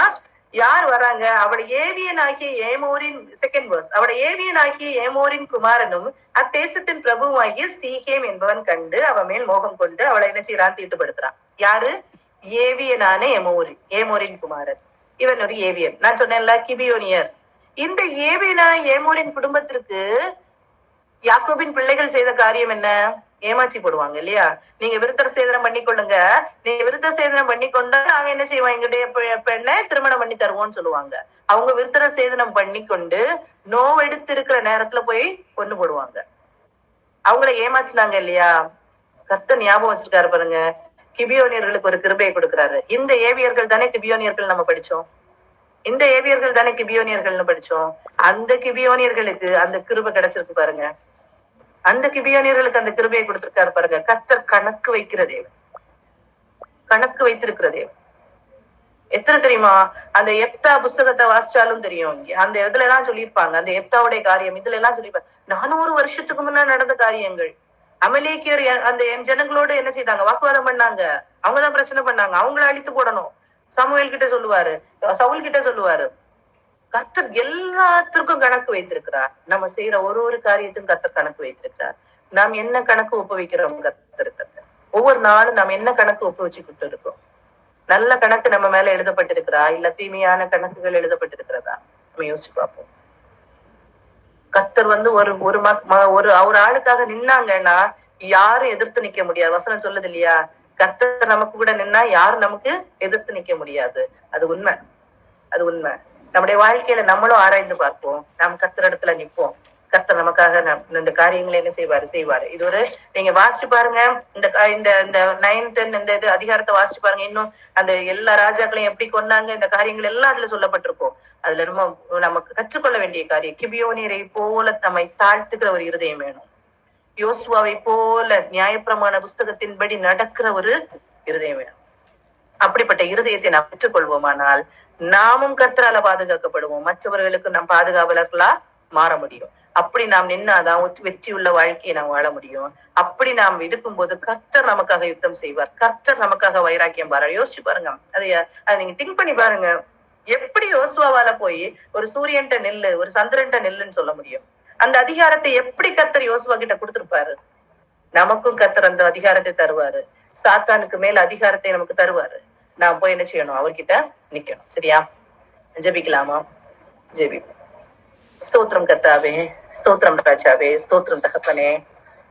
யார் வராங்க? அவளை ஏவியன் ஆகிய ஏமோரின், செகண்ட் வேர்ஸ், அவளை ஏவியன் ஆகிய ஏமோரின் குமாரனும் அத்தேசத்தின் பிரபுவாகிய சீகேம் என்பவன் கண்டு அவன் மேல் மோகம் கொண்டு அவளை என்ன செய்யறான்? தீட்டுப்படுத்துறான். யாரு? ஏவியனான ஏமோரின் குமாரன். இவன் ஒரு ஏவியன். நான் சொன்னேன்ல, கிபியோனியர். இந்த ஏவியனான ஏமோரின் குடும்பத்திற்கு யாக்கோபின் பிள்ளைகள் செய்த காரியம் என்ன? ஏமாச்சி போடுவாங்க இல்லையா? நீங்க விருத்தர சேதனம் பண்ணிக்கொள்ளுங்க, நீங்க விருத்த சேதனம் பண்ணிக்கொண்டா நாங்க என்ன செய்வோம், எங்களுடைய பெண்ணை திருமணம் பண்ணி தருவோம்னு சொல்லுவாங்க. அவங்க விருத்தர சேதனம் பண்ணிக்கொண்டு நோவெடுத்து இருக்கிற நேரத்துல போய் கொண்டு போடுவாங்க. அவங்கள ஏமாச்சினாங்க இல்லையா? கர்த்தர் ஞாபகம் வச்சிருக்காரு பாருங்க. கிபியோனியர்களுக்கு ஒரு கிருபையை கொடுக்கிறாரு. இந்த ஏவியர்கள் தானே கிபியோனியர்கள் நம்ம படிச்சோம். இந்த ஏவியர்கள் தானே கிபியோனியர்கள்னு படிச்சோம். அந்த கிபியோனியர்களுக்கு அந்த கிருபை கிடைச்சிருக்கு பாருங்க. அந்த கிபியோனியர்களுக்கு அந்த கிருபையை கொடுத்திருக்காரு பாருங்க. கர்த்தர் கணக்கு வைக்கிற தேவன், கணக்கு வைத்திருக்கிற தேவன். எத்தனை தெரியுமா? அந்த எப்தா புஸ்தகத்தை வாசிச்சாலும் தெரியும். அந்த இடத்துல எல்லாம் சொல்லியிருப்பாங்க, அந்த எப்தாவுடைய காரியம் இதுல எல்லாம் சொல்லியிருப்பாங்க. 400 வருஷத்துக்கு முன்னாடி நடந்த காரியங்கள். அமலேக்கியர் அந்த என் ஜனங்களோடு என்ன செய்தாங்க? வாக்குவாதம் பண்ணாங்க. அவங்கதான் பிரச்சனை பண்ணாங்க. அவங்கள அழித்து போடணும். சாமுவேல் கிட்ட சொல்லுவாரு, சவுல் கிட்ட சொல்லுவாரு. கர்த்தர் எல்லாத்திற்கும் கணக்கு வைத்திருக்கிறார். நம்ம செய்யற ஒரு காரியத்துக்கும் கர்த்தர் கணக்கு வைத்திருக்கிறார். நாம் என்ன கணக்கு ஒப்புவிக்கிறோம் கர்த்தருக்கு? ஒவ்வொரு நாளும் நாம் என்ன கணக்கு ஒப்புவிச்சுக்கிட்டு இருக்கோம்? நல்ல கணக்கு நம்ம மேல எழுதப்பட்டிருக்கிறா, இல்ல தீமையான கணக்குகள் எழுதப்பட்டிருக்கிறதா? நம்ம யோசிச்சு பார்ப்போம். கர்த்தர் ஒரு ஆளுக்காக நின்னாங்கன்னா யாரும் எதிர்த்து நிக்க முடியாது. வசனம் சொல்லுது இல்லையா? கர்த்தர் நமக்கு கூட நின்னா யாரும் நமக்கு எதிர்த்து நிக்க முடியாது. அது உண்மை, அது உண்மை. நம்முடைய வாழ்க்கையில நம்மளும் ஆராய்ந்து பார்ப்போம். நாம் கர்த்தர் இடத்துல நிற்போம். கர்த்தர் நமக்காக இந்த காரியங்களை என்ன செய்வாரு. இது ஒரு நீங்க வாசிச்சு பாருங்க. இந்த 9, 10 இந்த இது அதிகாரத்தை வாசிச்சு பாருங்க. இன்னும் அந்த எல்லா ராஜாக்களையும் எப்படி கொண்டாங்க, இந்த காரியங்கள் எல்லாம் அதுல சொல்லப்பட்டிருக்கும். அதுல ரொம்ப நமக்கு கற்றுக்கொள்ள வேண்டிய காரியம், கிபியோனியரை போல தம்மை தாழ்த்துக்கிற ஒரு இருதயம் வேணும். யோசுவாவை போல நியாயப்பிரமாண புஸ்தகத்தின்படி நடக்கிற ஒரு இருதயம் வேணும். அப்படிப்பட்ட இருதயத்தை நாம் பெற்றுக்கொள்வோமானால் நாமும் கர்த்தரால பாதுகாக்கப்படுவோம். மற்றவர்களுக்கு நாம் பாதுகாவலர்களா மாற முடியும். அப்படி நாம் நின்னாதான் வெற்றியுள்ள வாழ்க்கையை நாம் வாழ முடியும். அப்படி நாம் இருக்கும்போது கர்த்தர் நமக்காக யுத்தம் செய்வார். கர்த்தர் நமக்காக வைராக்கியம் பாரு. யோசிச்சு பாருங்க. அதை நீங்க திங்க் பண்ணி பாருங்க. எப்படி யோசுவாவால போய் ஒரு சூரியன்ட்ட நெல்லு, ஒரு சந்திரன்ட்ட நெல்லுன்னு சொல்ல முடியும்? அந்த அதிகாரத்தை எப்படி கர்த்தர் யோசுவா கிட்ட கொடுத்திருப்பாரு? நமக்கும் கர்த்தர் அந்த அதிகாரத்தை தருவாரு. சாத்தானுக்கு மேல அதிகாரத்தை நமக்கு தருவாரு. நான் போய் என்ன செய்யணும்? அவர்கிட்ட நிக்கணும். சரியா? ஜெபிக்கலாமா? ஜெபிப்போம். ஸ்தோத்திரம் கர்த்தாவே, ஸ்தோத்திரம் ராஜாவே, ஸ்தோத்திரம் தகப்பனே.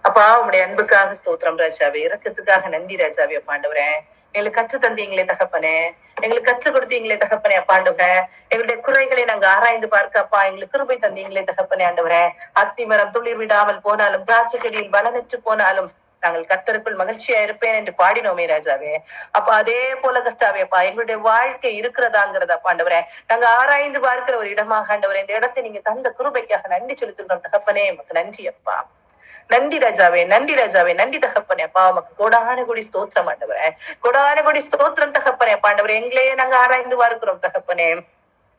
அப்பா, உங்களுடைய அன்புக்காக ஸ்தோத்திரம் ராஜாவே, இரக்கத்துக்காக நன்றி ராஜாவே. அப்பாண்டவரே, எங்களுக்கு கற்று தந்தீங்களே தகப்பனே, எங்களுக்கு கற்றுக் கொடுத்தீங்களே தகப்பனே. அப்பாண்டவரே, எங்களுடைய குறைகளை நாங்க ஆராய்ந்து பார்க்க அப்பா எங்களுக்கு கிருபை தந்தீங்களே தகப்பனே. ஆண்டவரே, அத்திமரம் துளிர் விடாமல் போனாலும், திராட்சை செடியில் பலனற்று போனாலும் நாங்கள் கர்த்தருக்குள் மகிழ்ச்சியா இருப்பேன் என்று பாடினோமே ராஜாவே. அப்ப அதே போல கர்த்தாவே அப்பா, எங்களுடைய வாழ்க்கை இருக்கிறதாங்கிறத ஆண்டவரே நாங்க ஆராய்ந்து பார்க்கிற ஒரு இடமாக ஆண்டவரே, இந்த இடத்தை நீங்க தந்த கிருபைக்காக நன்றி செலுத்துகிறோம் தகப்பனே. உமக்கு நன்றி அப்பா. நன்றி ராஜாவே, நன்றி ராஜாவே, நன்றி தகப்பனே அப்பா. உமக்கு கோடான கோடி ஸ்தோத்திரம் ஆண்டவரே, கோடான கோடி ஸ்தோத்திரம் தகப்பனே. அப்பா ஆண்டவரே, எங்களையே நாங்க ஆராய்ந்து பார்க்கிறோம் தகப்பனே.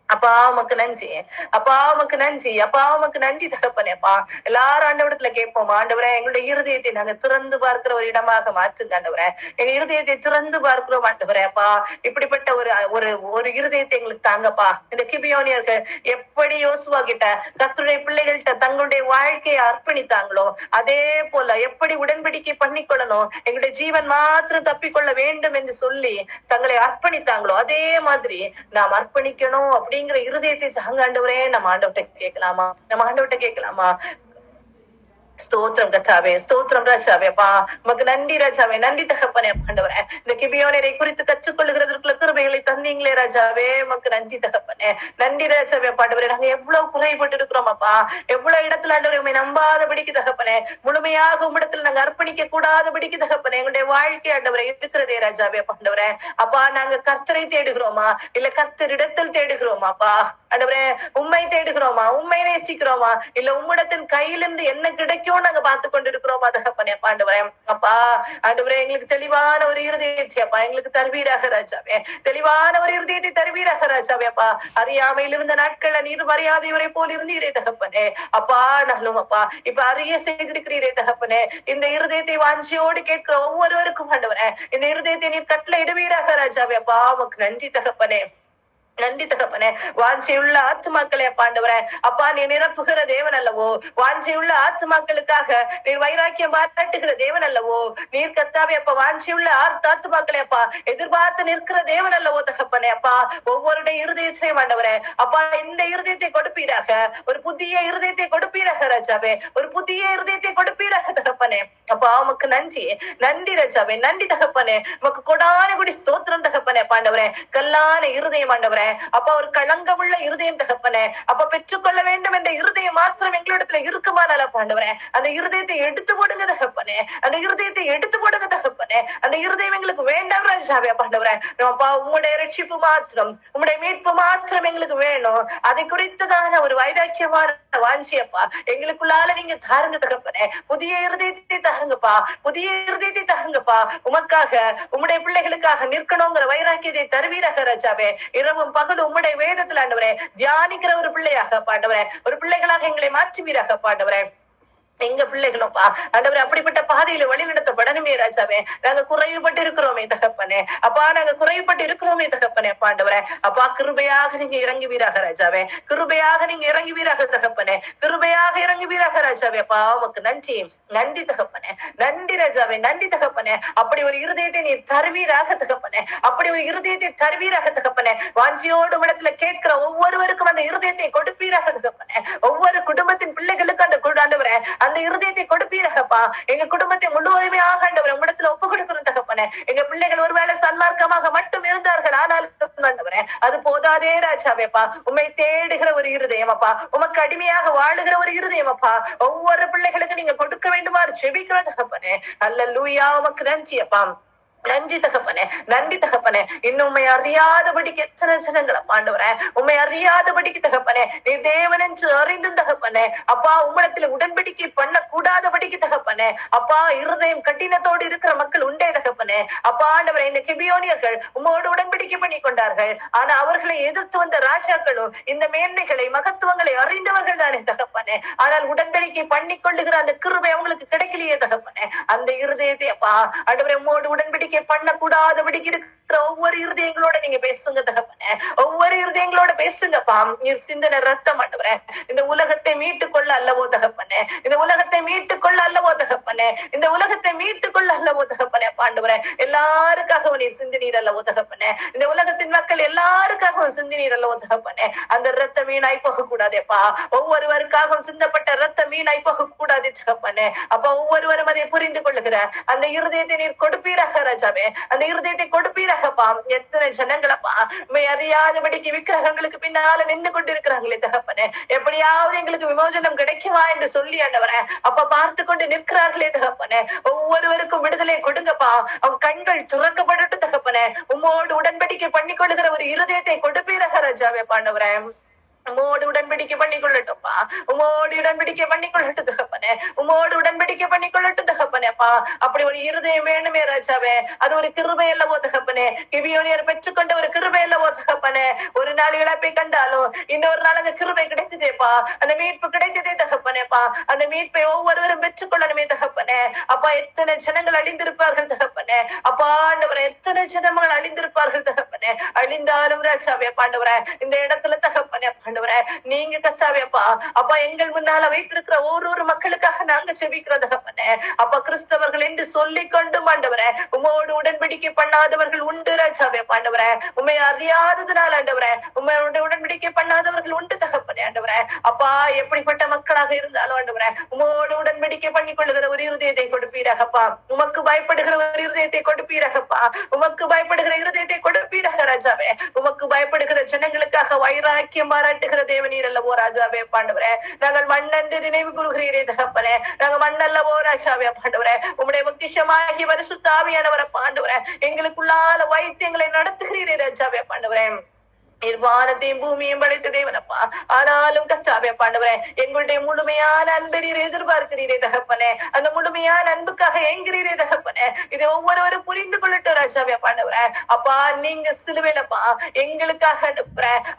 அப்பா உமக்கு நன்றி, அப்பா உமக்கு நன்றி, அப்பா உமக்கு நன்றி தகப்பனே. அப்பா எல்லாரும் ஆண்டவரத்துல கேட்போம். ஆண்டவரே, எங்களுடைய இருதயத்தை நாங்க திறந்து பார்க்கிற ஒரு இடமாக மாற்றுங்க ஆண்டவரே. எங்க இருதயத்தை திறந்து பார்க்கிறோம் ஆண்டவரே. அப்பா இப்படிப்பட்ட ஒரு இருதயத்தை எங்களுக்கு தாங்கப்பா. இந்த கிபியோனியர்கள் எப்படி யோசுவா கிட்ட கர்த்தருடைய பிள்ளைகள்கிட்ட தங்களுடைய வாழ்க்கையை அர்ப்பணித்தாங்களோ, அதே போல எப்படி உடன்படிக்கை பண்ணிக்கொள்ளணும், எங்களுடைய ஜீவன் மாத்திரம் தப்பிக்கொள்ள வேண்டும் என்று சொல்லி தங்களை அர்ப்பணித்தாங்களோ, அதே மாதிரி நாம் அர்ப்பணிக்கணும் அப்படிங்கிற இருதயத்தை தாங்க ஆண்டவரே. நம்ம ஆண்டவர்கிட்ட கேட்கலாமா? நம்ம ஆண்டவர்கிட்ட கேட்கலாமா? ஸ்தோத்திரம் கத்தாவே, ஸ்தோத்திரம் ராஜாவே. அப்பா உமக்கு நன்றி ராஜாவே, நன்றி தகப்பனே ஆண்டவரே. இந்த கிபியோனரை குறித்து கற்றுக்கொள்கிறதற்குள்ள கிருபைகளை தந்தீங்களே ராஜாவே, உமக்கு நன்றி தகப்பனே, நன்றி ராஜாவே. ஆண்டவரே நாங்க எவ்வளவு குறைபட்டு இருக்கிறோம் அப்பா, எவ்வளவு இடத்துல ஆண்டவரை உண்மை நம்பாதபடிக்கு தகப்பனே, முழுமையாக உம்மிடத்துல நாங்க அர்ப்பணிக்க கூடாதபடிக்கு தகப்பனே, எங்களுடைய வாழ்க்கை ஆண்டவரை இருக்கிறதே ராஜாவே. ஆண்டவரே அப்பா நாங்க கர்த்தரை தேடுகிறோமா இல்ல கர்த்தரிடத்தில் தேடுகிறோமாப்பா ஆண்டவரே, உண்மை தேடுகிறோமா, உண்மை நேசிக்கிறோமா, இல்ல உம்மிடத்தின் கையிலிருந்து என்ன கிடைக்கும் நாங்க பார்த்து கொண்டு இருக்கிறோமா தகப்பனே ஆண்டவரே. அப்பா ஆண்டவரே எங்களுக்கு தெளிவான ஒரு இருதயத்தை அப்பா எங்களுக்கு தருவீராக ராஜாவே, தெளிவான ஒரு இருதயத்தை தருவீராக ராஜாவே. அப்பா அறியாமையில் இருந்த நாட்கள்ல நீர் மரியாதைவரை போல் இருந்தீரே தகப்பனே. அப்பா நானும் அப்பா இப்ப அறிய செய்திருக்கிறீரே தகப்பனே. இந்த இருதயத்தை வாஞ்சியோடு கேட்கிற ஒவ்வொருவருக்கும் ஆண்டவரே இந்த இருதயத்தை நீர் கட்டளை இடுவீராக ராஜாவே. அப்பா உமக்கு நன்றி தகப்பனே, நன்றி தகப்பனே. வாஞ்சையுள்ள ஆத்துமாக்களை ஆண்டவரே அப்பா நீ நிரப்புகிற தேவன் அல்லவோ, வாஞ்சையுள்ள ஆத்துமாக்களுக்காக நீர் வைராக்கியம் பாராட்டுகிற தேவன் அல்லவோ, நீர் கத்தாவே அப்பா வாஞ்சையுள்ள ஆத்துமாக்களை அப்பா எதிர்பார்த்து நிற்கிற தேவன் அல்லவோ தகப்பனே. அப்பா ஒவ்வொருடைய இருதயத்தையும் ஆண்டவரே அப்பா இந்த இருதயத்தை கொடுப்பீராக, ஒரு புதிய இருதயத்தை கொடுப்பீராக ராஜாவே, ஒரு புதிய இருதயத்தை கொடுப்பீராக தகப்பனே. அப்பா உமக்கு நன்றி, நன்றி ராஜாவே, நன்றி தகப்பனே. உமக்கு கொடான குடி ஸ்தோத்திரம் தகப்பனே ஆண்டவரே. கல்லான இருதயம் ஆண்டவரே அப்ப ஒரு களங்கமுள்ள இருதயம் தகப்பனே, அப்ப பெற்றுக்கொள்ள வேண்டும் என்ற இருதயம் மாத்திரம் எங்களிடத்துல இருக்குமானால ஆண்டவரே அந்த இருதயத்தை எடுத்து போடுங்க தகப்பனே, அந்த இருதயத்தை எடுத்து போடுங்க தகப்பனே. அந்த இருதயம் எங்களுக்கு வேண்டாம் ராஜாவே ஆண்டவரே. அப்பா உம்முடைய ரட்சிப்பு மாத்திரம், உம்முடைய மீட்பு மாத்திரம் எங்களுக்கு வேணும். அதை குறித்ததான ஒரு வைராக்கியமான வாஞ்சியப்பா எங்களுக்குள்ளால நீங்க தாருங்க தகப்பனே. புதிய இருதயத்தை தாருங்கப்பா, புதிய இருதயத்தை தாருங்கப்பா. உமக்காக உம்முடைய பிள்ளைகளுக்காக நிற்கணுங்கிற வைராக்கியத்தை தருவீராக ராஜாவே. இரவும் பகலும் உம்முடைய வேதத்துல ஆண்டவரே தியானிக்கிற ஒரு பிள்ளையாக ஆண்டவரே, ஒரு பிள்ளைகளாக எங்களை மாற்றுவீராக ஆண்டவரே. எங்க பிள்ளைகளும்ப்பா ஆண்டவரே அப்படிப்பட்ட பாதையில வழி நடத்தப்படணுமே ராஜாவே. நாங்க குறைவுபட்டு இருக்கிறோமே தகப்பனே, அப்பா நாங்க குறைவுபட்டு இருக்கிறோமே தகப்பனே ஆண்டவரே. அப்பா கிருபையாக நீங்க இறங்குவீராக ராஜாவே, கிருபையாக நீங்க இறங்குவீராக தகப்பனே, கிருபையாக இறங்குவீராக ராஜாவே. அப்பா உமக்கு நன்றி, நன்றி தகப்பனே, நன்றி ராஜாவே, நன்றி தகப்பனே. அப்படி ஒரு இருதயத்தை நீ தருவீராக தகப்பனே, அப்படி ஒரு இருதயத்தை தருவீராக தகப்பனே. வாஞ்சியோடு இடத்துல கேட்கிற ஒவ்வொருவருக்கும் அந்த இருதயத்தை கொடுப்பீராக தகப்பனே. ஒவ்வொரு குடும்பத்தின் பிள்ளைகளுக்கு அந்த ஆண்டவரே அந்த இருதயத்தை கொடுப்பீராகப்பா. எங்க குடும்பத்தை முழுவதுமையாக ஆண்டவரே உம்மிடத்துல ஒப்பு கொடுக்கிறோம் தகப்பனே. எங்க பிள்ளைகள் ஒருவேளை சன்மார்க்கமாக மட்டும் இருந்தார்கள், ஆனால் ஆண்டவரே அது போதாதே ராஜாவேப்பா. உம்மை தேடுகிற ஒரு இருதயம் அப்பா, உமக்கு அடிமையாக வாழுகிற ஒரு இருதயம் அப்பா ஒவ்வொரு பிள்ளைகளுக்கு நீங்க கொடுக்க வேண்டுமாறு செபிக்கிறோம் தகப்பனே. அல்லேலூயா, உமக்கு நன்றி அப்பா, நன்றி தகப்பனே, நன்றி தகப்பனே. இன்னும் உண்மை அறியாதபடிக்கு எத்தனை ஜனங்களை ஆண்டவரே உண்மை அறியாதபடிக்கு தகப்பனே நீ தேவன் என்று அறிந்து தகப்பனே அப்பா உம்மிடத்துல உடன்படிக்கை பண்ண கூடாதபடிக்கு தகப்பனே அப்பா இருதயம் கட்டினத்தோடு இருக்கிற மக்கள் உண்டே தகப்பனே. அப்பா ஆண்டவரே இந்த கிபியோனியர்கள் உம்மோடு உடன்படிக்கை பண்ணி கொண்டார்கள், ஆனா அவர்களை எதிர்த்து வந்த ராஜாக்களும் இந்த மேன்மைகளை மகத்துவங்களை அறிந்தவர்கள் தானே தகப்பனே. ஆனால் உடன்படிக்கை பண்ணி கொள்ளுகிற அந்த கிருபை அவங்களுக்கு கிடைக்கலையே தகப்பனே. அந்த இருதயத்தை அப்பா ஆண்டவரே உம்மோடு உடன்படிக்கை பண்ண கூடாதபடிக்கு இருக்கிற ஒவ்வொரு இருதயங்களோட நீங்க பேசுங்க தகப்பனே, ஒவ்வொரு இருதயங்களோட பேசுங்கப்பா. நீர் சிந்தனை ரத்தம் ஆண்டவரே இந்த உலகத்தை மீட்டுக்கொள்ள அல்லவோ தகப்பனே, இந்த உலகத்தை மீட்டுக்கொள்ள அல்லவோ தகப்பனே, இந்த உலகத்தை மீட்டுக்கொள்ள அல்லவோ தகப்பனே ஆண்டவரே. எல்லாருக்காகவும் நீர் சிந்தினீர் அல்லவோ தகப்பனே, இந்த உலகத்தின் மக்கள் எல்லாருக்காகவும் சிந்தினீர் அல்லவோ தகப்பனே. அந்த ரத்தம் வீணாய் போக கூடாதேப்பா, ஒவ்வொருவருக்காகவும் சிந்தப்பட்ட ரத்தம் வீணாய் போக கூடாது தகப்பனே. அப்ப ஒவ்வொருவரும் அதை புரிந்து கொள்ளுகிற அந்த இருதயத்தை நீர் கொடுப்பீராக ராஜாவே, அந்த இருதயத்தை கொடுப்பீராகப்பா. எத்தனை ஜனங்களப்பா உண்மை அறியாதபடிக்கு விக்கிரகங்களுக்கு பின்னால நின்று கொண்டிருக்கிறாங்களே தகப்பனே. எப்படியாவது எங்களுக்கு விமோசனம் கிடைக்குமா என்று சொல்லி ஆண்டவரே அப்ப பார்த்து கொண்டு நிற்கிறார்களே தகப்பனே. ஒவ்வொருவருக்கும் விடுதலை கொடுங்கப்பா, அவங்க கண்கள் துறக்கப்படட்டும் தகப்பனே. உம்மோடு உடன்படிக்கை பண்ணிக்கொள்ளுகிற ஒரு இருதயத்தை கொடுப்பீராக ராஜாவே ஆண்டவரே. உமோடு உடன்படிக்கை பண்ணிக்கொள்ளட்டும்பா, உமோடு உடன்படிக்கை பண்ணிக்கொள்ளட்டும் தகப்பனே, உமோடு உடன்படிக்கை பண்ணிக்கொள்ளட்டும் தகப்பனேப்பா. அப்படி ஒரு இருதயம் வேணுமே ராஜாவே, அது ஒரு கிருபை அல்லவோ தகப்பனே. கிபியோனியர் பெற்றுக்கொண்ட ஒரு கிருபை அல்லவோ தகப்பனே. ஒரு நாள் இழப்பை கண்டாலும் இன்னொரு நாள் அந்த கிருபை கிடைத்ததேப்பா, அந்த மீட்பு கிடைத்ததே தகப்பனேப்பா. அந்த மீட்பை ஒவ்வொருவரும் பெற்றுக்கொள்ளணுமே தகப்பனே. அப்பா எத்தனை ஜனங்கள் அழிந்திருப்பார்கள் தகப்பனே. அப்பா ஆண்டவரே எத்தனை ஜனங்கள் அழிந்திருப்பார்கள் தகப்பனே. அழிந்தாலும் ராஜாவே ஆண்டவரே இந்த இடத்துல தகப்பனே நீங்க கத்தாவேப்பா அப்பா எங்கள் முன்னால வைத்திருக்கிற ஒரு மக்களுக்காக நாங்க செபிக்கிறோம் தகப்பனே. அப்பா கிறிஸ்தவர்கள் என்று சொல்லிக் கொண்டு ஆண்டவரே உம்மோடு உடன்படிக்கை பண்ணாதவர்கள் உண்டு ராஜாவே ஆண்டவரே. உண்மை அறியாததுனால ஆண்டவரே உண்மையோட உடன்படிக்கை பண்ணாதவர்கள் உண்டு தகப்பனே. தகப்பனே ஆண்டவரே. அப்பா எப்படிப்பட்ட மக்களாக இருந்தாலும் ஆண்டவரே உமோடு உடன்படிக்கை பண்ணி கொள்ளுகிற ஒரு இருதயத்தை கொடுப்பீராகப்பா. உமக்கு பயப்படுகிற ஒரு இருதயத்தை கொடுப்பீராகப்பா. உமக்கு பயப்படுகிற இருதயத்தை கொடுப்பீராக ராஜாவே. உமக்கு பயப்படுகிற ஜனங்களுக்காக வைராக்கியம் பாராட்டுகிற தேவனீர் அல்லவோ ராஜாவே பாண்டவரே. நாங்கள் மண்ணென்று நினைவு கூறுகிறீரே தகப்பனே. நாங்கள் மண்ணல்லவோ ராஜாவே பாண்டவரே. உம்முடைய பொக்கிஷமாகிய பரிசுத்த ஆவியானவரை பாண்டவரே எங்களுக்குள்ளால வைத்தியங்களை நடத்துகிறீரே ராஜாவே பாண்டவரே. வானத்தையும் பூமியும் படைத்த தேவனப்பா. ஆனாலும் கர்த்தாவே பாண்டவரே எங்களுடைய முழுமையான அன்பை நீர் எதிர்பார்க்கிறீரே தகப்பனே. அந்த முழுமையான அன்புக்காக ஏங்குகிறீரே தகப்பனே. இதை ஒவ்வொருவரும் புரிந்து கொள்ளட்டும் ராஜாவே பாண்டவரே. அப்பா நீங்க சிலுவையிலப்பா எங்களுக்காக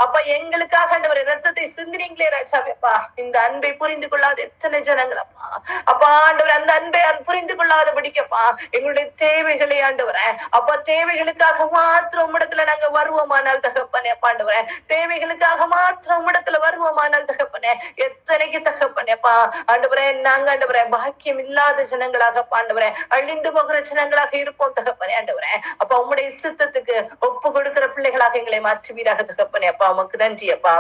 அப்பா எங்களுக்காக ரத்தத்தை சிந்தினீங்களே ராஜாவேப்பா. இந்த அன்பை புரிந்து கொள்ளாத எத்தனை ஜனங்களப்பா. அப்பா ஆண்டவர் அந்த அன்பை புரிந்து கொள்ளாத படிக்கப்பா எங்களுடைய தேவைகளை ஆண்டவரே அப்பா தேவைகளுக்காக மாத்திரம் உம்மிடத்துல நாங்க வருவோமானால் தகப்பனே ஆண்டவரே. தேவைகளுக்காக மாத்திரம் இடத்துல வருவோமானால் தகப்பனே எத்தனைக்கு தகப்பனேப்பா ஆண்டவரே. நாங்க ஆண்டவரே பாக்கியம் இல்லாத ஜனங்களாக ஆண்டவரே அழிந்து போகிற ஜனங்களாக இருப்போம் தகப்பனே ஆண்டவரே. அப்பா உம்முடைய சித்தத்துக்கு ஒப்பு கொடுக்கிற பிள்ளைகளாக எங்களை மாற்றுவீராக தகப்பனே. அப்பா உமக்கு நன்றி அப்பா.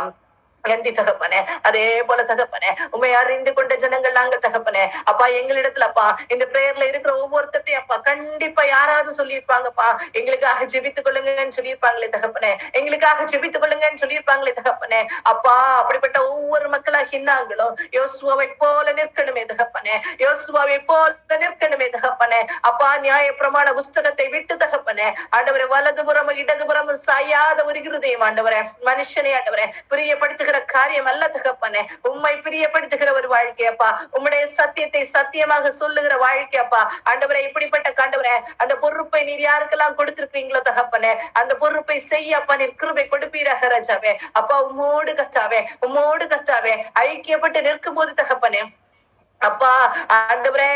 நன்றி தகப்பனே. அதே போல தகப்பனே உண்மை அறிந்து கொண்ட ஜனங்கள் நாங்க தகப்பனே. அப்பா எங்களிடத்துல அப்பா இந்த பிரேயர்ல இருக்கிற ஒவ்வொருத்தையும் அப்பா கண்டிப்பா யாராவது சொல்லியிருப்பாங்கப்பா எங்களுக்காக ஜெபித்துக் கொள்ளுங்கன்னு சொல்லியிருப்பாங்களே தகப்பனே. எங்களுக்காக ஜெபித்துக் கொள்ளுங்கன்னு சொல்லியிருப்பாங்களே தகப்பனே. அப்பா அப்படிப்பட்ட ஒவ்வொரு மக்களாக நாங்களும் யோசுவாவை போல நிற்கணுமே தகப்பனே. யோசுவாவை போல நிற்கணுமே தகப்பனே. அப்பா நியாய பிரமாண புஸ்தகத்தை விட்டு தகப்பனே ஆண்டவரை வலதுபுறமும் இடதுபுறமும் சாயாத ஒரு இருதயம் ஆண்டவரே மனுஷனை ஆண்டவரே பிரியப்படுத்த காரியம் அல்ல தகப்பனே. உம்மை பிரியப்படுத்துகிற ஒரு வாழ்க்கையப்பா. உம்முடைய சத்தியத்தை சத்தியமாக சொல்லுகிற வாழ்க்கையப்பா ஆண்டவரே. இப்படிப்பட்ட ஆண்டவரே அந்த பொறுப்பை நீர் யாருக்கெல்லாம் கொடுத்திருக்கீங்களோ தகப்பனே அந்த பொறுப்பை செய்யப்பா நீர் கிருபை கொடுப்பீராக ராஜாவே. அப்பா உம்மோடு கர்த்தாவே ஐக்கியப்பட்டு நிற்கும் போது தகப்பனே அப்பா ஆண்டவரே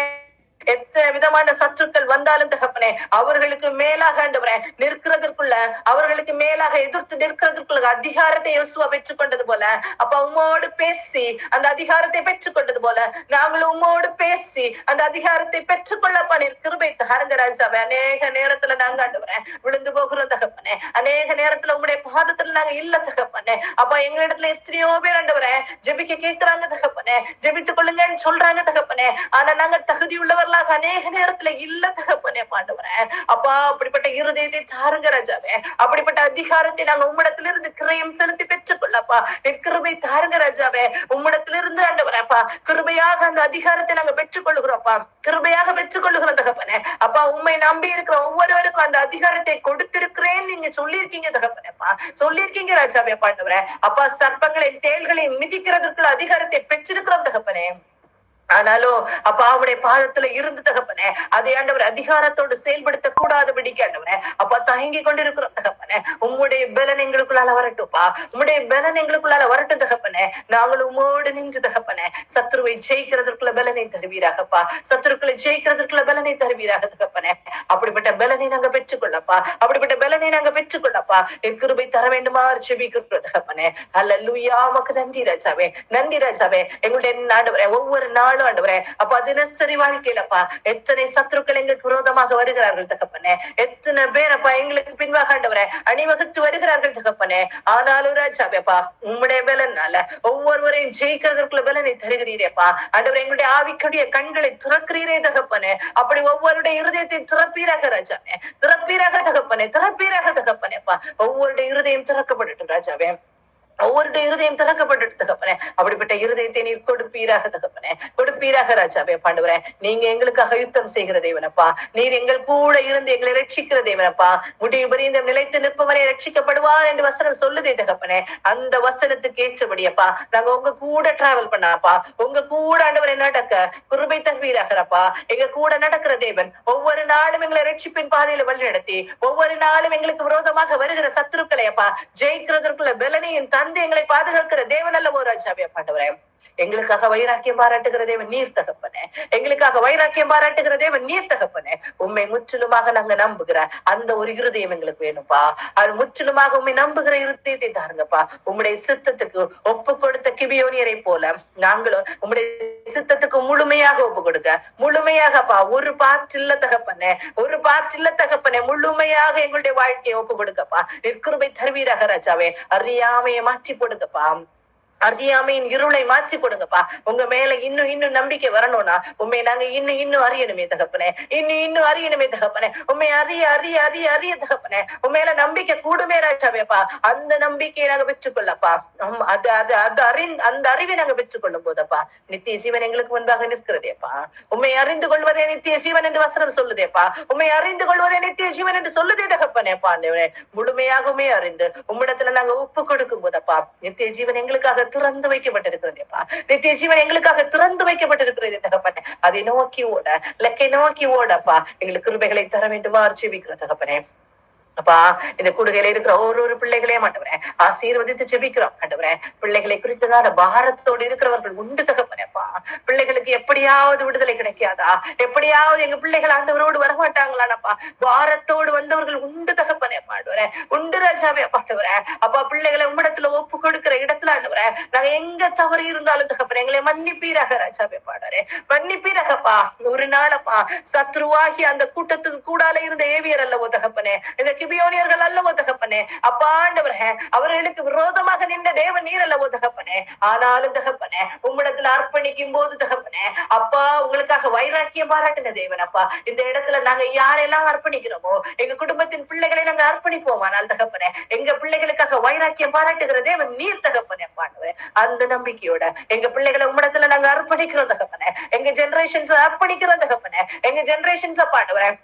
எத்தனை விதமான சத்துருக்கள் வந்தாலும் தகப்பனே அவர்களுக்கு மேலாக ஆண்டவரே நிற்கிறதற்குள்ள அவர்களுக்கு மேலாக எதிர்த்து நிற்கிறதற்குள்ள அதிகாரத்தை யோசுவா பெற்றுக் கொண்டது போல அப்ப உம்மோடு பேசி அந்த அதிகாரத்தை பெற்றுக் கொண்டது போல நாங்களும் உம்மோடு பேசி அந்த அதிகாரத்தை பெற்றுக்கொள்ளப்பா நீர் கிருபை தாருங்க ராஜாவே. அநேக நேரத்துல நாங்க ஆண்டவரே விழுந்து போகிறோம் தகப்பனே. அநேக நேரத்துல உங்களுடைய பாதத்துல நாங்க இல்ல தகப்பனே. அப்ப எங்களிடத்துல எத்தனையோ பேர் ஆண்டவரே ஜெபிக்க கேட்கிறாங்க தகப்பனே. ஜெபித்துக் கொள்ளுங்கன்னு சொல்றாங்க தகப்பனே. ஆனா நாங்க தகுதி உள்ளவர் அநேக நேரத்துல இல்ல தகப்பனே ஆண்டவரே. அப்பா அப்படிப்பட்ட இருதயத்தை தாருங்க ராஜாவே. அப்படிப்பட்ட அதிகாரத்தை நாங்க உம்மிடத்திலிருந்து கிரயம் செலுத்தி பெற்றுக்கொள்ளப்பா கிருபை தாருங்க ராஜாவே. உம்மிடத்திலிருந்து ஆண்டவரேப்பா கிருபையாக அந்த அதிகாரத்தை நாங்க பெற்றுக்கொள்ளுகிறோம்ப்பா. கிருபையாக பெற்றுக்கொள்ளுகிறோம் தகப்பனே. அப்பா உண்மை நம்பி இருக்கிற ஒவ்வொருவருக்கும் அந்த அதிகாரத்தை கொடுத்திருக்கிறேன்னு நீங்க சொல்லியிருக்கீங்க தகப்பனேப்பா. சொல்லியிருக்கீங்க ராஜாவே ஆண்டவரே. அப்பா சர்ப்பங்களையும் தேள்களையும் மிதிக்கிறதுக்குள்ள அதிகாரத்தை பெற்றிருக்கிறோம் தகப்பனே. ஆனாலும் அப்பா அவருடைய பாதத்துல இருந்து தகப்பனே அதை ஆண்டவர் அதிகாரத்தோடு செயல்படுத்த கூடாதபடிக்கு ஆண்டவரே அப்பா தயங்கி கொண்டிருக்கிறோம் தகப்பனே. உம்முடைய பலன் எங்களுக்குள்ளால வரட்டும்ப்பா. உம்முடைய பலன் எங்களுக்குள்ளால வரட்டும் தகப்பனே. நாங்களும் உம்மோடு நின்று தகப்பனே சத்ருவை ஜெயிக்கிறதுக்குள்ள பலனை தருவீராகப்பா. சத்ருக்களை ஜெயிக்கிறதுக்குள்ள பலனை தருவீராக தகப்பனே. அப்படிப்பட்ட பலனை நாங்க பெற்றுக்கொள்ளப்பா. அப்படிப்பட்ட பலனை நாங்க பெற்றுக்கொள்ளப்பா. கிருபை தர வேண்டுமா ஜெபிக்கிறோம் தகப்பனே. அல்லேலூயா. உமக்கு நன்றி ராஜாவே. நன்றி ராஜாவே. எங்களுடைய ஆண்டவரே ஒவ்வொரு நாளும் ஆண்டவரே அப்பா தினசரி வாழ்க்கையிலப்பா எத்தனை சத்துருக்கள் எங்களுக்கு விரோதமாக வருகிறார்கள் தகப்பனே. எத்தனை பேர் அப்பா எங்களுக்கு பின்வாக ஆண்டவரே அணிவகுத்து வருகிறார்கள் தகப்பனே. ஆனாலும் ராஜாவேப்பா உம்முடைய பலனால ஒவ்வொருவரையும் ஜெயிக்கிறதற்குள்ள பலனை தருகிறீரேப்பா ஆண்டவரே. எங்களுடைய ஆவிக்குடைய கண்களை திறக்கிறீரே தகப்பனே. அப்படி ஒவ்வொருடைய இருதயத்தை திறப்பீராக ராஜாவே. திறப்பீராக தகப்பனேப்பா. ஒவ்வொருடைய இருதயம் திறக்கப்படட்டும் ராஜாவே. ஒவ்வொருடைய இருதயம் திறக்கப்பட்டு தகப்பனே. அப்படிப்பட்ட இருதயத்தை நீர் கொடுப்பீராக தகப்பனே. கொடுப்பீராக ராஜாவே ஆண்டவரே. நீங்க எங்களுக்காக யுத்தம் செய்கிற தேவனப்பா. நீர் எங்கள் கூட இருந்து எங்களை ரட்சிக்கிற தேவனப்பா. முடிவு பரியந்தம் நிலைத்து நிற்பவரை ரட்சிக்கப்படுவார் என்று வசனம் சொல்லுதே தகப்பனே. அந்த வசனத்துக்கு ஏற்றபடியப்பா நாங்க உங்க கூட டிராவல் பண்ணாப்பா. உங்க கூட ஆண்டவரை நடக்க கிருபை தருவீராகப்பா. எங்க கூட நடக்கிற தேவன் ஒவ்வொரு நாளும் எங்களை ரட்சிப்பின் பாதையில வழி நடத்தி ஒவ்வொரு நாளும் எங்களுக்கு விரோதமாக வருகிற சத்துருக்களை அப்பா ஜெயிக்கிறதற்குள்ள பலனையும் தந்து எங்களை பாதுகாக்கிற தேவன் அல்லவோ ராஜாவே ஆண்டவரே. எங்களுக்காக வைராக்கியம் பாராட்டுகிற தேவன் நீர் தகப்பனே. எங்களுக்காக வைராக்கியம் பாராட்டுகிற தேவன் நீர் தகப்பனே. உண்மை முற்றிலுமாக நாங்க நம்புகிற அந்த ஒரு இருதயம் எங்களுக்கு வேணும்பா. அது முற்றிலுமாக உண்மை நம்புகிற இருதயத்தை தாருங்கப்பா. உம்முடைய சித்தத்துக்கு ஒப்பு கொடுத்த கிபியோனியரை போல நாங்களும் உம்முடைய சித்தத்துக்கு முழுமையாக ஒப்பு கொடுக்க முழுமையாகப்பா. ஒரு பாட்டு இல்ல தகப்பனே. முழுமையாக எங்களுடைய வாழ்க்கையை ஒப்பு கொடுக்கப்பா. நிற்கிருபை தருவீராக ராஜாவே. அறியாமையை மாற்றி போடுங்கப்பா. அறியாமையின் இருளை மாற்றி கொடுங்கப்பா. உங்க மேல இன்னும் இன்னும் நம்பிக்கை வரணும்னா உண்மை நாங்க இன்னும் இன்னும் அறியணுமே தகப்பனே, இன்னும் அறியணுமே தகப்பனே. உண்மை அறிய அறிய அறிய அறிய தகப்பனே, உண்மையில நம்பிக்கை கூடுமே ராஜாவேப்பா. அந்த நம்பிக்கையை நாங்க பெற்றுக்கொள்ளப்பா. அது அது அது அந்த அறிவை நாங்க பெற்றுக்கொள்ளும் போதப்பா நித்திய ஜீவன் எங்களுக்கு முன்பாக நிற்கிறதேப்பா. உண்மை அறிந்து கொள்வதே நித்திய ஜீவன் என்று வசனம் சொல்லுதேப்பா. உண்மை அறிந்து கொள்வதே நித்திய ஜீவன் என்று சொல்லுதே தகப்பனேப்பா. முழுமையாகவுமே அறிந்து உம்மிடத்துல நாங்க ஒப்பு கொடுக்கும் போதப்பா நித்திய ஜீவன் எங்களுக்காக திறந்து வைக்கப்பட்டிருக்கிறதேப்பா. நித்திய ஜீவன் எங்களுக்காக திறந்து வைக்கப்பட்டிருக்கிறது தகப்பனே. அதை நோக்கி ஓட, லக்கை நோக்கி ஓடப்பா எங்களுக்கு கிருபைகளை தர வேண்டும் ஜெபிக்கிற தகப்பனே. அப்பா இந்த கூடுகையில இருக்கிற ஒரு பிள்ளைகளையும் ஆண்டவரே ஆசீர்வதித்து ஜெபிக்கிறோம் ஆண்டவரே. பிள்ளைகளை குறித்ததான பாரத்தோடு இருக்கிறவர்கள் உண்டு தகப்பனேப்பா. பிள்ளைகளுக்கு எப்படியாவது விடுதலை கிடைக்காதா, எப்படியாவது எங்க பிள்ளைகள் ஆண்டவரோடு வரமாட்டாங்களானப்பா பாரத்தோடு வந்தவர்கள் உண்டு தகப்பனேப்பா ஆண்டவரே. உண்டு ராஜாவே ஆண்டவரே. அப்பா பிள்ளைகளை உம்மிடத்துல ஒப்பு கொடுக்கிற இடத்துல ஆண்டவரே நாங்க எங்க தவறு இருந்தாலும் தகப்பனே எங்களை மன்னிப்பீராக ராஜாவே பாடரே, மன்னிப்பீராகப்பா. ஒரு நாளப்பா சத்ருவாகி அந்த கூட்டத்துக்கு கூடால இருந்த ஏவியர் அல்லவோ தகப்பனே, இந்த கிபியோனியர்கள் அல்லவோ தகப்பனே. அப்பா ஆண்டவரே அவர்களுக்கு விரோதமாக நின்ற தேவன் நீர் அல்லவோ தகப்பனே. ஆனாலும் தகப்பனே உம்மிடத்துல அர்ப்பணிக்கும் போது தகப்பனே அப்பா உங்களுக்காக வைராக்கியம் பாராட்டின தேவன் அப்பா. இந்த இடத்துல நாங்க யாரெல்லாம் அர்ப்பணிக்கிறோமோ எங்க குடும்பத்தின் பிள்ளைகளை நாங்க அர்ப்பணிப்போம். ஆனால் தகப்பனே எங்க பிள்ளைகளுக்காக வைராக்கியம் பாராட்டுகிற தேவன் நீர் தகப்பனே பாடுவேன். அந்த நம்பிக்கையோட எங்க பிள்ளைகளை உம்மிடத்துல நாங்க அர்ப்பணிக்கிறோம் தகப்பனே. எங்க ஜெனரேஷன்ஸ் அர்ப்பணிக்கிறோம் தகப்பனே. எங்க ஜெனரேஷன்ஸ பாடுவேன்.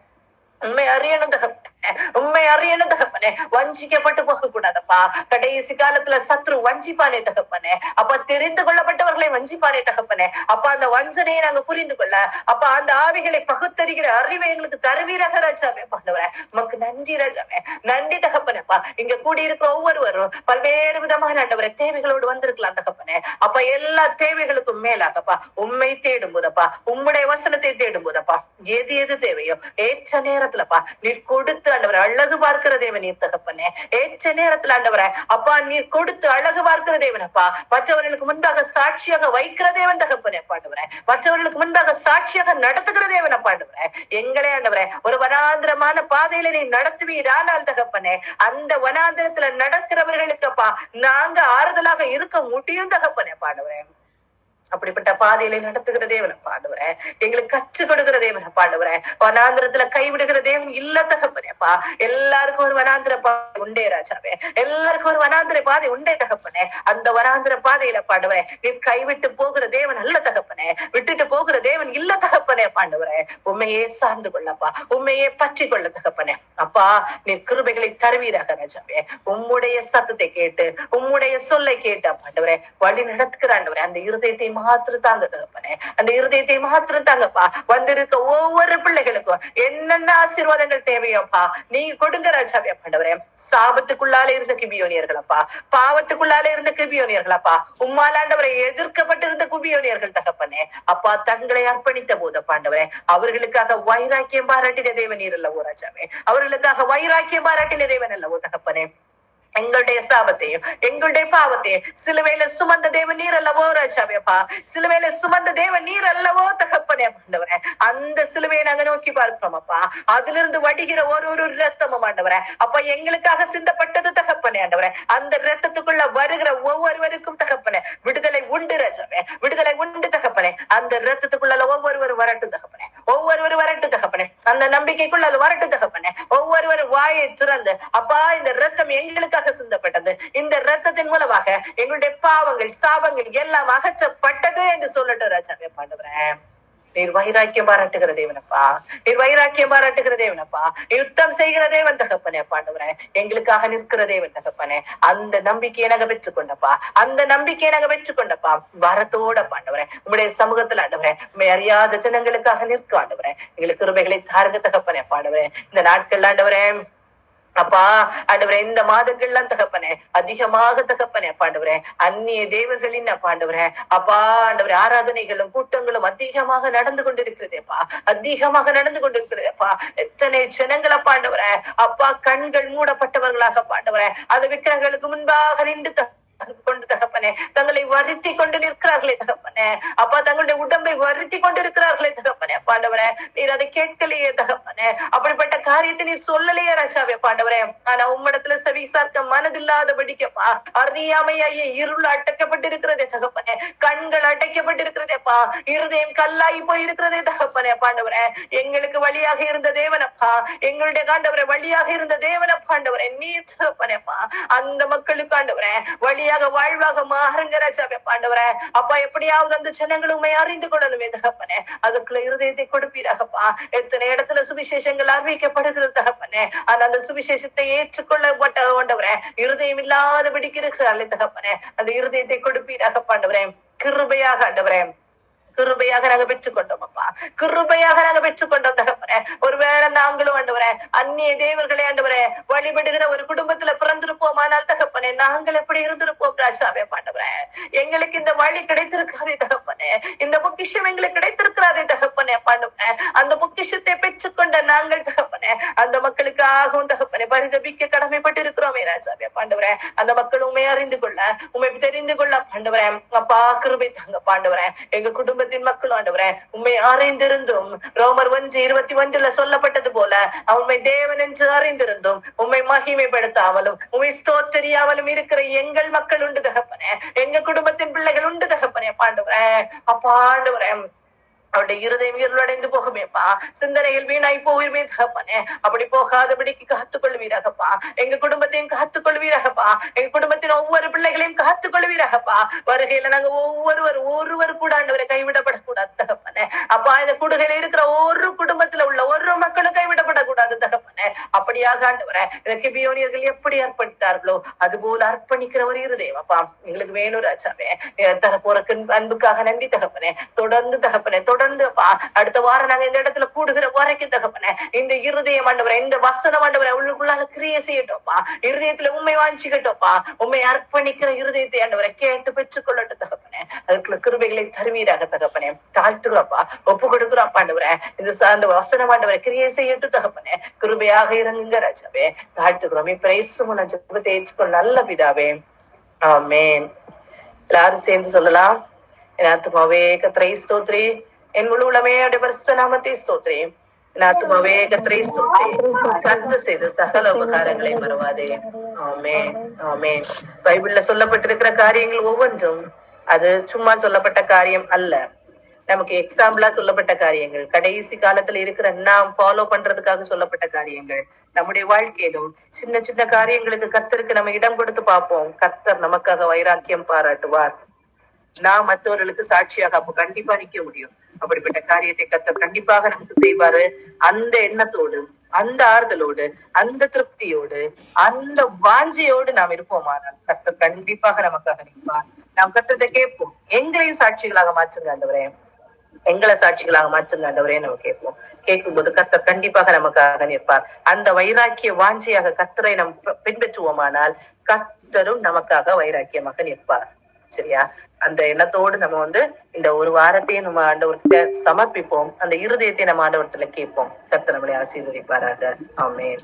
உண்மை அறியணும் தகப்பனே, உண்மை அறியணும் தகப்பனே. வஞ்சிக்கப்பட்டு போக கூடாதப்பா. கடைசி காலத்துல சத்ரு வஞ்சிப்பானே தகப்பனே. அப்ப தெரிந்து கொள்ளப்பட்டவர்களை வஞ்சிப்பானே தகப்பனே. அப்ப அந்த வஞ்சனையை நாங்க புரிந்து கொள்ள அப்ப அந்த ஆவிகளை பகுத்தறிகிற அறிவை எங்களுக்கு தருவீராக ராஜாவே பாண்டவரே. உமக்கு நன்றி ராஜாவே, நன்றி தகப்பனேப்பா. இங்க கூடி இருக்கிற ஒவ்வொருவரும் பல்வேறு விதமான ஆண்டவரை தேவைகளோடு வந்திருக்கலாம் தகப்பனே. அப்ப எல்லா தேவைகளுக்கும் மேலாகப்பா உண்மை தேடும் போதப்பா, உம்முடைய வசனத்தை தேடும் போதப்பா எது எது தேவையோ ஏற்ற நேரத்துலப்பா நீர் கொடுத்து ஆண்டவரை அழகு பார்க்கிற தேவன் நீர் தகப்பனே. ஏற்ற நேரத்துல ஆண்டவரை அப்பா நீர் கொடுத்து அழகு பார்க்கிற தேவனப்பா. மற்றவர்களுக்கு முன்பாக சாட்சியாக வைக்கிற தேவன் தகப்பனே பாண்டவரே. மற்றவர்களுக்கு முன்பாக சாட்சியாக நடத்துகிற தேவனை பாண்டவரே. எங்களே ஆண்டவரே ஒரு வனாந்திரமான பாதையில நீ நடத்துவீரானால் தகப்பனே அந்த வனாந்திரத்துல நடக்கிறவர்களுக்குப்பா நாங்க ஆறுதலாக இருக்க முடியும் தகப்பனே பாண்டவரே. அப்படிப்பட்ட பாதையில நடத்துகிற தேவனை பாடுவரே, எங்களுக்கு கற்றுக் கொடுக்கிற தேவனை பாடுவரே. வனாந்திரத்துல கைவிடுகிற தேவன் இல்ல தகப்பனேப்பா. எல்லாருக்கும் ஒரு வனாந்திர பாதை உண்டே ராஜாவே, எல்லாருக்கும் ஒரு வனாந்திர பாதை உண்டே தகப்பனே. அந்த வனாந்திர பாதையில பாடுவரே நீ கைவிட்டு போகிற தேவன் அல்ல தகப்பனே, விட்டுட்டு போகிற தேவன் இல்ல தகப்பனே பாடுவரே. உண்மையே சார்ந்து கொள்ளப்பா, உண்மையே பற்றி கொள்ள தகப்பனே. அப்பா நீ கிருபைகளை தருவீராக ராஜாவே. உம்முடைய சத்தத்தை கேட்டு உம்முடைய சொல்லை கேட்டா பாண்டவரே வழி நடத்துகிற ஆண்டவரே அந்த இருதயத்தை மாத்திரம் தாங்க தகப்பனே. அந்த இருதயத்தை மாத்திரம் தாங்கப்பா. வந்திருக்க ஒவ்வொரு பிள்ளைகளுக்கும் என்னென்ன ஆசீர்வாதங்கள் தேவையோப்பா நீங்க கொடுங்க ராஜாவே பாண்டவரே. சாபத்துக்குள்ளால இருந்த கிபியோனியர்களப்பா, பாவத்துக்குள்ளால இருந்த கிபியோனியர்களப்பா, உம்மாலாண்டவரை எதிர்க்கப்பட்டிருந்த குபியோனியர்கள் தகப்பனே அப்பா தங்களை அர்ப்பணித்த போது பாண்டவரே அவர்களுக்காக வைராக்கியம் பாராட்டின தேவன் நீர் அல்லவோ ராஜாவே. அவர்களுக்காக வைராக்கியம் பாராட்டின தேவன் அல்லவோ தகப்பனே. எங்களுடைய சாபத்தையும் எங்களுடைய பாவத்தையும் சிலுவையில சுமந்த தேவன் நீர் அல்லவோ ராஜாவேப்பா. சிலுவையில சுமந்த தேவன் நீர் அல்லவோ தகப்பனே ஆண்டவரே. அந்த சிலுவையை நாங்க நோக்கி பார்க்கிறோம் அப்பா. அதுல இருந்து வடிகிற ஒரு ரத்தமும் ஆண்டவரே அப்ப எங்களுக்காக சிந்தப்பட்டது தகப்பனே ஆண்டவரே. அந்த ரத்தத்துக்குள்ள வருகிற ஒவ்வொருவருக்கும் தகப்பனே விடுதலை உண்டு ராஜாவே, விடுதலை உண்டு தகப்பனே. அந்த ரத்தத்துக்குள்ள ஒவ்வொருவரும் வரட்டும் தகப்பனே, ஒவ்வொருவரும் வரட்டும் தகப்பனே. அந்த நம்பிக்கைக்குள்ள அது வரட்டும் தகப்பனே. ஒவ்வொருவரும் வாயை திறந்து அப்பா இந்த ரத்தம் எங்களுக்காக சிந்தப்பட்டது, இந்த ரத்தத்தின் மூலமாக எங்களுடைய பாவங்கள் சாபங்கள் எல்லாம் அகற்றப்பட்டது என்று சொல்லட்டும் ராஜாவே பாண்டவரே. நீர் வைராக்கியம் பாராட்டுகிற தேவனப்பா, நீர் வைராக்கியம் பாராட்டுகிற தேவனப்பா. யுத்தம் செய்கிற தேவன் தகப்பனே பாண்டவரே. எங்களுக்காக நிற்கிற தேவன் தகப்பனே. அந்த நம்பிக்கையை நாங்க பெற்றுக்கொண்டப்பா, அந்த நம்பிக்கையை நாங்க பெற்றுக்கொண்டப்பா வரத்தோட பாண்டவரே. உங்களுடைய சமூகத்துல ஆண்டவரே உண்மை அறியாத ஜனங்களுக்காக நிற்க ஆண்டவரே. எங்களுக்கு கிருபைகளை தாருங்க தகப்பனே பாண்டவரே. இந்த நாட்கள் ஆண்டவரே அப்பா ஆண்டவரே இந்த மாதங்கள்லாம் தகப்பனே அதிகமாக தகப்பனே பாண்டவரே அந்நிய தேவர்களின் பாண்டவரே அப்பா ஆண்டவரே ஆராதனைகளும் கூட்டங்களும் அதிகமாக நடந்து கொண்டிருக்கிறதேப்பா, அதிகமாக நடந்து கொண்டிருக்கிறதேப்பா. எத்தனை ஜனங்களை பாண்டவரே அப்பா கண்கள் மூடப்பட்டவர்களாக பாண்டவரே அந்த விக்கிரங்களுக்கு முன்பாக நின்று கொண்டு தகப்பனே தங்களை வருத்தி கொண்டு நிற்கிறார்களே தகப்பனே அப்பா. தங்களுடைய உடம்பை வருத்தி கொண்டு இருக்கிறார்களே தகப்பனே பாண்டவரே. ஆண்டவரே. நீர் அதை கேட்கலையே தகப்பனே. அப்படிப்பட்ட காரியத்தை நீர் சொல்லலையே ராஜாவே ஆண்டவரே. ஆனா உம்மிடத்துல செவி சார்க்க மனதில்லாதபடிக்கப்பா அறியாமையாயே இருள் அடைக்கப்பட்டிருக்கிறதே தகப்பனே. கண்கள் அடைக்கப்பட்டிருக்கிறதேப்பா. இருதயம் கல்லாகி போயிருக்கிறதே தகப்பனே ஆண்டவரே. எங்களுக்கு வழியாக இருந்த தேவனப்பா, எங்களுடைய ஆண்டவரே வழியாக இருந்த தேவனப்பா ஆண்டவரே, நீர் தகப்பனேப்பா அந்த மக்களுக்கு ஆண்டவரே வழியாக வாழ்வாக மாறுங்க ராஜாவே ஆண்டவரே. அப்பா எப்படியாவது அந்த ஜனங்கள் உண்மை அறிந்து கொள்ளணுமே தகப்பனே. அதுக்குள்ள இருதயத்தை கொடுப்பீராகப்பா. எத்தனை இடத்துல சுவிசேஷங்கள் அறிவிக்கப்படுகிறது தகப்பனே. ஆனா அந்த சுவிசேஷத்தை ஏற்றுக்கொள்ளப்பட்ட ஆண்டவரே இருதயம் இல்லாதபடிக்கு இருக்கிறார்களே தகப்பனே. அந்த இருதயத்தை கொடுப்பீராகப்பா ஆண்டவரே. கிருபையாக ஆண்டவரே, கிருபையாக நாங்க பெற்றுக்கொண்டோம் அப்பா. கிருபையாக நாங்க பெற்றுக்கொண்டோம் தகப்பனே. ஒருவேளை நாங்களும் ஆண்டவரே அந்நிய தேவர்களை ஆண்டவரே வழிபடுகிற ஒரு குடும்பத்துல பிறந்திருப்போம். ஆனால் தகப்பனே நாங்கள் எப்படி இருந்திருப்போம் ராஜாவே ஆண்டவரே. எங்களுக்கு இந்த வழி கிடைத்திருக்காதே தகப்பனே. இந்த பொக்கிஷம் எங்களுக்கு கிடைத்திருக்கிறாதே தகப்பனே ஆண்டவரே. அந்த பொக்கிஷத்தை பெற்றுக்கொண்ட நாங்கள் தகப்பனே அந்த மக்களுக்காகவும் தகப்பனே பரிதபிக்க கடமைப்பட்டு இருக்கிறோமே ராஜாவே ஆண்டவரே. அந்த மக்கள் உண்மை அறிந்து கொள்ள, உண்மை தெரிந்து கொள்ள ஆண்டவரே அப்பா கிருபை தாங்க ஆண்டவரே. எங்க குடும்ப மக்கள் ஆண்டவரே உண்மை அறிந்திருந்தும் ரோமர் 1:21 சொல்லப்பட்டது போல உண்மை தேவன் என்று அறிந்திருந்தும் உண்மை மகிமைப்படுத்தாமலும் உண்மை ஸ்தோத்திரியாமலும் இருக்கிற எங்கள் மக்கள் உண்டு தகப்பனே. எங்க குடும்பத்தின் பிள்ளைகள் உண்டு தகப்பனே ஆண்டவரே. அப்பா ஆண்டவரே அவருடைய இருதயம் இருளடைந்து போகுமேப்பா. சிந்தனைகள் வீணாய் போகுமே தகப்பனே. அப்படி போகாதபடிக்கு காத்துக் கொள்வீராகப்பா. எங்க குடும்பத்தையும் காத்துக் கொள்வீராகப்பா. எங்க குடும்பத்தின் ஒவ்வொரு பிள்ளைகளையும் காத்துக் கொள்வீராகப்பா. வருகையில நாங்க ஒருவர் கூட ஆண்டவரை கைவிடப்படக்கூடாது தகப்பனே. அப்பா இந்த குடுகையில இருக்கிற ஒரு குடும்பத்துல உள்ள ஒரு மக்களும் கைவிடப்படக்கூடாது தகப்பனே. அப்படியாக ஆண்டவரை இந்த கிபியோனியர்கள் எப்படி அர்ப்பணித்தார்களோ அது போல அர்ப்பணிக்கிற ஒரு இருதயம் அப்பா எங்களுக்கு வேணும் ராஜாவே. தரப்போற அன்புக்காக நன்றி தகப்பனே. தொடர்ந்து தகப்பனே தொடர்ந்து அடுத்த வாரம் நாங்க இந்த இடத்துல கூடுகிற வரைக்கும் தகப்பனே இந்த இருதயம் ஆண்டவரை இந்த வசனம் ஆண்டவரை உள்ளுக்குள்ளாக கிரியை செய்யட்டோப்பா. இருதயத்துல உண்மை வாஞ்சிக்கட்டோப்பா. உண்மை அர்ப்பணிக்கிற இருதயத்தை ஆண்டவரை கேட்டு பெற்றுக்கொள்ளட்டும் தகப்பனே. அதுக்குள்ள கிருபைகளை தருவீராக தகப்பனே. தாழ்த்துக்கிறோப்பா, ஒப்பு கொடுக்குறோம் ஆண்டவரை. இந்த வசனம் ஆண்டவரை கிரியை செய்யட்டும் தகப்பனே. கிருபையாக இருங்குங்க ராஜாவே. தாழ்த்துக்கிறோம். இப்ப ஜெபத்தை ஏற்றுக்கொள்ள நல்ல பிதாவே, ஆமென். எல்லாரும் சேர்ந்து சொல்லலாம். என் ஆத்துமாவே கர்த்தரை ஸ்தோத்திரி, என் முழு உளமே அவருடைய பரிசுத்த நாமத்தை ஸ்தோத்திரி. என் ஆத்துமாவே கர்த்தரை ஸ்தோத்திரி, கர்த்தர் செய்த சகல உபகாரங்களை மறவாதே. ஆமென், ஆமென். பைபிள்ல சொல்லப்பட்டிருக்கிற காரியங்கள் ஒவ்வொன்றும் அது சும்மா சொல்லப்பட்ட காரியம் அல்ல. நமக்கு எக்ஸாம்பிளா சொல்லப்பட்ட காரியங்கள், கடைசி காலத்துல இருக்கிற நாம் ஃபாலோ பண்றதுக்காக சொல்லப்பட்ட காரியங்கள். நம்முடைய வாழ்க்கையிலும் சின்ன சின்ன காரியங்களுக்கு கர்த்தருக்கு நம்ம இடம் கொடுத்து பார்ப்போம். கர்த்தர் நமக்காக வைராக்கியம் பாராட்டுவார். நான் மற்றவர்களுக்கு சாட்சியாக அப்ப கண்டிப்பா நிக்க முடியும். அப்படிப்பட்ட காரியத்தை கர்த்தர் கண்டிப்பாக நமக்கு செய்வாரு. அந்த எண்ணத்தோடு, அந்த ஆறுதலோடு, அந்த திருப்தியோடு, அந்த வாஞ்சியோடு நாம் இருப்போமானால் கர்த்தர் கண்டிப்பாக நமக்காக நிற்பார். நாம் கர்த்தரை கேட்போம், எங்களையும் சாட்சிகளாக மாற்றுங்க ஆண்டவரே, எங்களை சாட்சிகளாக மாற்றுங்க ஆண்டவரே நம்ம கேட்போம். கேட்கும் போது கர்த்தர் கண்டிப்பாக நமக்காக நிற்பார். அந்த வைராக்கிய வாஞ்சியாக கர்த்தரை நாம் பின்பற்றுவோமானால் கர்த்தரும் நமக்காக வைராக்கியமாக நிற்பார். சரியா? அந்த எண்ணத்தோடு நம்ம இந்த ஒரு வாரத்தையும் நம்ம ஆண்டவர்கிட்ட சமர்ப்பிப்போம். அந்த இருதயத்தை நம்ம ஆண்டவர்கிட்ட கேட்போம். கர்த்தர் நம்மளை ஆசீர்வதிப்பாராக. ஆமென்.